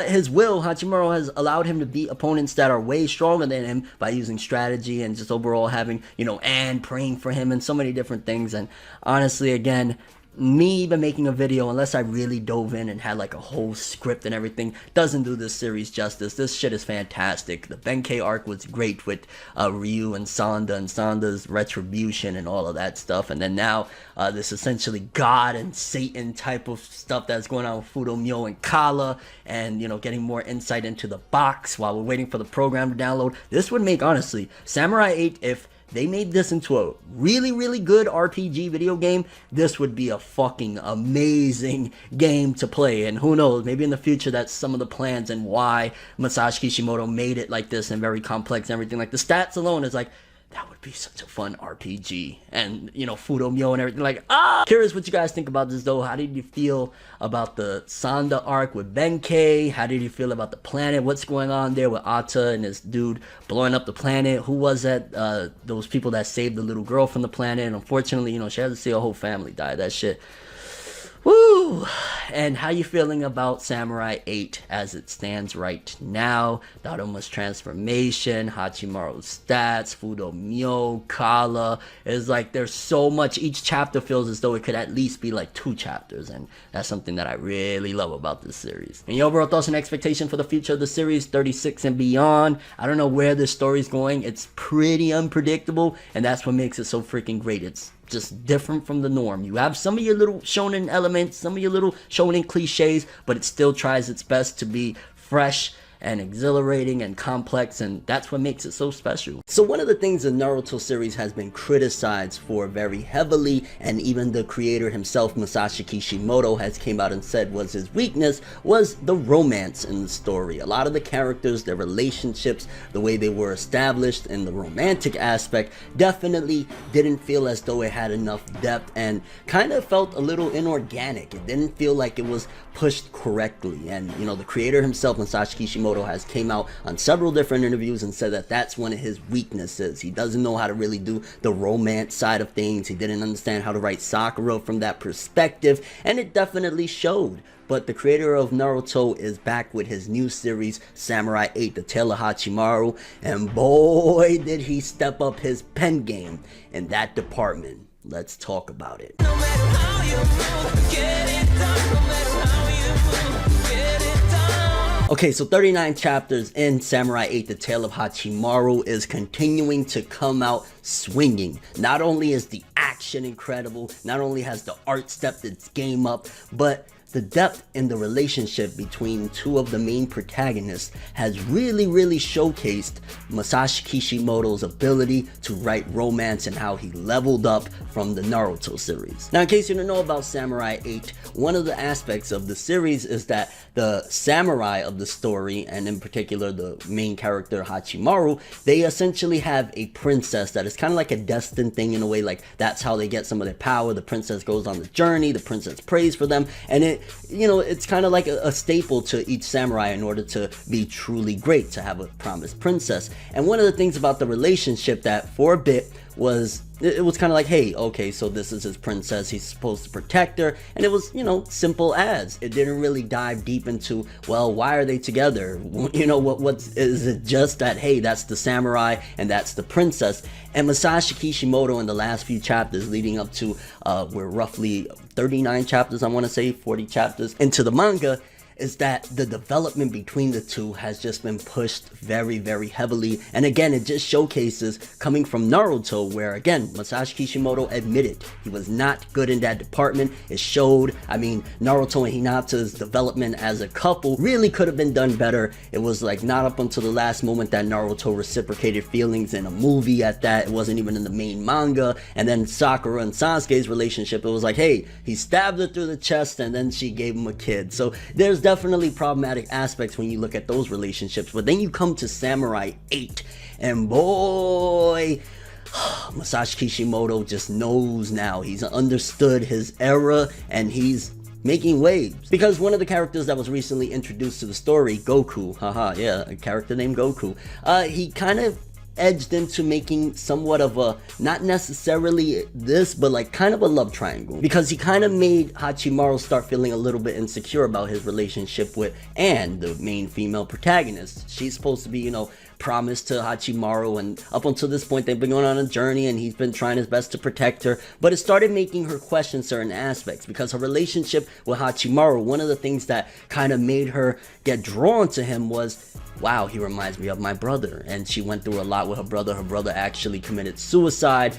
[SPEAKER 1] his will. Hachimaru has allowed him to beat opponents that are way stronger than him by using strategy and just overall having, you know, and praying for him and so many different things. And honestly, again, me even making a video, unless I really dove in and had like a whole script and everything, doesn't do this series justice. This shit is fantastic. The Benkei arc was great with Ryu and Sanda's retribution and all of that stuff, and then now this essentially God and Satan type of stuff that's going on with Fudo Myo and Kala, and you know, getting more insight into the box while we're waiting for the program to download. This would make, honestly, Samurai 8, if they made this into a really, really good RPG video game, this would be a fucking amazing game to play. And who knows, maybe in the future that's some of the plans and why Masashi Kishimoto made it like this and very complex and everything. Like the stats alone is like, That would be such a fun RPG. And, you know, Fudomyo and everything. Like, Curious what you guys think about this, though. How did you feel about the Sanda arc with Benkei? How did you feel about the planet? What's going on there with Ata and this dude blowing up the planet? Who was that? Those people that saved the little girl from the planet. And unfortunately, you know, she had to see her whole family die. That shit. Woo! And how you feeling about Samurai 8 as it stands right now? Daruma's transformation, Hachimaru's stats, Fudomyo, Kala. It's like there's so much. Each chapter feels as though it could at least be like 2 chapters. And that's something that I really love about this series. And your overall thoughts and expectation for the future of the series, 36 and beyond. I don't know where this story's going. It's pretty unpredictable. And that's what makes it so freaking great. It's just different from the norm. You have some of your little shonen elements, some of your little shonen cliches, but it still tries its best to be fresh and exhilarating and complex, and that's what makes it so special. So one of the things the Naruto series has been criticized for very heavily, and even the creator himself, Masashi Kishimoto, has came out and said was his weakness, was the romance in the story. A lot of the characters, their relationships, the way they were established, and the romantic aspect definitely didn't feel as though it had enough depth, and kind of felt a little inorganic. It didn't feel like it was pushed correctly. And you know, the creator himself, Masashi Kishimoto, has came out on several different interviews and said that that's one of his weaknesses. He doesn't know how to really do the romance side of things. He didn't understand how to write Sakura from that perspective, and it definitely showed. But the creator of Naruto is back with his new series, Samurai 8, The Tale of Hachimaru, and boy did he step up his pen game in that department. Let's talk about it.
[SPEAKER 2] No matter how you move, get it done. No matter how you move, get it done.
[SPEAKER 1] Okay, so 39 chapters in Samurai 8, The Tale of Hachimaru is continuing to come out swinging. Not only is the action incredible, not only has the art stepped its game up, but the depth in the relationship between 2 of the main protagonists has really showcased Masashi Kishimoto's ability to write romance and how he leveled up from the Naruto series. Now, in case you don't know about Samurai 8, one of the aspects of the series is that the samurai of the story, and in particular the main character Hachimaru, they essentially have a princess that is kind of like a destined thing in a way. Like, that's how they get some of their power. The princess goes on the journey, the princess prays for them, and it, you know, it's kind of like a staple to each samurai in order to be truly great, to have a promised princess. And one of the things about the relationship that for a bit was, it was kind of like, hey, okay, so this is his princess, he's supposed to protect her, and it was, you know, simple as. It didn't really dive deep into, well, why are they together? You know, is it just that, hey, that's the samurai and that's the princess? And Masashi Kishimoto, in the last few chapters leading up to, we're roughly 39 chapters, I want to say 40 chapters into the manga, is that the development between the two has just been pushed very heavily. And again, it just showcases, coming from Naruto, where again, Masashi Kishimoto admitted he was not good in that department. It showed. I mean, Naruto and Hinata's development as a couple really could have been done better. It was like not up until the last moment that Naruto reciprocated feelings in a movie at that. It wasn't even in the main manga. And then Sakura and Sasuke's relationship, it was like, hey, he stabbed her through the chest and then she gave him a kid. So there's definitely problematic aspects when you look at those relationships. But then you come to Samurai 8, and boy, Masashi Kishimoto just knows now. He's understood his era, and he's making waves. Because one of the characters that was recently introduced to the story, Goku, yeah, a character named Goku, he kind of edged into making somewhat of a, not necessarily this, but like kind of a love triangle, because he kind of made Hachimaru start feeling a little bit insecure about his relationship with Anne, the main female protagonist. She's supposed to be, you know, promised to Hachimaru, and up until this point they've been going on a journey and he's been trying his best to protect her, but it started making her question certain aspects, because her relationship with Hachimaru, one of the things that kind of made her get drawn to him was, wow, he reminds me of my brother. And she went through a lot with her brother. Her brother actually committed suicide,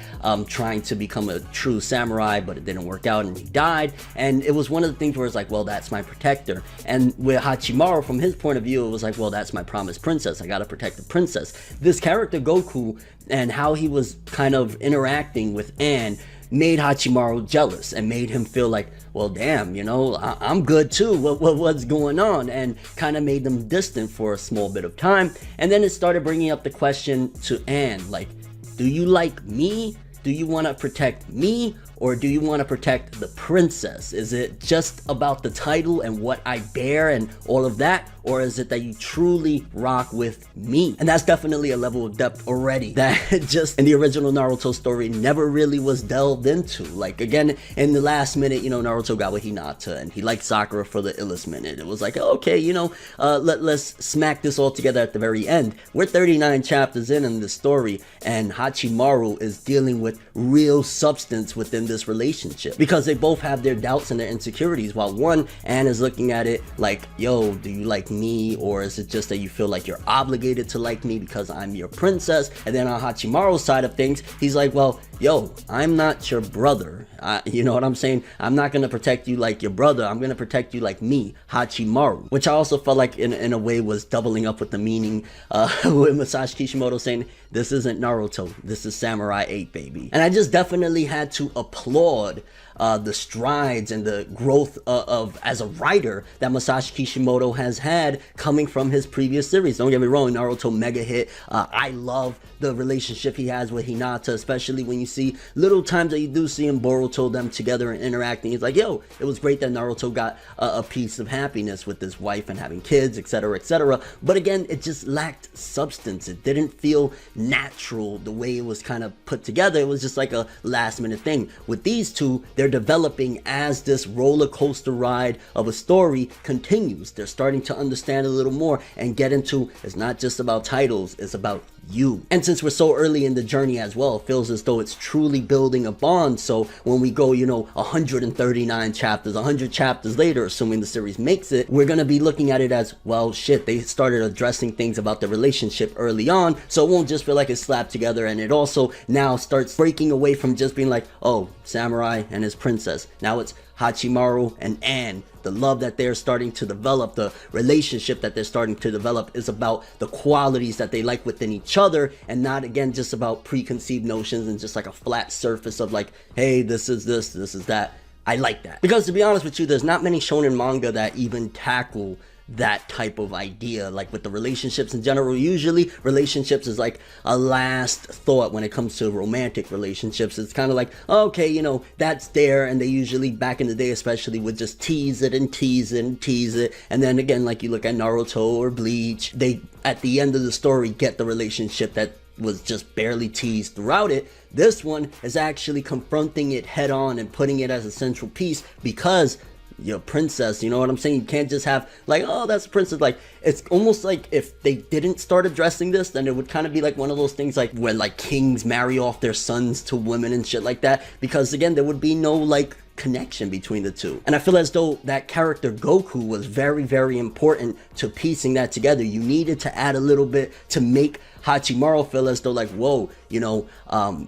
[SPEAKER 1] trying to become a true samurai, but it didn't work out and he died. And it was one of the things where it's like, well, that's my protector. And with Hachimaru, from his point of view, it was like, well, that's my promised princess. I gotta protect the princess. This character Goku and how he was kind of interacting with Anne made Hachimaru jealous and made him feel like, well, damn, you know, I'm good too. What's going on? And kind of made them distant for a small bit of time. And then it started bringing up the question to Anne, like, Do you like me? Do you want to protect me? Or do you want to protect the princess? Is it just about the title and what I bear and all of that? Or is it that you truly rock with me? And that's definitely a level of depth already that just in the original Naruto story never really was delved into. Like, again, in the last minute, you know, Naruto got with Hinata and he liked Sakura for the illest minute. It was like, okay, you know, let's smack this all together at the very end. We're 39 chapters in the story, and Hachimaru is dealing with real substance within this relationship, because they both have their doubts and their insecurities. While one, Anne, is looking at it like, yo, do you like me? Or is it just that you feel like you're obligated to like me because I'm your princess? And then on Hachimaru's side of things, he's like, well, yo, I'm not your brother. You know what I'm saying? I'm not gonna protect you like your brother. I'm gonna protect you like me, Hachimaru. Which I also felt like in a way was doubling up with the meaning with Masashi Kishimoto saying, this isn't Naruto, this is Samurai 8, baby. And I just definitely had to applaud the strides and the growth of as a writer that Masashi Kishimoto has had coming from his previous series. Don't get me wrong, Naruto mega hit. I love the relationship he has with Hinata, especially when you see little times that you do see him Boruto them together and interacting. He's like, yo, it was great that Naruto got a piece of happiness with his wife and having kids, etc., etc. But again, it just lacked substance. It didn't feel natural the way it was kind of put together. It was just like a last minute thing. With these two, they're developing as this roller coaster ride of a story continues. They're starting to understand a little more and get into, it's not just about titles, it's about you. And since we're so early in the journey as well, it feels as though it's truly building a bond. So when we go, you know, 139 chapters, 100 chapters later, assuming the series makes it, we're gonna be looking at it as, well, shit, they started addressing things about the relationship early on, so it won't just feel like it's slapped together. And it also now starts breaking away from just being like, oh, Samurai and his princess. Now it's Hachimaru and Anne. The love that they're starting to develop, the relationship that they're starting to develop, is about the qualities that they like within each other, and not, again, just about preconceived notions and just like a flat surface of like, hey, this is this is that. I like that. Because to be honest with you, there's not many shonen manga that even tackle that type of idea, like with the relationships in general. Usually relationships is like a last thought when it comes to romantic relationships. It's kind of like, okay, you know, that's there, and they usually back in the day especially would just tease it and tease it and tease it, and then again, like you look at Naruto or Bleach, they at the end of the story get the relationship that was just barely teased throughout it. This one is actually confronting it head on and putting it as a central piece, because your princess, you know what I'm saying? You can't just have like, oh, that's a princess. Like, it's almost like if they didn't start addressing this, then it would kind of be like one of those things like when like kings marry off their sons to women and shit like that, because again, there would be no like connection between the two. And I feel as though that character Goku was very, very important to piecing that together. You needed to add a little bit to make Hachimaru feel as though like, whoa, you know,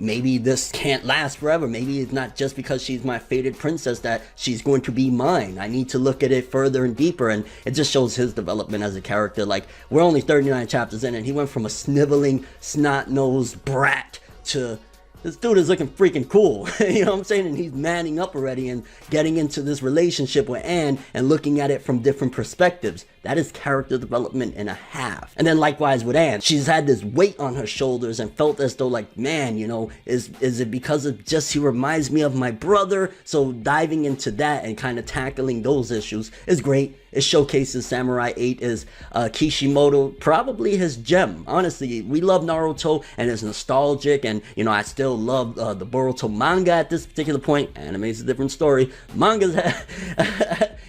[SPEAKER 1] maybe this can't last forever. Maybe it's not just because she's my fated princess that she's going to be mine. I need to look at it further and deeper. And it just shows his development as a character. Like, we're only 39 chapters in, and he went from a sniveling, snot-nosed brat to this dude is looking freaking cool. You know what I'm saying? And he's manning up already and getting into this relationship with Anne and looking at it from different perspectives. That is character development and a half. And then likewise with Anne, she's had this weight on her shoulders and felt as though like, man, you know, is it because of just he reminds me of my brother? So diving into that and kind of tackling those issues is great. It showcases Samurai 8 is Kishimoto, probably his gem. Honestly, we love Naruto and it's nostalgic, and you know, I still love the Boruto manga at this particular point. Anime is a different story. Manga's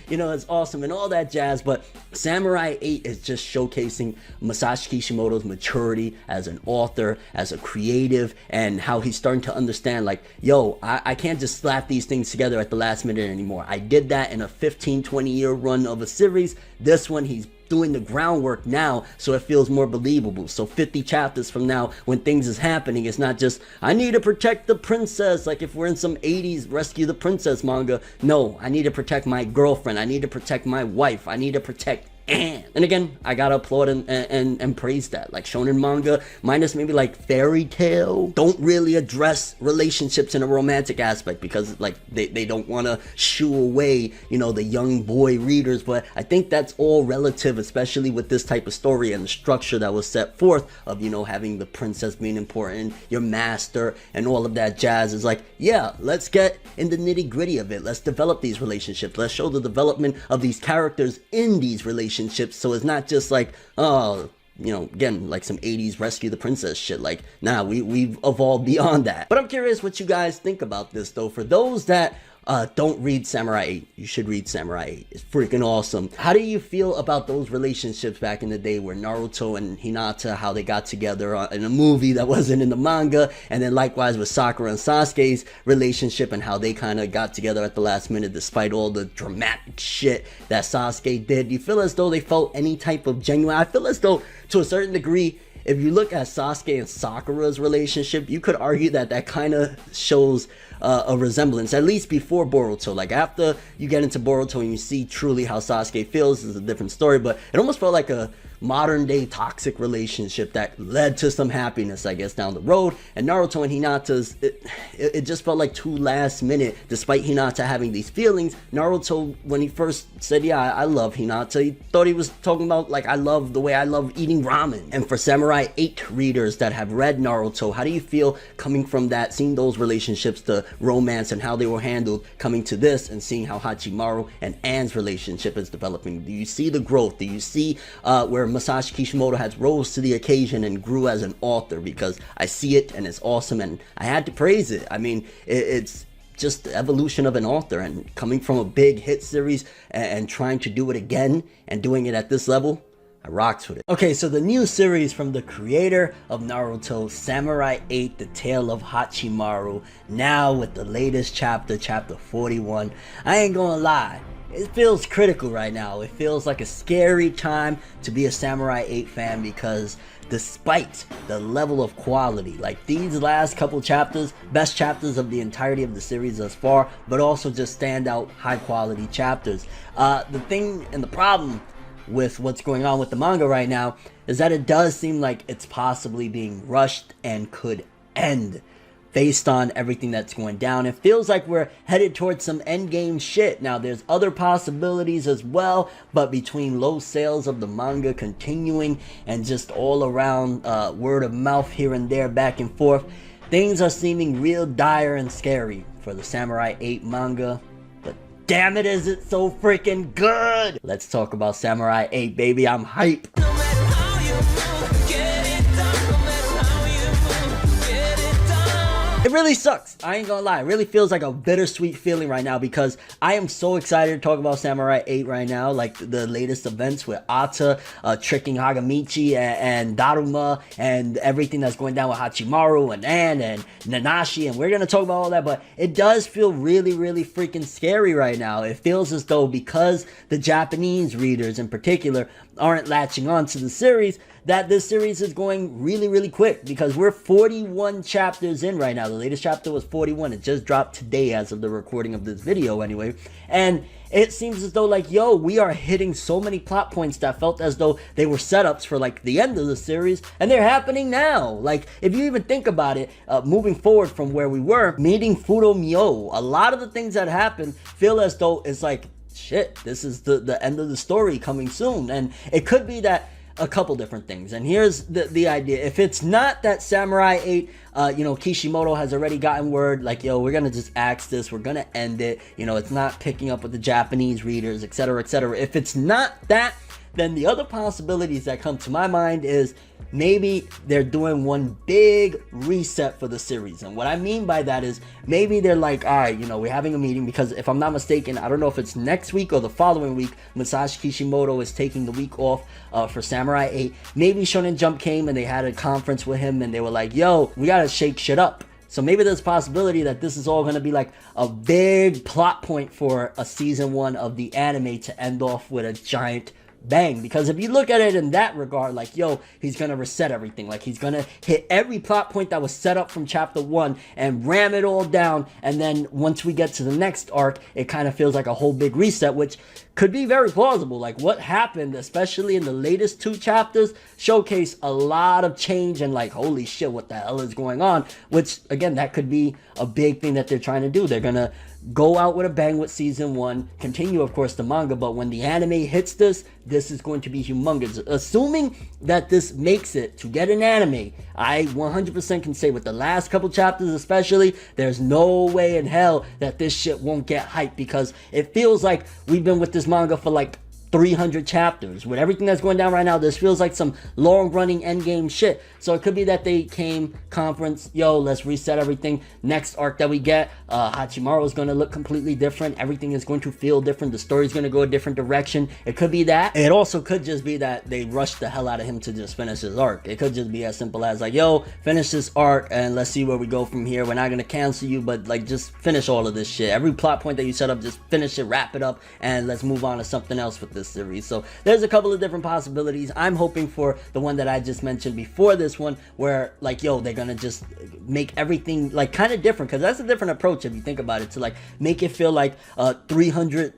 [SPEAKER 1] you know, it's awesome and all that jazz, but Samurai 8 is just showcasing Masashi Kishimoto's maturity as an author, as a creative, and how he's starting to understand like, yo, I can't just slap these things together at the last minute anymore. I did that in a 15-20 year run of a series. This one, he's doing the groundwork now, so it feels more believable. So 50 chapters from now, when things is happening, it's not just, I need to protect the princess, like if we're in some 80s rescue the princess manga. No, I need to protect my girlfriend, I need to protect my wife, I need to protect
[SPEAKER 4] And again, I gotta applaud and praise that. Like, shonen manga, minus maybe like Fairy Tail, don't really address relationships in a romantic aspect because like they don't want to shoo away, you know, the young boy readers. But I think that's all relative, especially with this type of story and the structure that was set forth of, you know, having the princess being important, your master, and all of that jazz. Is like, yeah, let's get in the nitty gritty of it. Let's develop these relationships. Let's show the development of these characters in these relationships, so it's not just like, oh, you know, again, like some 80s rescue the princess shit. Like, nah, we've evolved beyond that. But I'm curious what you guys think about this, though. For those that don't read Samurai 8, you should read Samurai 8. It's freaking awesome. How do you feel about those relationships back in the day where Naruto and Hinata, how they got together in a movie that wasn't in the manga, and then likewise with Sakura and Sasuke's relationship and how they kind of got together at the last minute despite all the dramatic shit that Sasuke did? Do you feel as though they felt any type of genuine? I feel as though, to a certain degree, if you look at Sasuke and Sakura's relationship, you could argue that that kind of shows a resemblance, at least before Boruto. Like, after you get into Boruto and you see truly how Sasuke feels, is a different story, but it almost felt like a modern day toxic relationship that led to some happiness, I guess, down the road. And Naruto and Hinata's, it just felt like too last minute. Despite Hinata having these feelings, Naruto, when he first said, yeah, I love Hinata, he thought he was talking about, like, I love the way I love eating ramen. And for Samurai 8 readers that have read Naruto, how do you feel coming from that, seeing those relationships, the romance and how they were handled, coming to this and seeing how Hachimaru and Anne's relationship is developing? Do you see the growth? Do you see where Masashi Kishimoto has rose to the occasion and grew as an author? Because I see it and it's awesome and I had to praise it. I mean, it's just the evolution of an author, and coming from a big hit series and trying to do it again and doing it at this level, I rocks with it. Okay, so the new series from the creator of Naruto, Samurai 8, The Tale of Hachimaru, now with the latest chapter, chapter 41. I ain't gonna lie, it feels critical right now. It feels like a scary time to be a Samurai 8 fan, because despite the level of quality, like these last couple chapters, best chapters of the entirety of the series thus far, but also just standout high quality chapters. The thing and the problem with what's going on with the manga right now is that it does seem like it's possibly being rushed and could end based on everything that's going down. It feels like we're headed towards some endgame shit. Now, there's other possibilities as well, but between low sales of the manga continuing and just all around word of mouth here and there, back and forth, things are seeming real dire and scary for the Samurai 8 manga. But damn it, is it so freaking good! Let's talk about Samurai 8, baby. I'm hype.
[SPEAKER 2] No matter how you move, get it done. No matter how you move, get it done.
[SPEAKER 4] It really sucks. I ain't gonna lie. It really feels like a bittersweet feeling right now, because I am so excited to talk about Samurai 8 right now. Like the latest events with Ata tricking Hagamichi and Daruma, and everything that's going down with Hachimaru and Anne and Nanashi, and we're gonna talk about all that. But it does feel really, really freaking scary right now. It feels as though, because the Japanese readers in particular aren't latching on to the series, that this series is going really, really quick, because we're 41 chapters in right now. The latest chapter was 41. It just dropped today as of the recording of this video anyway. And it seems as though, like, yo, we are hitting so many plot points that felt as though they were setups for, like, the end of the series, and they're happening now. Like, if you even think about it, moving forward from where we were, meeting Fudomyo, a lot of the things that happened feel as though it's like, shit, this is the end of the story coming soon. And it could be that a couple different things, and here's the idea. If it's not that Samurai 8, you know, Kishimoto has already gotten word, like, yo, we're gonna just axe this, we're gonna end it, you know, it's not picking up with the Japanese readers, etc., etc. If it's not that, then the other possibilities that come to my mind is maybe they're doing one big reset for the series. And what I mean by that is, maybe they're like, all right, you know, we're having a meeting, because if I'm not mistaken, I don't know if it's next week or the following week, Masashi Kishimoto is taking the week off for Samurai 8. Maybe Shonen Jump came and they had a conference with him and they were like, yo, we gotta shake shit up. So maybe there's a possibility that this is all going to be like a big plot point for a season 1 of the anime to end off with a giant bang. Because if you look at it in that regard, like, yo, he's gonna reset everything. Like, he's gonna hit every plot point that was set up from chapter 1 and ram it all down, and then once we get to the next arc, it kind of feels like a whole big reset, which could be very plausible. Like, what happened, especially in the latest 2 chapters, showcase a lot of change and like, holy shit, what the hell is going on? Which, again, that could be a big thing that they're trying to do. They're gonna go out with a bang with season 1, continue, of course, the manga, but when the anime hits this is going to be humongous. Assuming that this makes it to get an anime, I 100% can say with the last couple chapters especially, there's no way in hell that this shit won't get hyped, because it feels like we've been with this manga for like 300 chapters. With everything that's going down right now, this feels like some long-running endgame shit. So it could be that they came, conference, yo, let's reset everything. Next arc that we get, Hachimaru is going to look completely different. Everything is going to feel different. The story's going to go a different direction. It could be that. It also could just be that they rushed the hell out of him to just finish his arc. It could just be as simple as like, yo, finish this arc and let's see where we go from here. We're not going to cancel you, but like, just finish all of this shit. Every plot point that you set up, just finish it, wrap it up, and let's move on to something else with this series. So there's a couple of different possibilities. I'm hoping for the one that I just mentioned before this one, where like, yo, they're gonna just make everything like kind of different, because that's a different approach if you think about it, to like make it feel like 300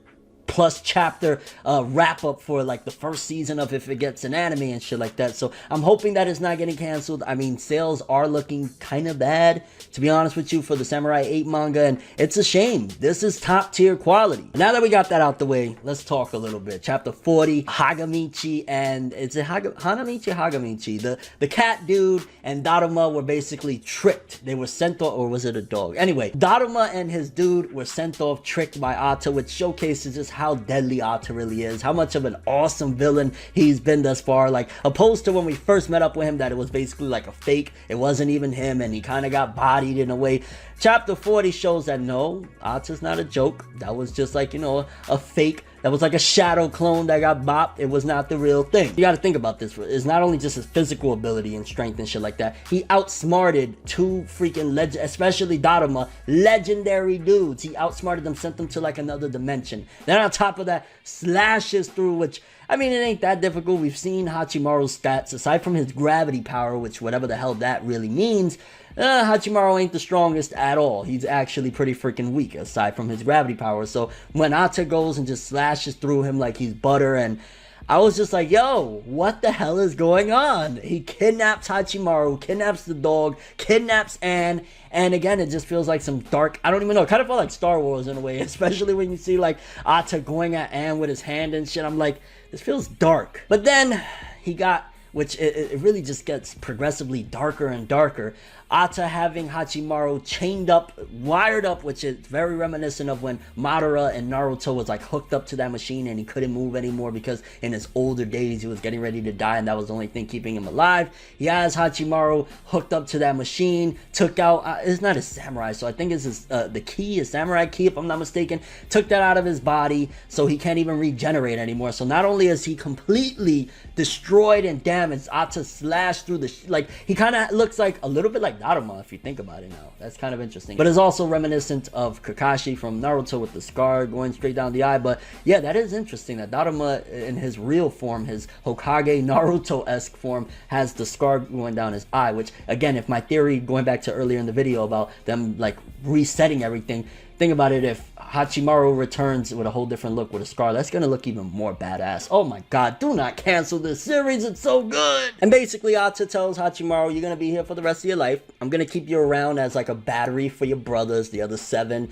[SPEAKER 4] plus chapter wrap up for like the first season of if it gets an anime and shit like that. So I'm hoping that it's not getting canceled. I mean, sales are looking kind of bad, to be honest with you, for the Samurai 8 manga, and it's a shame. This is top tier quality. Now that we got that out the way, let's talk a little bit. Chapter 40, Hagamichi and Hagamichi, the cat dude and Daruma were basically tricked. They were sent off, or was it a dog? Anyway, Daruma and his dude were sent off, tricked by Ata, which showcases just how deadly Ata really is, how much of an awesome villain he's been thus far, like opposed to when we first met up with him, that it was basically like a fake, it wasn't even him, and he kind of got bodied in a way. Chapter 40 shows that no, Ata's not a joke. That was just like, you know, a fake. That was like a shadow clone that got bopped. It was not the real thing. You got to think about this. It's not only just his physical ability and strength and shit like that. He outsmarted 2 freaking especially Daruma, legendary dudes. He outsmarted them, sent them to like another dimension. Then on top of that, slashes through, which, I mean, it ain't that difficult. We've seen Hachimaru's stats. Aside from his gravity power, which whatever the hell that really means, Hachimaru ain't the strongest at all. He's actually pretty freaking weak aside from his gravity power. So when Ata goes and just slashes through him like he's butter, and I was just like, yo, what the hell is going on? He kidnaps Hachimaru, kidnaps the dog, kidnaps Anne, and again, it just feels like some dark, I don't even know, it kind of felt like Star Wars in a way, especially when you see like Ata going at Anne with his hand and shit. I'm like, this feels dark. But then he got, which it really just gets progressively darker and darker, Ata having Hachimaru chained up, wired up, which is very reminiscent of when Madara and Naruto was like hooked up to that machine and he couldn't move anymore because in his older days he was getting ready to die and that was the only thing keeping him alive. He has Hachimaru hooked up to that machine, took out, it's not his samurai, so I think it's his, the key, his samurai key if I'm not mistaken, took that out of his body so he can't even regenerate anymore. So not only is he completely destroyed and damaged, Ata slashed through the, like, he kind of looks like a little bit like Daruma if you think about it now. That's kind of interesting. But it's also reminiscent of Kakashi from Naruto with the scar going straight down the eye. But yeah, that is interesting that Daruma in his real form, his Hokage Naruto-esque form, has the scar going down his eye, which again, if my theory going back to earlier in the video about them like resetting everything, think about it, if Hachimaru returns with a whole different look with a scar, that's gonna look even more badass. Oh my god, do not cancel this series, it's so good! And basically Ata tells Hachimaru, you're gonna be here for the rest of your life. I'm gonna keep you around as like a battery for your brothers, the other 7,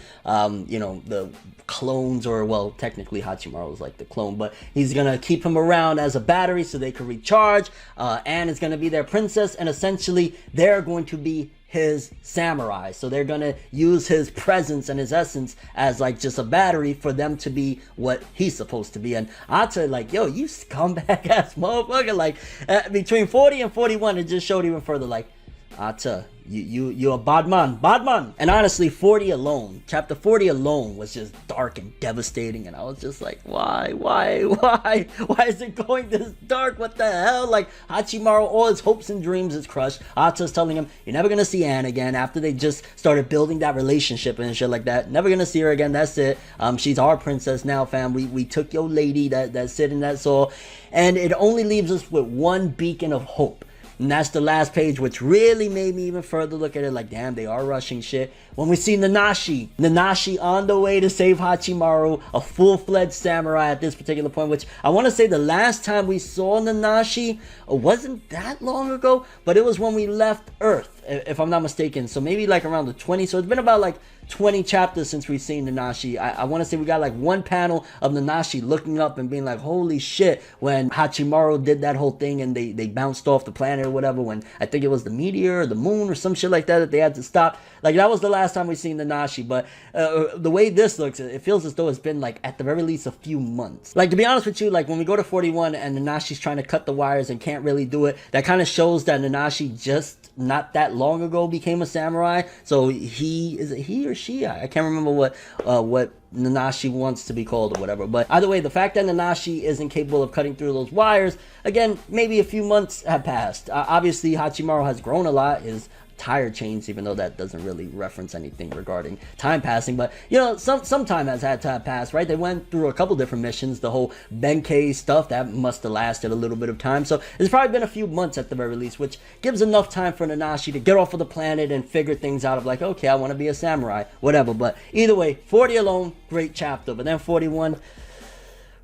[SPEAKER 4] you know, the clones, or well, technically Hachimaru is like the clone, but he's gonna keep him around as a battery so they can recharge. Anne is gonna be their princess, and essentially they're going to be his samurai, so they're gonna use his presence and his essence as like just a battery for them to be what he's supposed to be. And Ata like, yo, you scumbag ass motherfucker, like between 40 and 41 it just showed even further like Ata, you a bad man. And honestly, 40 alone, chapter 40 alone was just dark and devastating, and I was just like, why is it going this dark? What the hell? Like, Hachimaru, all his hopes and dreams is crushed. Ata's telling him, you're never gonna see Anne again, after they just started building that relationship and shit like that. Never gonna see her again, that's it. She's our princess now, fam. We took your lady that sit in that soul, and it only leaves us with one beacon of hope. And that's the last page, which really made me even further look at it like, damn, they are rushing shit. When we see Nanashi on the way to save Hachimaru, a full-fledged samurai at this particular point, which I want to say the last time we saw Nanashi wasn't that long ago, but it was when we left Earth, if I'm not mistaken. So maybe like around the 20, so it's been about like 20 chapters since we've seen Nanashi. I want to say we got like one panel of Nanashi looking up and being like, holy shit, when Hachimaru did that whole thing and they bounced off the planet or whatever, when I think it was the meteor or the moon or some shit like that they had to stop. Like, that was the last time we seen Nanashi. But the way this looks, it feels as though it's been like at the very least a few months. Like, to be honest with you, like when we go to 41 and Nanashi's trying to cut the wires and can't really do it, that kind of shows that Nanashi just not that long ago became a samurai. So he or she? I can't remember what Nanashi wants to be called or whatever. But either way, the fact that Nanashi isn't capable of cutting through those wires, again, maybe a few months have passed. Obviously, Hachimaru has grown a lot. His tire changed, even though that doesn't really reference anything regarding time passing. But, you know, some time has had to have passed, right? They went through a couple different missions. The whole Benkei stuff, that must have lasted a little bit of time. So it's probably been a few months at the very least, which gives enough time for Nanashi to get off of the planet and figure things out of like, okay, I want to be a samurai, whatever. But either way, 40 alone, great chapter. But then 41...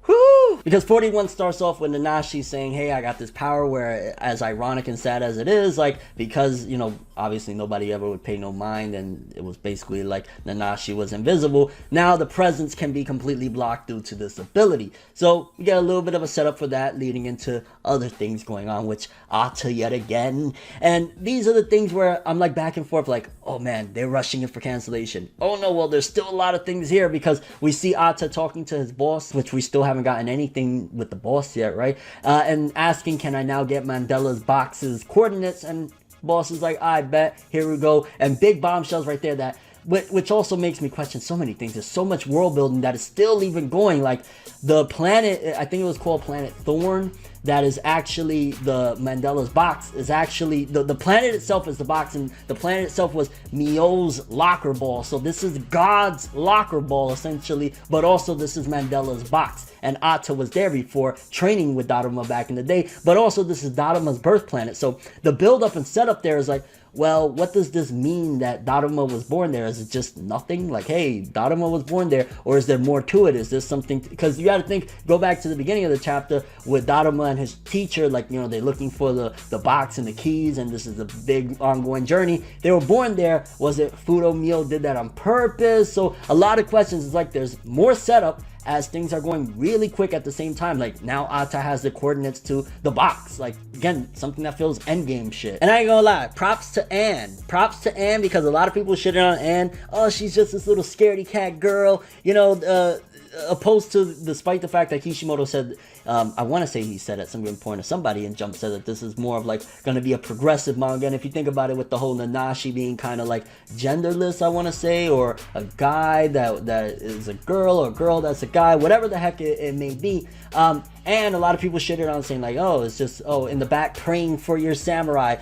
[SPEAKER 4] whoo! Because 41 starts off with Nanashi saying, hey, I got this power, where, as ironic and sad as it is, like, because, you know, obviously nobody ever would pay no mind, and it was basically like Nanashi was invisible. Now the presence can be completely blocked due to this ability. So we get a little bit of a setup for that, leading into other things going on, which Ata yet again. And these are the things where I'm like back and forth, like, oh man, they're rushing it for cancellation. Oh no, well, there's still a lot of things here, because we see Ata talking to his boss, which we still haven't gotten anything with the boss yet, right? And asking, can I now get Mandela's box's coordinates? And boss is like, I bet, here we go. And big bombshells right there, that which also makes me question so many things. There's so much world building that is still even going. Like the planet, I think it was called Planet Thorn, that is actually the Mandela's box, is actually the planet itself is the box, and the planet itself was Mio's locker ball. So this is God's locker ball essentially, but also this is Mandela's box. And Ata was there before, training with Daruma back in the day, but also this is Daruma's birth planet. So the build up and setup there is like, well, what does this mean that Daruma was born there? Is it just nothing? Like, hey, Daruma was born there, or is there more to it? Is this something? Because you got to think, go back to the beginning of the chapter with Daruma and his teacher, like, you know, they're looking for the box and the keys, and this is a big ongoing journey. They were born there. Was it Fudo Mio did that on purpose? So a lot of questions. It's like there's more setup as things are going really quick at the same time. Like now Ata has the coordinates to the box. Like, again, something that feels endgame shit. And I ain't gonna lie, props to Anne, because a lot of people shitting on Anne. Oh, she's just this little scaredy cat girl, you know, opposed to, despite the fact that Kishimoto said, I want to say he said at some given point, or somebody in Jump said that this is more of like going to be a progressive manga. And if you think about it, with the whole Nanashi being kind of like genderless, I want to say, or a guy that is a girl, or a girl that's a guy, whatever the heck it may be. And a lot of people shitted on saying like, oh, it's just, oh, in the back praying for your samurai.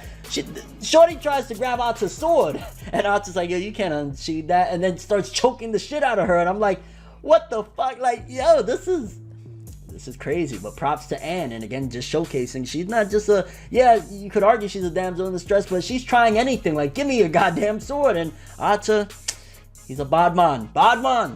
[SPEAKER 4] Shorty tries to grab Ata's sword, and Ata's like, yo, you can't unsheath that, and then starts choking the shit out of her. And I'm like, what the fuck? Like, yo, this is crazy. But props to Anne, and again, just showcasing she's not just a, yeah, you could argue she's a damsel in distress, but she's trying anything. Like, give me your goddamn sword. And Ata, he's a bad man.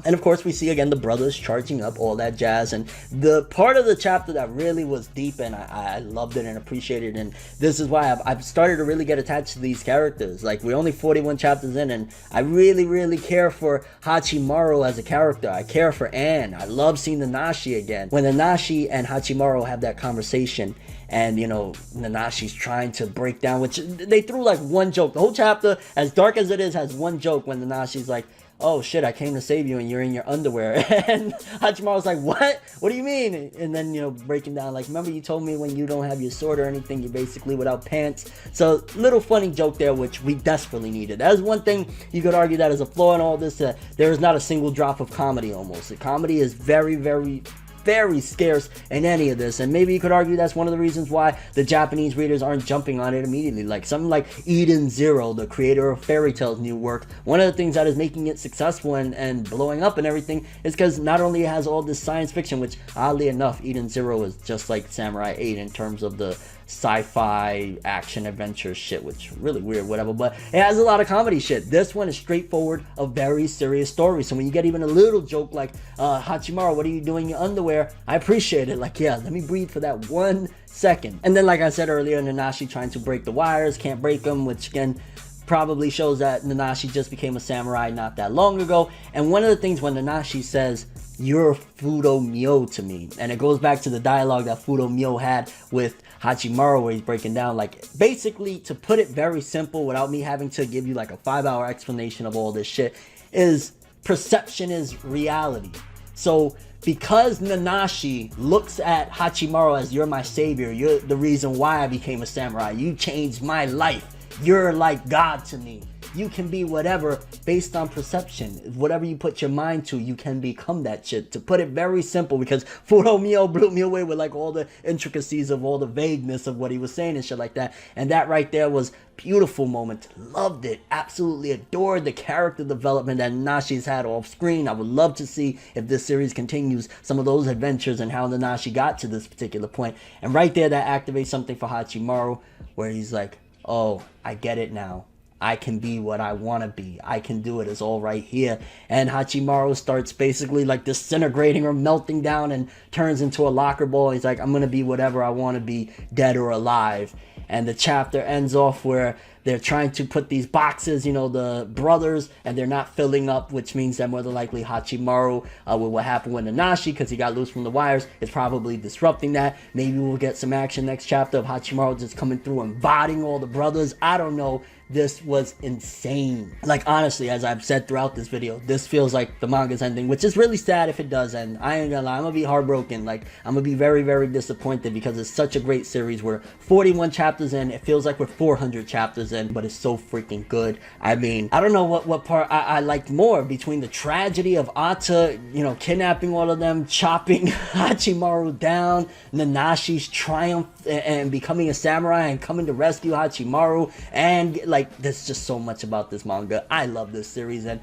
[SPEAKER 4] And of course we see again the brothers charging up, all that jazz. And the part of the chapter that really was deep, and I loved it and appreciated it, and this is why I've started to really get attached to these characters. Like, we're only 41 chapters in, and I really care for Hachimaru as a character. I care for Anne. I love seeing Nanashi again. When Nanashi and Hachimaru have that conversation, and, you know, Nanashi's trying to break down, which they threw like one joke. The whole chapter, as dark as it is, has one joke when Nanashi's like, oh shit, I came to save you and you're in your underwear. And Hachimaru's like, what do you mean? And then, you know, breaking down like, remember you told me when you don't have your sword or anything, you're basically without pants. So little funny joke there, which we desperately needed. That's one thing you could argue that is a flaw in all this, there is not a single drop of comedy almost. The comedy is very, very, very scarce in any of this, and maybe you could argue that's one of the reasons why the Japanese readers aren't jumping on it immediately. Like something like Eden Zero, the creator of Fairy Tail's new work, one of the things that is making it successful and blowing up and everything is because not only it has all this science fiction, which oddly enough Eden Zero is just like Samurai 8 in terms of the sci-fi action adventure shit, which is really weird, whatever, but it has a lot of comedy shit. This one is straightforward, a very serious story. So when you get even a little joke like Hachimaru, what are you doing in your underwear, I appreciate it. Like, yeah, let me breathe for that 1 second. And then like I said earlier, Nanashi trying to break the wires, can't break them, which again probably shows that Nanashi just became a samurai not that long ago. And one of the things when Nanashi says, "You're Fudo Myo to me," and it goes back to the dialogue that Fudo Myo had with Hachimaru where he's breaking down, like, basically, to put it very simple without me having to give you like a 5-hour explanation of all this shit, is perception is reality. So because Nanashi looks at Hachimaru as, you're my savior, you're the reason why I became a samurai, you changed my life, you're like God to me, you can be whatever based on perception. Whatever you put your mind to, you can become that shit. To put it very simple, because Fudo Myo blew me away with like all the intricacies of all the vagueness of what he was saying and shit like that. And that right there was beautiful moment. Loved it. Absolutely adored the character development that Nanashi's had off screen. I would love to see, if this series continues, some of those adventures and how Nanashi got to this particular point. And right there, that activates something for Hachimaru, where he's like, oh, I get it now. I can be what I want to be. I can do it. It's all right here. And Hachimaru starts basically like disintegrating or melting down and turns into a locker ball. He's like, I'm going to be whatever I want to be, dead or alive. And the chapter ends off where they're trying to put these boxes, you know, the brothers, and they're not filling up, which means that more than likely Hachimaru, with what happened with Nanashi, because he got loose from the wires, is probably disrupting that. Maybe we'll get some action next chapter of Hachimaru just coming through and voting all the brothers. I don't know. This was insane. Like, honestly, as I've said throughout this video, this feels like the manga's ending, which is really sad if it does end. I ain't gonna lie, I'm gonna be heartbroken. Like, I'm gonna be very, very disappointed, because it's such a great series. We're 41 chapters in. It feels like we're 400 chapters in, but it's so freaking good. I mean, I don't know what part I liked more, between the tragedy of Ata, you know, kidnapping all of them, chopping Hachimaru down, Nanashi's triumph and becoming a samurai and coming to rescue Hachimaru, and like, there's just so much about this manga. I love this series. And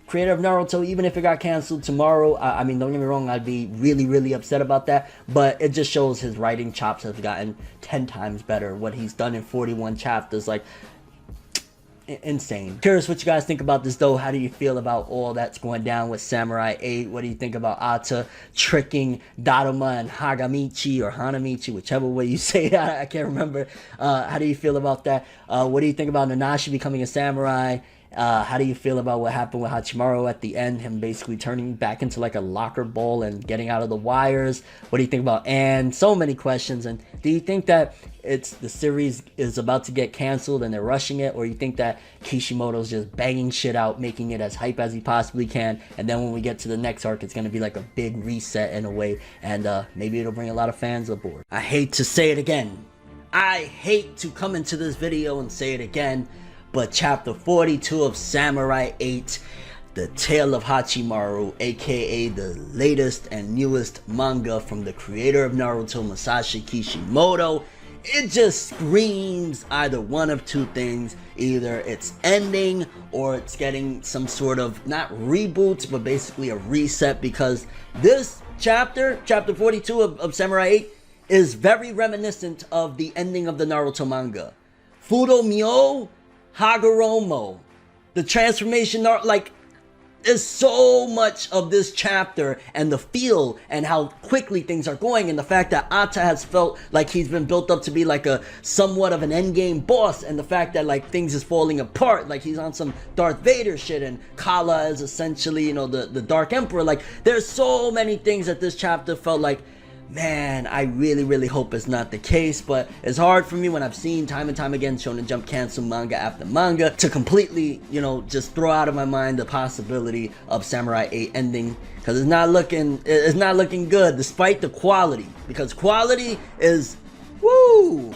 [SPEAKER 4] creator of Naruto, even if it got canceled tomorrow, I mean, don't get me wrong, I'd be really, really upset about that, but it just shows his writing chops have gotten 10 times better. What he's done in 41 chapters, like, insane. Curious what you guys think about this though. How do you feel about all that's going down with Samurai 8? What do you think about Ata tricking Daruma and Hagamichi, or Hanamichi, whichever way you say it, I can't remember. How do you feel about that? What do you think about Nanashi becoming a samurai? How do you feel about what happened with Hachimaru at the end, him basically turning back into like a locker ball and getting out of the wires? What do you think about Anne? So many questions. And do you think that the series is about to get canceled and they're rushing it, or you think that Kishimoto's just banging shit out, making it as hype as he possibly can, and then when we get to the next arc, it's going to be like a big reset in a way, and maybe it'll bring a lot of fans aboard? I hate to say it again. I hate to come into this video and say it again, but chapter 42 of Samurai 8, the Tale of Hachimaru, aka the latest and newest manga from the creator of Naruto, Masashi Kishimoto, it just screams either one of two things. Either it's ending, or it's getting some sort of, not reboot, but basically a reset, because this chapter 42 of Samurai 8, is very reminiscent of the ending of the Naruto manga. Fudo Myo Hagoromo, the transformation art, like, there's so much of this chapter and the feel and how quickly things are going, and the fact that Ata has felt like he's been built up to be like a somewhat of an endgame boss, and the fact that like things is falling apart, like he's on some Darth Vader shit, and Kala is essentially, you know, the Dark Emperor. Like, there's so many things that this chapter felt like man, I really hope it's not the case, but it's hard for me when I've seen time and time again Shonen Jump cancel manga after manga to completely, you know, just throw out of my mind the possibility of Samurai 8 ending, because it's not looking good despite the quality, because quality is woo,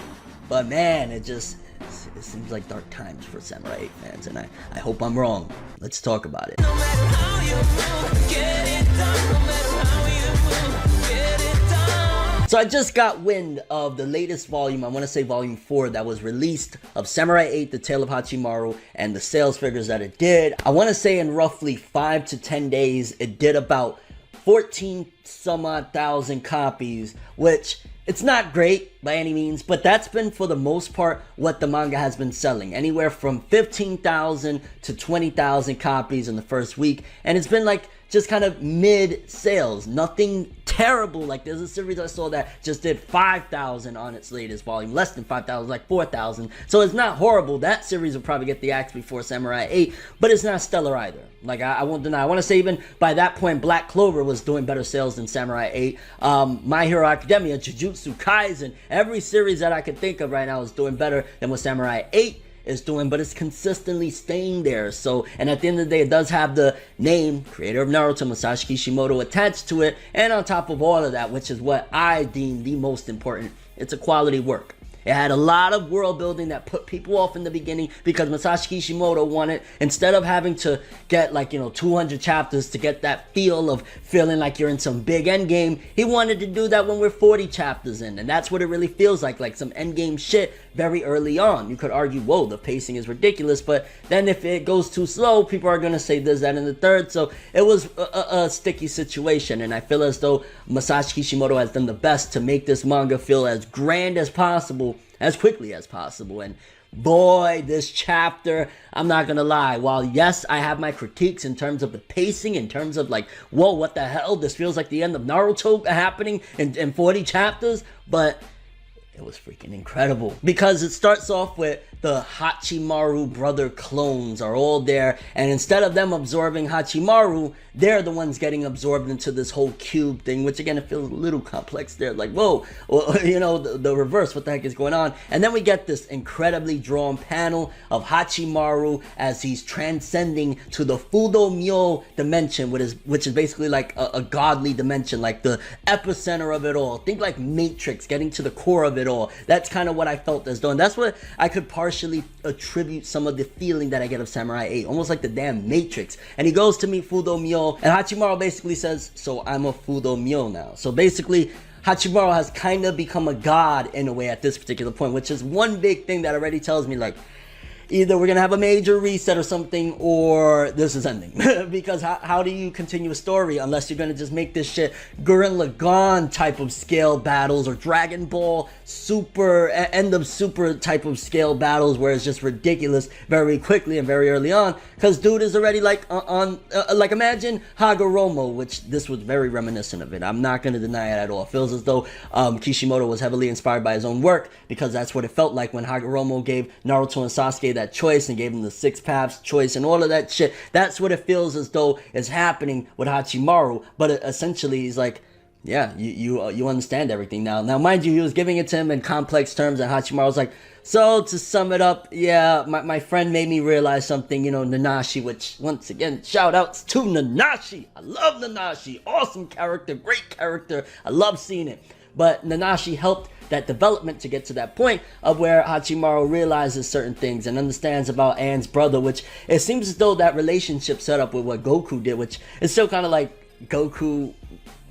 [SPEAKER 4] but man, it seems like dark times for Samurai 8 fans, and I hope I'm wrong. Let's talk about it.
[SPEAKER 2] No matter how you move, get it done. No matter how you move, get it done.
[SPEAKER 4] So I just got wind of the latest volume, I want to say volume 4, that was released of Samurai 8, The Tale of Hachimaru, and the sales figures that it did. I want to say in roughly 5 to 10 days, it did about 14 some odd thousand copies, which it's not great by any means, but that's been for the most part what the manga has been selling. Anywhere from 15,000 to 20,000 copies in the first week. And it's been like just kind of mid sales, nothing terrible. Like there's a series I saw that just did 5,000 on its latest volume, less than 5,000, like 4,000. So it's not horrible. That series will probably get the axe before Samurai 8, but it's not stellar either. Like I won't deny. I want to say even by that point, Black Clover was doing better sales than Samurai 8. My Hero Academia, Jujutsu Kaisen, every series that I could think of right now is doing better than what Samurai 8 is doing, but it's consistently staying there. So, and at the end of the day, it does have the name, creator of Naruto, Masashi Kishimoto, attached to it. And on top of all of that, which is what I deem the most important, it's a quality work. It had a lot of world building that put people off in the beginning because Masashi Kishimoto wanted, instead of having to get like, 200 chapters to get that feel of feeling like you're in some big end game, he wanted to do that when we're 40 chapters in. And that's what it really feels like some end game shit very early on. You could argue, whoa, the pacing is ridiculous, but then if it goes too slow, people are going to say this, that, and the third. So it was a sticky situation, and I feel as though Masashi Kishimoto has done the best to make this manga feel as grand as possible, as quickly as possible. And boy, this chapter, I'm not gonna lie, while yes, I have my critiques in terms of the pacing, in terms of like, whoa, what the hell, this feels like the end of Naruto happening in 40 chapters, but it was freaking incredible, because it starts off with the Hachimaru brother clones are all there, and instead of them absorbing Hachimaru, they're the ones getting absorbed into this whole cube thing, which again, it feels a little complex there, like, whoa, well, the reverse, what the heck is going on? And then we get this incredibly drawn panel of Hachimaru as he's transcending to the Fudo Myo dimension, which is basically like a godly dimension, like the epicenter of it all. Think like Matrix, getting to the core of it all. That's kind of what I felt as though, and that's what I could partially attribute some of the feeling that I get of Samurai 8, almost like the damn Matrix. And he goes to meet Fudo Myo, and Hachimaru basically says, so I'm a Fudo Myo now. So basically, Hachimaru has kind of become a god in a way at this particular point, which is one big thing that already tells me, like, either we're gonna have a major reset or something, or this is ending. Because how do you continue a story unless you're gonna just make this shit Gurren Lagann type of scale battles, or Dragon Ball Super, end of Super type of scale battles where it's just ridiculous very quickly and very early on? Because dude is already like like imagine Hagoromo, which this was very reminiscent of it. I'm not gonna deny it at all. It feels as though Kishimoto was heavily inspired by his own work, because that's what it felt like when Hagoromo gave Naruto and Sasuke that choice and gave him the 6 paths choice and all of that shit. That's what it feels as though is happening with Hachimaru. But essentially he's like, yeah, you understand everything now. Now mind you, he was giving it to him in complex terms, and Hachimaru was like, so to sum it up, yeah, my friend made me realize something, Nanashi, which once again, shout outs to Nanashi. I love Nanashi. Awesome character, great character. I love seeing it. But Nanashi helped that development to get to that point of where Hachimaru realizes certain things and understands about Ann's brother, which it seems as though that relationship set up with what Goku did, which is still kind of like, Goku,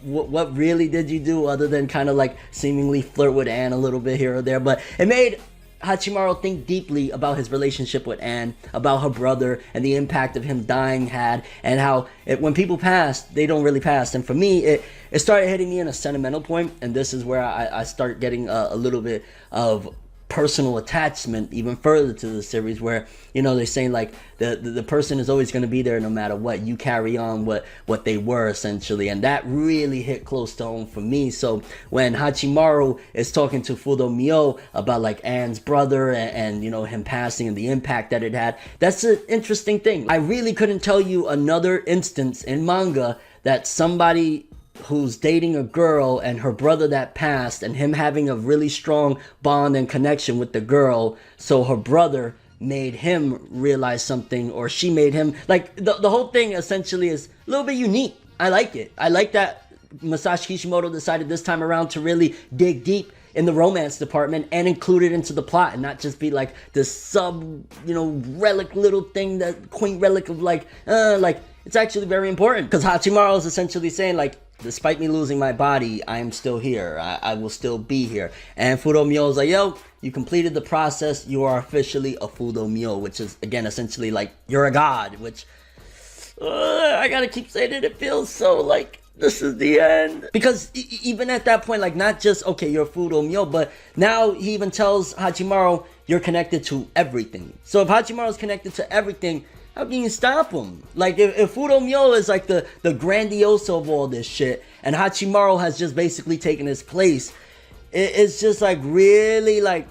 [SPEAKER 4] what really did you do other than kind of like seemingly flirt with Ann a little bit here or there? But it made Hachimaru think deeply about his relationship with Ann, about her brother, and the impact of him dying had, and how when people pass, they don't really pass. And for me, it started hitting me in a sentimental point, and this is where I start getting a little bit of personal attachment even further to the series, where they're saying like the person is always going to be there no matter what. You carry on what they were, essentially, and that really hit close to home for me. So when Hachimaru is talking to Fudo Myo about like Ann's brother and him passing and the impact that it had, that's an interesting thing. I really couldn't tell you another instance in manga that somebody who's dating a girl and her brother that passed, and him having a really strong bond and connection with the girl. So her brother made him realize something, or she made him, like, the whole thing essentially is a little bit unique. I like it. I like that Masashi Kishimoto decided this time around to really dig deep in the romance department and include it into the plot, and not just be like this relic little thing, that quaint relic of like it's actually very important, because Hachimaru is essentially saying, like, despite me losing my body, I am still here. I will still be here. And Fudo Myo is like, yo, you completed the process. You are officially a Fudo Myo, which is, again, essentially like, you're a god, which I gotta keep saying it. It feels so like this is the end. Because even at that point, like, not just, okay, you're a Fudo Myo, but now he even tells Hachimaru, you're connected to everything. So if Hachimaru's connected to everything, how can you stop him? Like, if Fudo Myo is like the grandioso of all this shit, and Hachimaru has just basically taken his place, it's just like, really, like,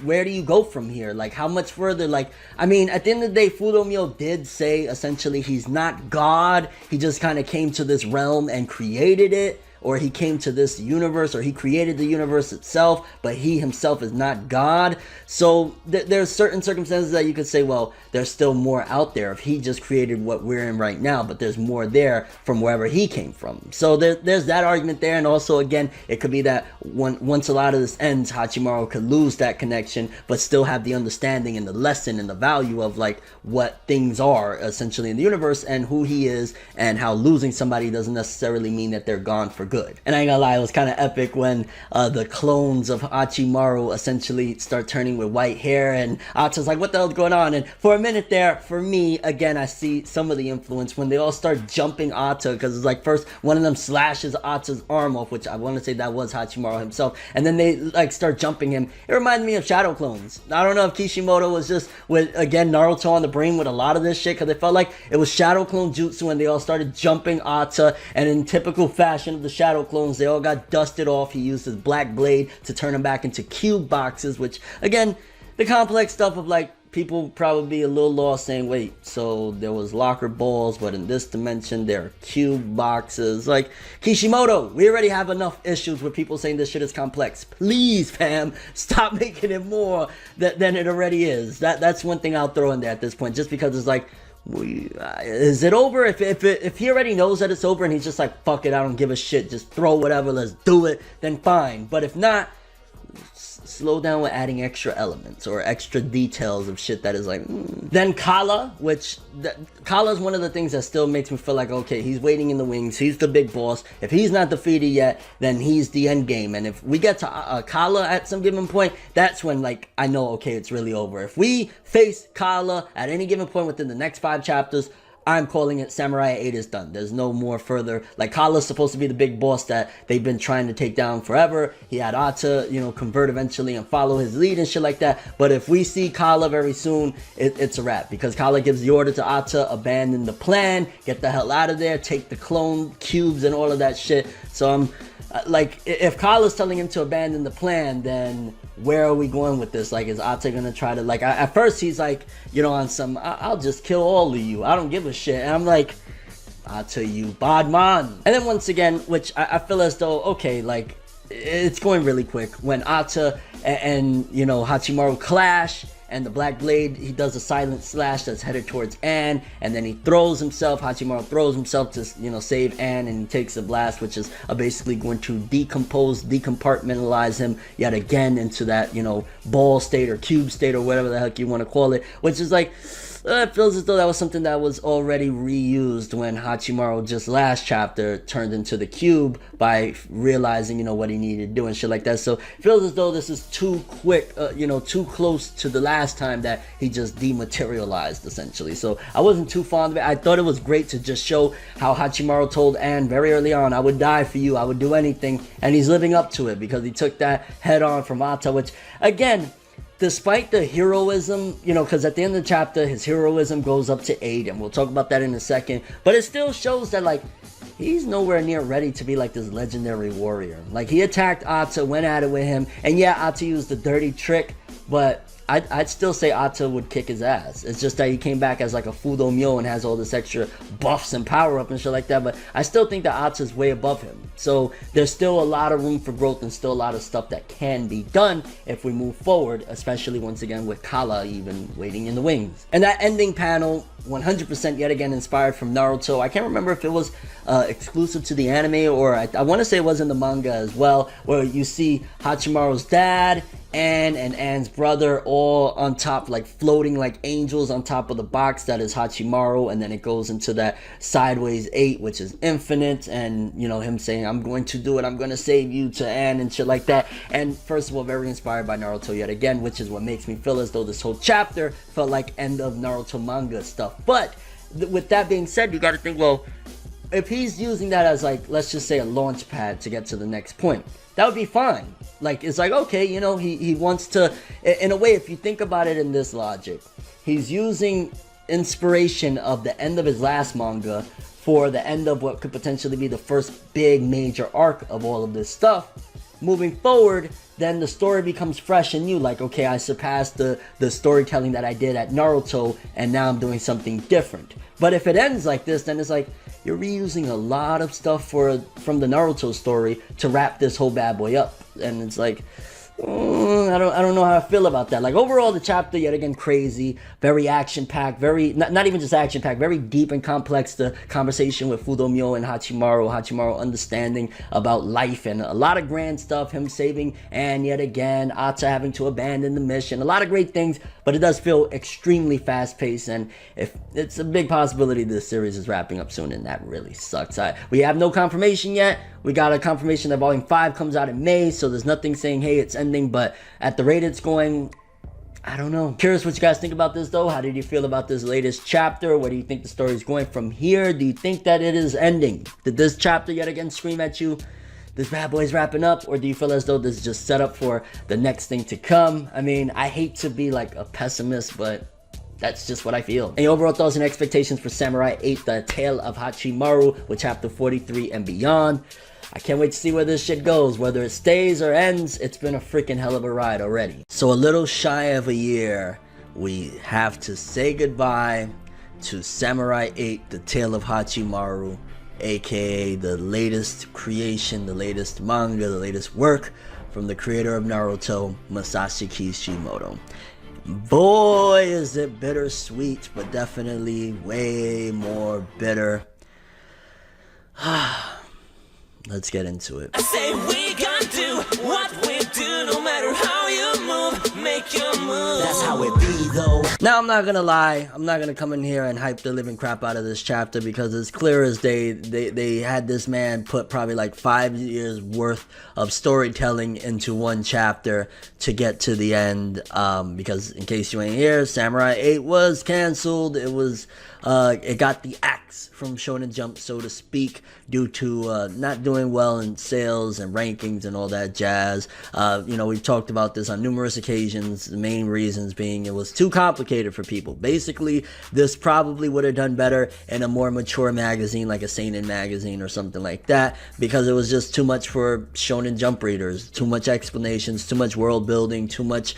[SPEAKER 4] where do you go from here? Like, how much further? Like, I mean, at the end of the day, Fudo Myo did say essentially he's not God. He just kind of came to this realm and created it, or he came to this universe, or he created the universe itself, but he himself is not God. So there's certain circumstances that you could say, well, there's still more out there if he just created what we're in right now, but there's more there from wherever he came from. So there's that argument there. And also, again, it could be that once a lot of this ends, Hachimaru could lose that connection, but still have the understanding and the lesson and the value of, like, what things are essentially in the universe and who he is, and how losing somebody doesn't necessarily mean that they're gone for good. And I ain't gonna lie, it was kind of epic when the clones of Hachimaru essentially start turning with white hair, and Ata's like, what the hell's going on? And for a minute there, for me, again, I see some of the influence when they all start jumping Ata, because it's like, first one of them slashes Ata's arm off, which I want to say that was Hachimaru himself, and then they like start jumping him. It reminded me of Shadow Clones. I don't know if Kishimoto was just with, again, Naruto on the brain with a lot of this shit, because it felt like it was Shadow Clone Jutsu, and they all started jumping Ata, and in typical fashion of the Shadow Clones, they all got dusted off. He used his black blade to turn them back into cube boxes, which, again, the complex stuff of, like, people probably be a little lost saying, wait, so there was locker balls, but in this dimension there are cube boxes. Like, Kishimoto, we already have enough issues with people saying this shit is complex. Please, fam, stop making it more than it already is. That's one thing I'll throw in there at this point, just because it's like, is it over? If he already knows that it's over and he's just like, fuck it, I don't give a shit, just throw whatever, let's do it, then fine. But if not, slow down with adding extra elements or extra details of shit that is like, Then Kala, which Kala is one of the things that still makes me feel like, okay, he's waiting in the wings, he's the big boss. If he's not defeated yet, then he's the end game. And if we get to Kala at some given point, that's when, like, I know, okay, it's really over. If we face Kala at any given point within the next 5 chapters, I'm calling it. Samurai 8 is done. There's no more further. Like, Kala's supposed to be the big boss that they've been trying to take down forever. He had Ata, convert eventually and follow his lead and shit like that. But if we see Kala very soon, it's a wrap. Because Kala gives the order to Ata, abandon the plan, get the hell out of there, take the clone cubes and all of that shit. So I'm like, if Kala's telling him to abandon the plan, then where are we going with this? Like, is Ata gonna try to, like, at first he's like, on some, I'll just kill all of you, I don't give a shit. And I'm like, Ata, you bad man. And then once again, which I feel as though, okay, like, it's going really quick, when Ata and Hachimaru clash, and the black blade, he does a silent slash that's headed towards Anne, and then he throws himself, Hachimaru throws himself to, save Anne, and he takes a blast, which is basically going to decompartmentalize him yet again into that, ball state or cube state or whatever the heck you want to call it, which is like, it feels as though that was something that was already reused when Hachimaru just last chapter turned into the cube by realizing, what he needed to do and shit like that. So it feels as though this is too quick, too close to the last time that he just dematerialized, essentially. So I wasn't too fond of it. I thought it was great to just show how Hachimaru told Anne very early on, I would die for you, I would do anything. And he's living up to it because he took that head on from Ata, which, again, despite the heroism, because at the end of the chapter, his heroism goes up to 8, and we'll talk about that in a second, but it still shows that, like, he's nowhere near ready to be, like, this legendary warrior. Like, he attacked Ata, went at it with him, and yeah, Ata used the dirty trick, but I'd still say Ata would kick his ass. It's just that he came back as like a Fudo Myo and has all this extra buffs and power up and shit like that. But I still think that Ata's way above him. So there's still a lot of room for growth and still a lot of stuff that can be done if we move forward, especially once again with Kala even waiting in the wings. And that ending panel, 100% yet again inspired from Naruto. I can't remember if it was exclusive to the anime or I want to say it was in the manga as well, where you see Hachimaru's dad, Anne and Anne's brother all on top, like floating like angels on top of the box that is Hachimaru, and then it goes into that sideways 8, which is infinite, and you know, him saying, I'm going to do it, I'm going to save you, to Anne and shit like that. And first of all, very inspired by Naruto yet again, which is what makes me feel as though this whole chapter felt like end of Naruto manga stuff. But with that being said, you got to think, well, if he's using that as like, let's just say a launch pad to get to the next point, that would be fine. Like, it's like, okay, you know, he wants to, in a way, if you think about it in this logic, he's using inspiration of the end of his last manga for the end of what could potentially be the first big major arc of all of this stuff. Moving forward, then the story becomes fresh and new. Like, okay, I surpassed the storytelling that I did at Naruto, and now I'm doing something different. But if it ends like this, then it's like, you're reusing a lot of stuff from the Naruto story to wrap this whole bad boy up. And it's like, I don't know how I feel about that. Like, overall, the chapter, yet again, crazy, very action-packed, very, not even just action-packed, very deep and complex. The conversation with Fudomyo and Hachimaru understanding about life, and a lot of grand stuff, him saving, and yet again, Ata having to abandon the mission, a lot of great things, but it does feel extremely fast-paced, and if it's a big possibility this series is wrapping up soon, and that really sucks. We have no confirmation yet. We got a confirmation that Volume 5 comes out in May, so there's nothing saying, hey, it's ending, but at the rate it's going, I don't know. Curious what you guys think about this, though. How did you feel about this latest chapter? Where do you think the story is going from here? Do you think that it is ending? Did this chapter yet again scream at you, this bad boy's wrapping up? Or do you feel as though this is just set up for the next thing to come? I mean, I hate to be like a pessimist, but that's just what I feel. And your overall thoughts and expectations for Samurai 8, The Tale of Hachimaru, with chapter 43 and beyond. I can't wait to see where this shit goes. Whether it stays or ends, it's been a freaking hell of a ride already. So a little shy of a year, we have to say goodbye to Samurai 8, The Tale of Hachimaru, aka the latest creation, the latest manga, the latest work from the creator of Naruto, Masashi Kishimoto. Boy, is it bittersweet, but definitely way more bitter. Let's get into it.
[SPEAKER 2] I say we gonna do what we do, no matter how you move, make your move.
[SPEAKER 3] That's how it be, though.
[SPEAKER 4] Now, I'm not gonna lie, I'm not gonna come in here and hype the living crap out of this chapter, because it's clear as day, they had this man put probably like 5 years worth of storytelling into one chapter to get to the end, because in case you ain't here, Samurai 8 was canceled. It was, it got the axe from Shonen Jump, so to speak, due to not doing well in sales and rankings and all that jazz. You know, we've talked about this on numerous occasions, the main reasons being it was too complicated for people. Basically, this probably would have done better in a more mature magazine, like a seinen magazine or something like that, because it was just too much for Shonen Jump readers, too much explanations, too much world building, too much,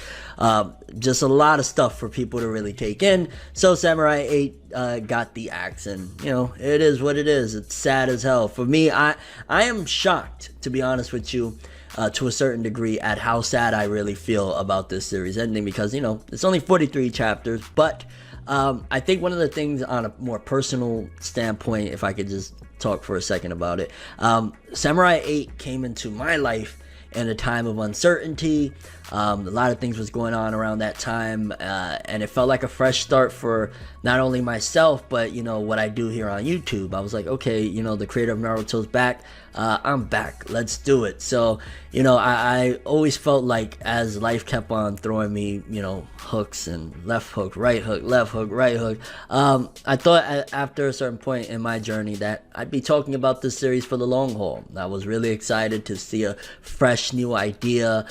[SPEAKER 4] just a lot of stuff for people to really take in. So Samurai 8 got the axe, and you know, it is what it is. It's sad as hell. For me, I am shocked, to be honest with you, to a certain degree, at how sad I really feel about this series ending, because, you know, it's only 43 chapters, but I think one of the things on a more personal standpoint, if I could just talk for a second about it, Samurai 8 came into my life in a time of uncertainty. A lot of things was going on around that time, and it felt like a fresh start for not only myself, but, you know, what I do here on YouTube. I was like, okay, you know, the creator of Naruto's back. I'm back. Let's do it. So, you know, I always felt like as life kept on throwing me, you know, hooks and left hook, right hook, left hook, right hook, I thought after a certain point in my journey that I'd be talking about this series for the long haul. I was really excited to see a fresh new idea,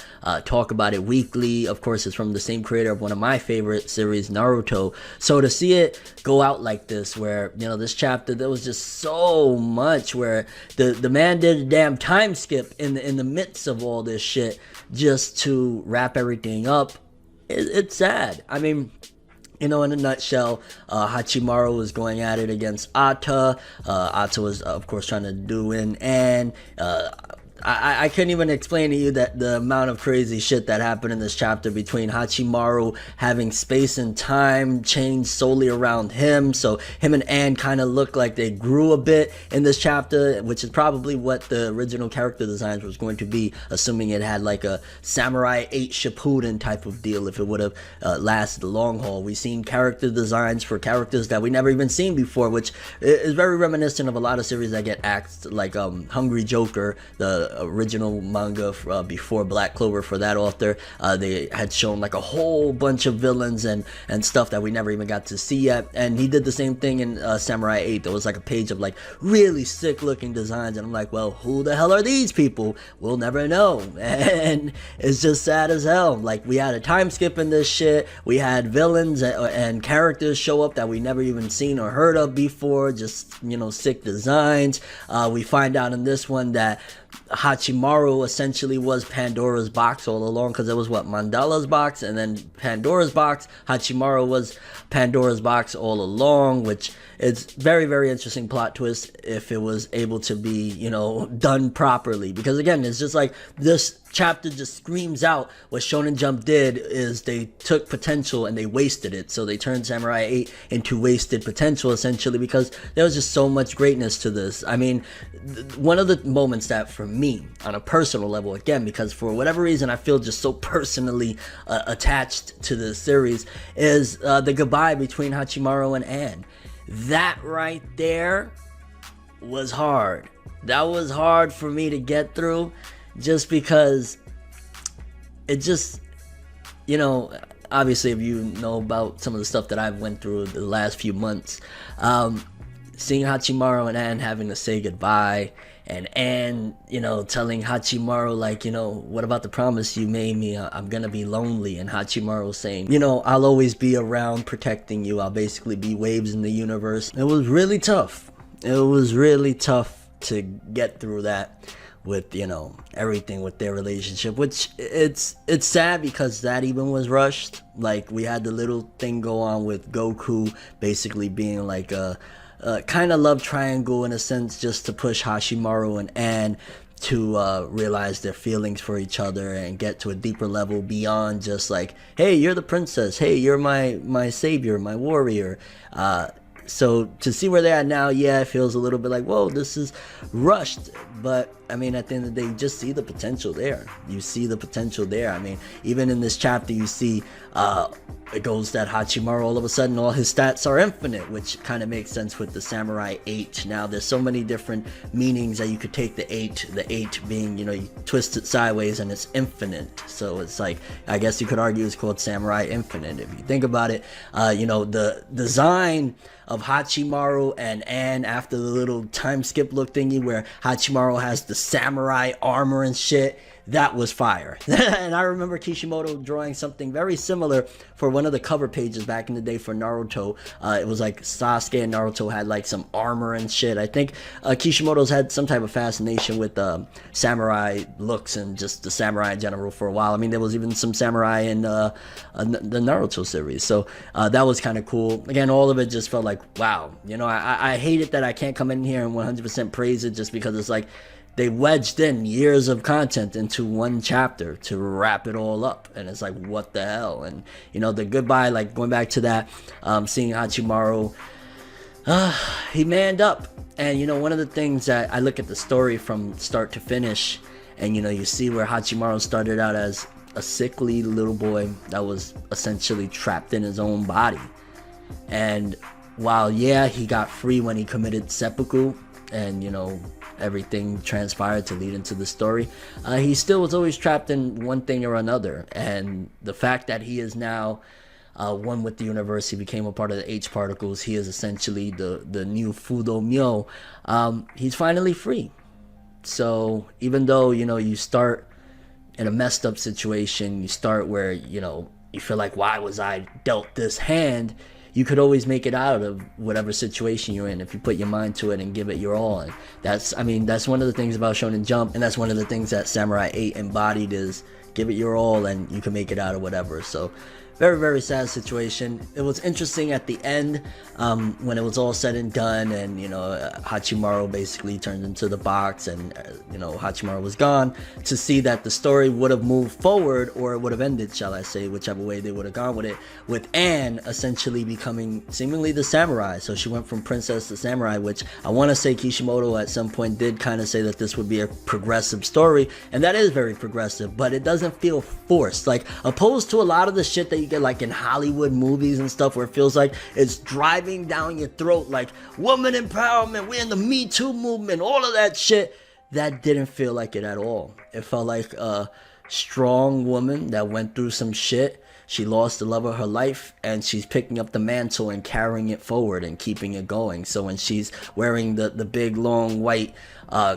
[SPEAKER 4] talk about it weekly. Of course, it's from the same creator of one of my favorite series, Naruto. So to see it go out like this, where, you know, this chapter, there was just so much where the man did a damn time skip in the midst of all this shit just to wrap everything up. it's sad. I mean, in a nutshell, Hachimaru was going at it against Ata. Ata was, of course, trying to do in, and I couldn't even explain to you that the amount of crazy shit that happened in this chapter between Hachimaru having space and time changed solely around him. So him and Anne kind of look like they grew a bit in this chapter, which is probably what the original character designs was going to be, assuming it had like a Samurai 8 Shippuden type of deal if it would have lasted the long haul. We've seen character designs for characters that we never even seen before, which is very reminiscent of a lot of series that get axed, like Hungry Joker, the original manga before Black Clover for that author. They had shown like a whole bunch of villains and stuff that we never even got to see yet, and he did the same thing in Samurai 8. There was like a page of like really sick looking designs, and I'm like, well, who the hell are these people? We'll never know. And it's just sad as hell. Like, we had a time skip in this shit. We had villains and characters show up that we never even seen or heard of before, just sick designs. We find out in this one that Hachimaru essentially was Pandora's box all along, because it was Mandala's box and then Pandora's box. Hachimaru was Pandora's box all along, which is very, very interesting plot twist if it was able to be, done properly. Because again, it's just like this chapter just screams out what Shonen Jump did is they took potential and they wasted it. So they turned Samurai 8 into wasted potential, essentially, because there was just so much greatness to this. I mean, one of the moments that for me, on a personal level, again, because for whatever reason I feel just so personally attached to the series, is the goodbye between Hachimaru and Anne. That right there was hard. That was hard for me to get through, just because it just, obviously if you know about some of the stuff that I've went through the last few months, seeing Hachimaru and Anne having to say goodbye, and Anne, telling Hachimaru, like, what about the promise you made me? I'm gonna be lonely. And Hachimaru saying, I'll always be around protecting you. I'll basically be waves in the universe. It was really tough. It was really tough to get through that with, everything with their relationship, which it's sad because that even was rushed. Like, we had the little thing go on with Goku basically being like a kind of love triangle in a sense, just to push Hachimaru and Anne to realize their feelings for each other and get to a deeper level beyond just like, hey, you're the princess, hey, you're my savior, my warrior. So to see where they're at now, yeah, it feels a little bit like, whoa, this is rushed. But I mean, at the end of the day, you just see the potential there. You see the potential there. I mean, even in this chapter, you see it goes that Hachimaru, all of a sudden, all his stats are infinite, which kind of makes sense with the Samurai 8. Now, there's so many different meanings that you could take the 8 being, you twist it sideways and it's infinite. So it's like, I guess you could argue it's called Samurai Infinite. If you think about it, the design of Hachimaru and Anne after the little time skip look thingy where Hachimaru has the samurai armor and shit, that was fire. And I remember Kishimoto drawing something very similar for one of the cover pages back in the day for Naruto. It was like Sasuke and Naruto had like some armor and shit. I think Kishimoto's had some type of fascination with samurai looks and just the samurai in general for a while. I mean, there was even some samurai in the Naruto series. So that was kind of cool. Again, all of it just felt like, wow. I hate it that I can't come in here and 100% praise it, just because it's like, they wedged in years of content into one chapter to wrap it all up, and it's like, what the hell? And the goodbye, like going back to that, seeing Hachimaru, he manned up. And one of the things that I look at the story from start to finish, and you see where Hachimaru started out as a sickly little boy that was essentially trapped in his own body, and while he got free when he committed seppuku, and everything transpired to lead into the story, he still was always trapped in one thing or another. And the fact that he is now one with the universe, he became a part of the H particles, he is essentially the new Fudo Myo, he's finally free. So even though you start in a messed up situation, you start where you feel like, why was I dealt this hand, you could always make it out of whatever situation you're in if you put your mind to it and give it your all. And that's one of the things about Shonen Jump, and that's one of the things that Samurai 8 embodied, is give it your all and you can make it out or whatever. So very, very sad situation. It was interesting at the end, when it was all said and done, and Hachimaru basically turned into the box, and Hachimaru was gone, to see that the story would have moved forward, or it would have ended, shall I say, whichever way they would have gone with it, with Anne essentially becoming seemingly the samurai. So she went from princess to samurai, which I want to say Kishimoto at some point did kind of say that this would be a progressive story, and that is very progressive, but it doesn't feel forced, like opposed to a lot of the shit that you get like in Hollywood movies and stuff, where it feels like it's driving down your throat, like woman empowerment, we're in the Me Too movement, all of that shit. That didn't feel like it at all. It felt like a strong woman that went through some shit. She lost the love of her life, and she's picking up the mantle and carrying it forward and keeping it going. So when she's wearing the big long white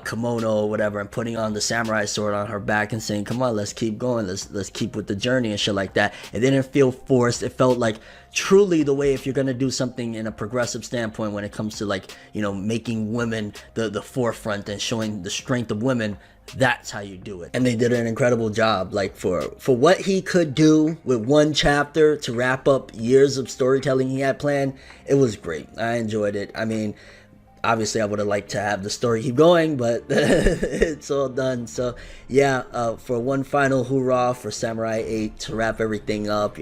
[SPEAKER 4] kimono or whatever, and putting on the samurai sword on her back and saying, come on, let's keep going, let's keep with the journey and shit like that, it didn't feel forced. It felt like truly the way, if you're gonna do something in a progressive standpoint when it comes to like making women the forefront and showing the strength of women, that's how you do it. And they did an incredible job. Like for what he could do with one chapter to wrap up years of storytelling he had planned, it was great. I enjoyed it. I mean, obviously I would have liked to have the story keep going, but it's all done. So yeah, for one final hoorah for Samurai 8 to wrap everything up,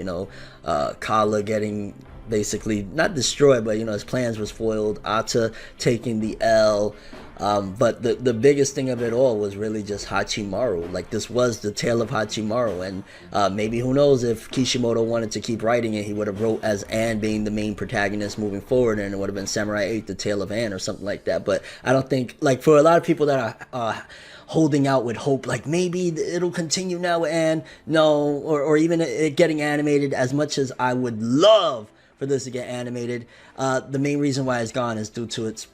[SPEAKER 4] Kala getting basically not destroyed, but his plans was foiled, Ata taking the L. But the biggest thing of it all was really just Hachimaru. Like, this was the tale of Hachimaru, and maybe, who knows, if Kishimoto wanted to keep writing it, he would have wrote as Anne being the main protagonist moving forward, and it would have been Samurai 8, the tale of Anne, or something like that. But I don't think, like, for a lot of people that are holding out with hope, like maybe it'll continue now with Anne, no, or even it getting animated, as much as I would love for this to get animated, the main reason why it's gone is due to its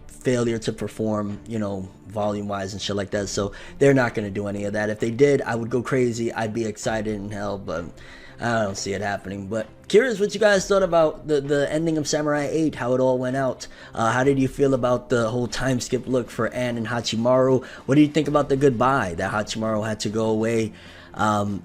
[SPEAKER 4] failure to perform, volume wise and shit like that. So they're not going to do any of that. If they did, I would go crazy. I'd be excited in hell, but I don't see it happening. But curious what you guys thought about the ending of Samurai 8, how it all went out. How did you feel about the whole time skip look for Anne and Hachimaru? What do you think about the goodbye that Hachimaru had to go away and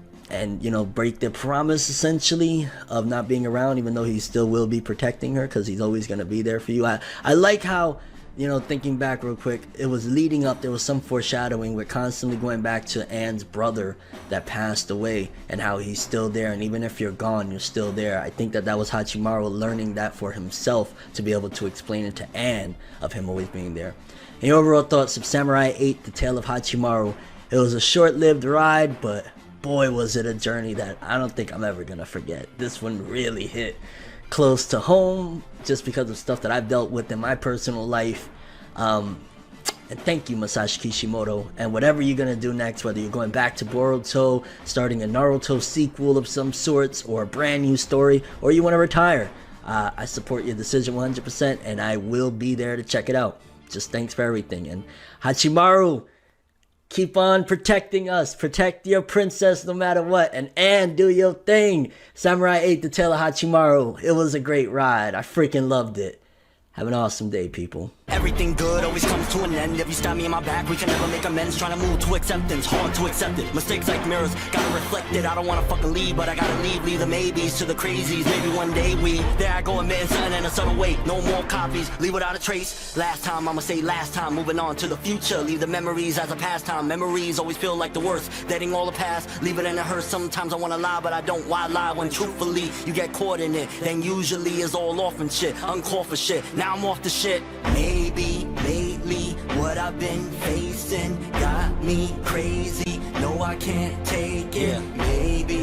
[SPEAKER 4] break their promise essentially of not being around, even though he still will be protecting her because he's always going to be there for you? I like how, thinking back real quick, it was leading up, there was some foreshadowing. We're constantly going back to Anne's brother that passed away and how he's still there, and even if you're gone, you're still there. I think that was Hachimaru learning that for himself to be able to explain it to Anne of him always being there. And your overall thoughts of Samurai 8, the tale of Hachimaru. It was a short-lived ride, but boy was it a journey that I don't think I'm ever gonna forget. This one really hit close to home just because of stuff that I've dealt with in my personal life. And thank you, Masashi Kishimoto. And whatever you're gonna do next, whether you're going back to Boruto, starting a Naruto sequel of some sorts, or a brand new story, or you want to retire, I support your decision 100%, and I will be there to check it out. Just thanks for everything. And Hachimaru, keep on protecting us. Protect your princess no matter what. And do your thing. Samurai 8, the tale of Hachimaru. It was a great ride. I freaking loved it. Have an awesome day, people.
[SPEAKER 5] Everything good always comes to an end. If you stab me in my back, we can never make amends. Trying to move to acceptance, hard to accept it. Mistakes like mirrors, gotta reflect it. I don't wanna fucking leave, but I gotta leave. Leave the maybes to the crazies. Maybe one day there I go, admitting something in a subtle way. No more copies, leave without a trace. Last time, I'ma say last time. Moving on to the future, leave the memories as a pastime. Memories always feel like the worst. Dating all the past, leave it in a hearse. Sometimes I wanna lie, but I don't. Why lie when truthfully you get caught in it? Then usually it's all off and shit, uncalled for shit. Now I'm off the shit. Maybe lately what I've been facing got me crazy. No, I can't take it. Maybe